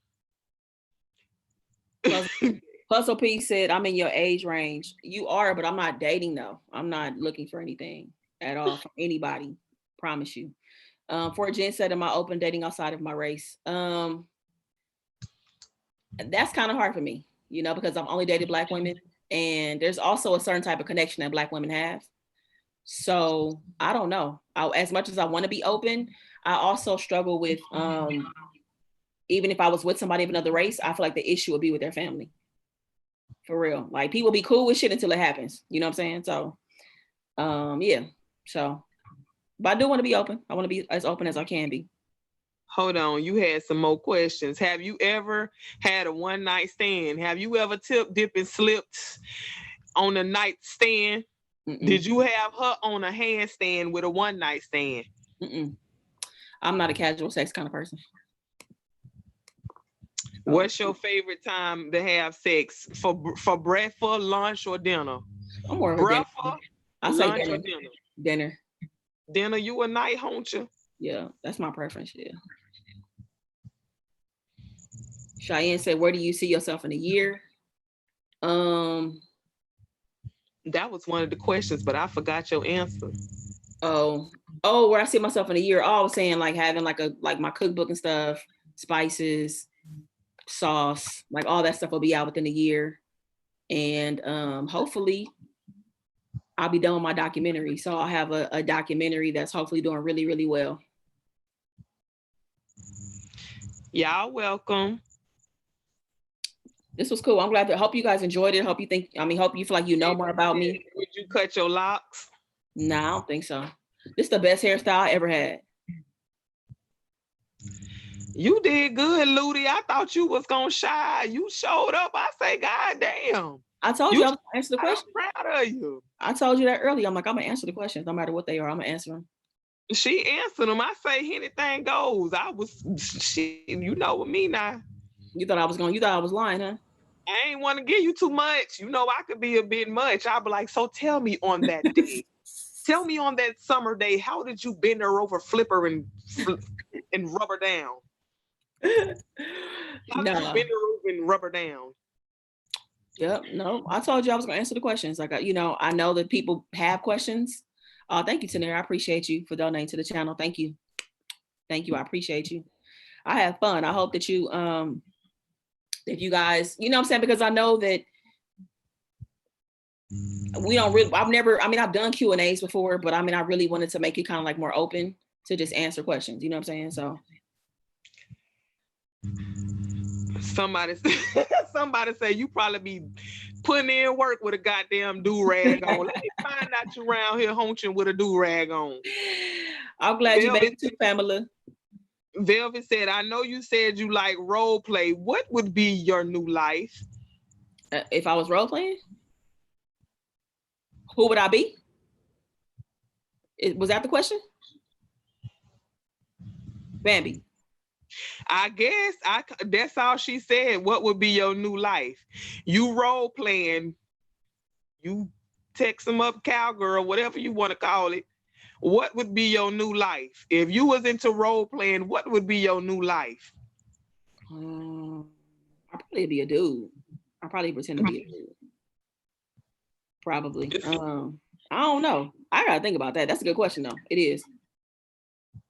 Puzzle P said, I'm in your age range. You are, but I'm not dating though. I'm not looking for anything at all from anybody. Promise you. For Jen said, am I open dating outside of my race? That's kind of hard for me, you know, because I've only dated Black women. And there's also a certain type of connection that Black women have. So I don't know. As much as I want to be open, I also struggle with, even if I was with somebody of another race, I feel like the issue would be with their family. For real. Like, people be cool with shit until it happens. You know what I'm saying? So, yeah. So, but I do want to be open. I want to be as open as I can be. Hold on. You had some more questions. Have you ever had a one night stand? Have you ever dipped, and slipped on a nightstand? Mm-mm. Did you have her on a handstand with a one night stand? Mm-mm. I'm not a casual sex kind of person. What's your favorite time to have sex? For breakfast, lunch, or dinner? I'm more of a breakfast, dinner. I say dinner. Or dinner. Dinner, you a night hauncher? Yeah, that's my preference, yeah. Cheyenne said, where do you see yourself in a year? That was one of the questions, but I forgot your answer. Oh, where I see myself in a year. Oh, I was saying like having like my cookbook and stuff, spices, sauce, like all that stuff will be out within a year. And hopefully I'll be done with my documentary. So I'll have a documentary that's hopefully doing really, really well. Y'all welcome. This was cool. I'm glad to hope you guys enjoyed it. Hope you feel like you know more about me. Would you cut your locks? No, I don't think so. This is the best hairstyle I ever had. You did good, Ludi. I thought you was gonna shy. You showed up. I say, God damn. I told you I was gonna answer the question. I'm proud of you. I told you that earlier. I'm like, I'm gonna answer the questions, no matter what they are. I'm gonna answer them. She answered them. I say anything goes. You know with me now. You thought I was lying, huh? I ain't want to give you too much. You know, I could be a bit much. I'll be like, so tell me on that day. Tell me on that summer day, how did you bend her over, flip her, and rubber down? How did you bend her over and rubber down? Yep. No, I told you I was going to answer the questions. Like, I know that people have questions. Thank you, Tanera. I appreciate you for donating to the channel. Thank you. Thank you. I appreciate you. I have fun. I hope that you, if you guys, you know what I'm saying? Because I know that we don't really, I've done Q&As before, but I really wanted to make it kind of like more open to just answer questions. You know what I'm saying? So. Somebody say you probably be putting in work with a goddamn do-rag on. Let me find out you around here hunching with a do-rag on. I'm glad you made it too, Pamela. Velvet said, I know you said you like role play. What would be your new life? If I was role playing, who would I be? Was that the question? Bambi. I guess that's all she said. What would be your new life? You role playing, you text them up, cowgirl, whatever you want to call it. What would be your new life? If you was into role playing, what would be your new life? I'd probably be a dude. I'd probably pretend to be a dude. Probably. I don't know. I gotta think about that. That's a good question though. It is.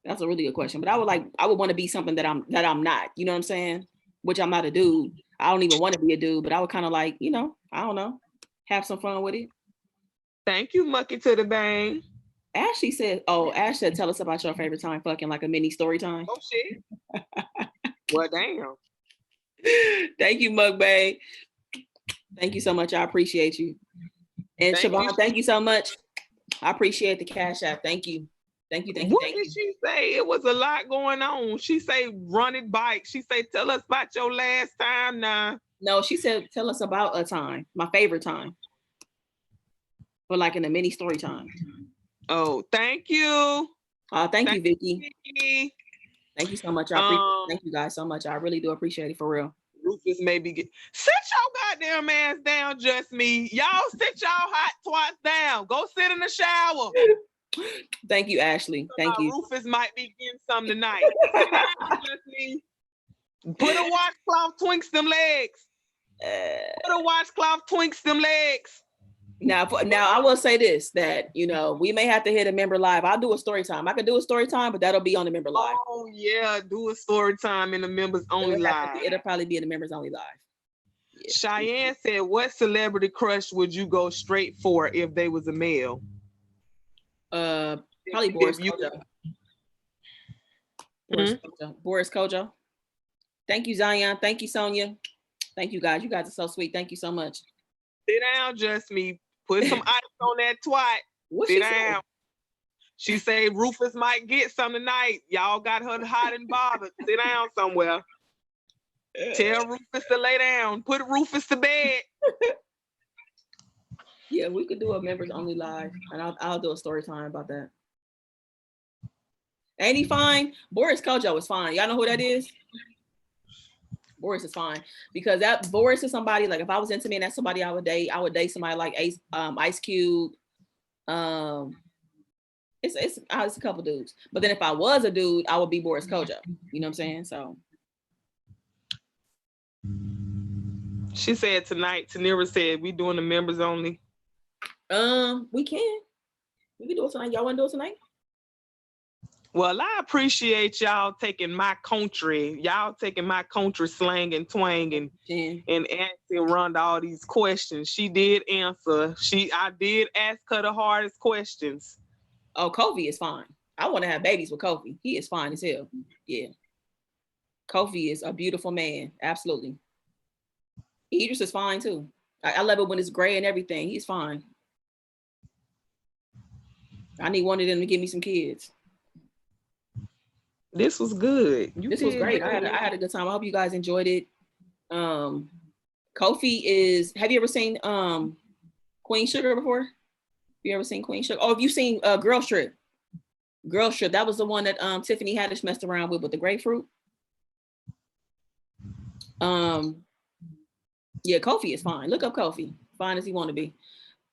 That's a really good question. But I would want to be something that I'm not. You know what I'm saying? Which I'm not a dude. I don't even want to be a dude, but I would kind of like, I don't know, have some fun with it. Thank you, Mucky to the Bang. Ashley said, Ash said, tell us about your favorite time fucking, like a mini story time. Oh shit. Well, damn. Thank you, Mukbang. Thank you so much. I appreciate you. And Siobhan, thank you so much. I appreciate the Cash App. Thank you. Thank you. What did she say? It was a lot going on. She say run it bike. She say tell us about your last time now. No, she said tell us about a time, my favorite time. But like in a mini story time. Oh, thank you. Thank you, Vicky. Thank you so much. Thank you guys so much. I really do appreciate it, for real. Rufus maybe sit your goddamn ass down, just me. Y'all sit y'all hot twats down. Go sit in the shower. Thank you, Ashley. Thank you. Rufus might be getting some tonight. Sit down, just me. Put a washcloth, twinks them legs. Put a washcloth, twinks them legs. Now I will say this, that we may have to hit a member live. I'll do a story time. I can do a story time, but that'll be on the member live. Oh yeah, do a story time in the members only live. It'll probably be in the members only live. Yeah. Cheyenne said, what celebrity crush would you go straight for if they was a male? Probably Boris Kojo. Boris Kojo. Thank you, Zion. Thank you, Sonia. Thank you, guys. You guys are so sweet. Thank you so much. Sit down, just me. Put some ice on that twat. Sit down. She say Rufus might get some tonight. Y'all got her hot and bothered. Sit down somewhere. Tell Rufus to lay down. Put Rufus to bed. Yeah, we could do a members only live, and I'll do a story time about that. Ain't he fine? Boris Kojo is fine. Y'all know who that is? Boris is fine, because that Boris is somebody, like, if I was into me and that's somebody I would date somebody like Ice Cube. It's a couple dudes, but then if I was a dude, I would be Boris Kojo. You know what I'm saying? So she said tonight. Tanira said we doing the members only. We can do it tonight. Y'all want to do it tonight? Well, I appreciate y'all taking my country slang and twang and asking Rhonda all these questions. She did answer. I did ask her the hardest questions. Oh, Kofi is fine. I want to have babies with Kofi. He is fine as hell. Yeah. Kofi is a beautiful man. Absolutely. Idris is fine too. I love it when it's gray and everything. He's fine. I need one of them to give me some kids. This was good. This was great. I had a good time. I hope you guys enjoyed it. Kofi is. Have you ever seen Queen Sugar before? You ever seen Queen Sugar? Oh, have you seen Girls Trip? Girls Trip. That was the one that Tiffany Haddish messed around with the grapefruit. Yeah, Kofi is fine. Look up Kofi. Fine as he want to be.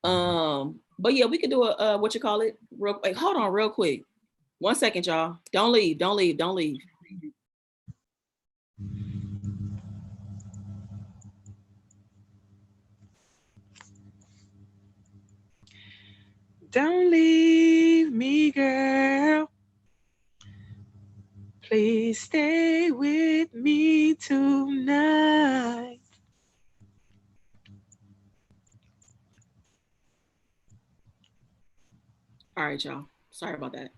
But yeah, we could do a what you call it? Hold on, real quick. 1 second, y'all. Don't leave. Don't leave. Don't leave. Don't leave me, girl. Please stay with me tonight. All right, y'all. Sorry about that.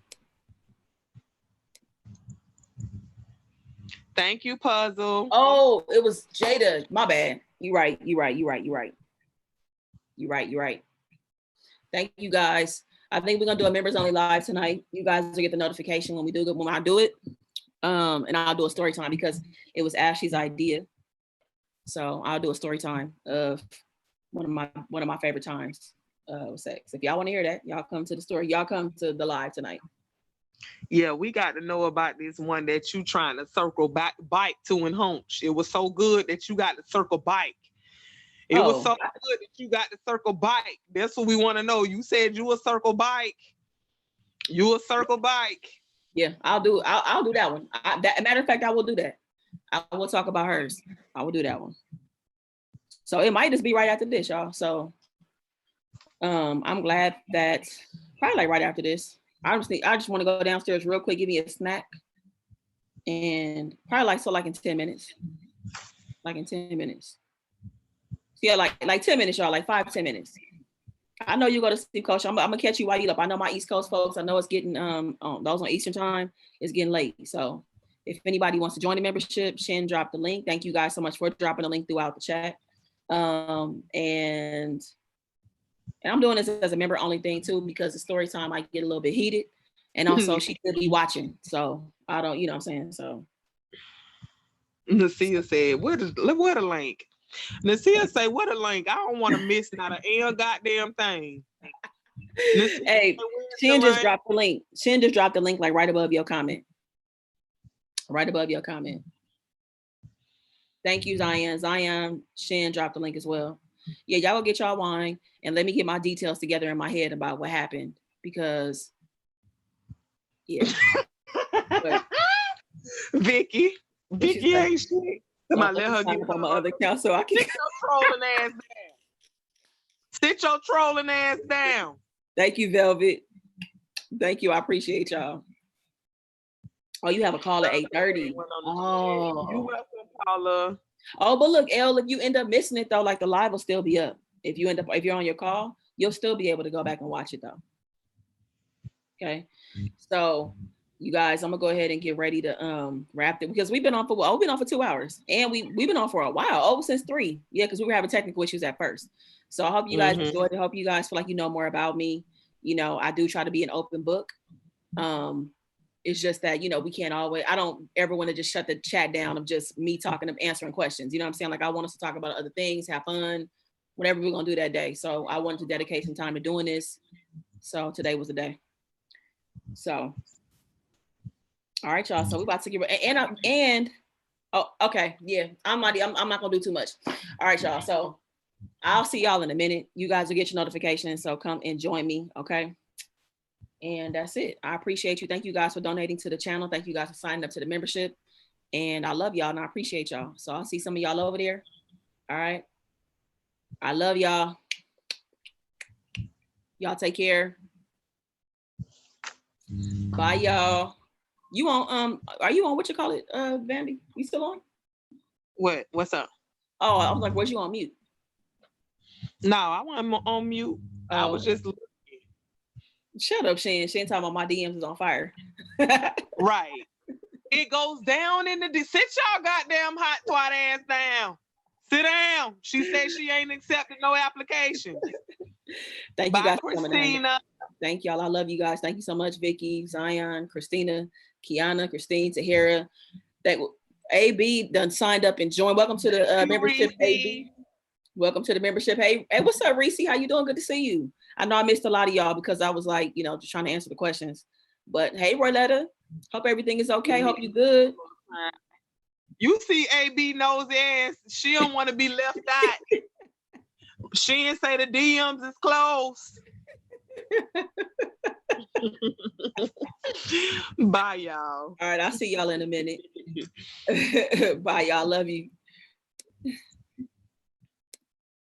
Thank you, Puzzle. Oh, it was Jada. My bad. You right. Thank you, guys. I think we're gonna do a members only live tonight. You guys will get the notification when I do it. And I'll do a story time because it was Ashley's idea. So I'll do a story time of one of my favorite times with sex. If y'all want to hear that, y'all come to the story. Y'all come to the live tonight. Yeah, we got to know about this one that you trying to circle back bike to and hunch. It was so good that you got to circle bike. It was so good that you got to circle bike. That's what we want to know. You said you a circle bike. You a circle bike. Yeah, I'll do that one. Matter of fact, I will do that. I will talk about hers. I will do that one. So it might just be right after this, y'all. So I'm glad that probably like right after this. I just want to go downstairs real quick, give me a snack, and probably like in 10 minutes. Like in 10 minutes. Yeah, like 10 minutes, y'all, like 5-10 minutes. I know you go to sleep, Coach. I'm gonna catch you while you up. I know my East Coast folks. I know it's getting those on Eastern time. It's getting late. So if anybody wants to join the membership, Shin dropped the link. Thank you guys so much for dropping the link throughout the chat. And I'm doing this as a member only thing too, because the story time might get a little bit heated. And also she could be watching. So I don't, you know what I'm saying? So Nasia said, what a link. Nasia say, what a link. I don't want to miss not a goddamn thing. Hey, Shin just dropped the link. Shin just dropped the link like right above your comment. Right above your comment. Thank you, Zion. Zion, Shin dropped the link as well. Yeah, y'all go get y'all wine and let me get my details together in my head about what happened, because yeah. Vicky ain't shit. Somebody let her get on my other account so I can sit your trolling ass down. Sit your trolling ass down. Thank you, Velvet. Thank you. I appreciate y'all. Oh, you have a call at 8:30. Oh, you welcome, Paula. Oh, but look, Elle, if you end up missing it though, like the live will still be up. If you're on your call, you'll still be able to go back and watch it though. Okay. So you guys, I'm gonna go ahead and get ready to wrap it, because we've been on for 2 hours, and we've been on for a while, since 3. Yeah, because we were having technical issues at first. So I hope you guys enjoyed it. I hope you guys feel like you know more about me. You know, I do try to be an open book. It's just that, we can't always, I don't ever want to just shut the chat down of just me talking and answering questions. You know what I'm saying? Like I want us to talk about other things, have fun, whatever we're gonna do that day. So I wanted to dedicate some time to doing this. So today was the day. So, all right, y'all. So we're about to get and oh, okay, yeah. I'm not gonna do too much. All right, y'all. So I'll see y'all in a minute. You guys will get your notifications. So come and join me, okay? And that's it. I appreciate you. Thank you guys for donating to the channel. Thank you guys for signing up to the membership. And I love y'all and I appreciate y'all. So I'll see some of y'all over there. All right. I love y'all. Y'all take care. Bye, y'all. You on are you on what you call it, Bambi? You still on? What's up? Oh, I was like, where's you on mute? No, I wasn't on mute. Oh. I was just looking. Shut up, Shan. Shan talking about my DMs is on fire. Right. It goes down in the sit y'all goddamn hot twat ass down. Sit down. She said she ain't accepted no application. Thank you guys for Christina. Thank y'all. I love you guys. Thank you so much, Vicky, Zion, Christina, Kiana, Christine, Tahira. AB done signed up and joined. Welcome to the membership, AB. Welcome to the membership. Hey, what's up, Reese? How you doing? Good to see you. I know I missed a lot of y'all because I was like, just trying to answer the questions. But hey, Royletta, hope everything is okay. Hope you good. You see AB nose ass. She don't want to be left out. She didn't say the DMs is closed. Bye, y'all. All right, I'll see y'all in a minute. Bye, y'all. Love you.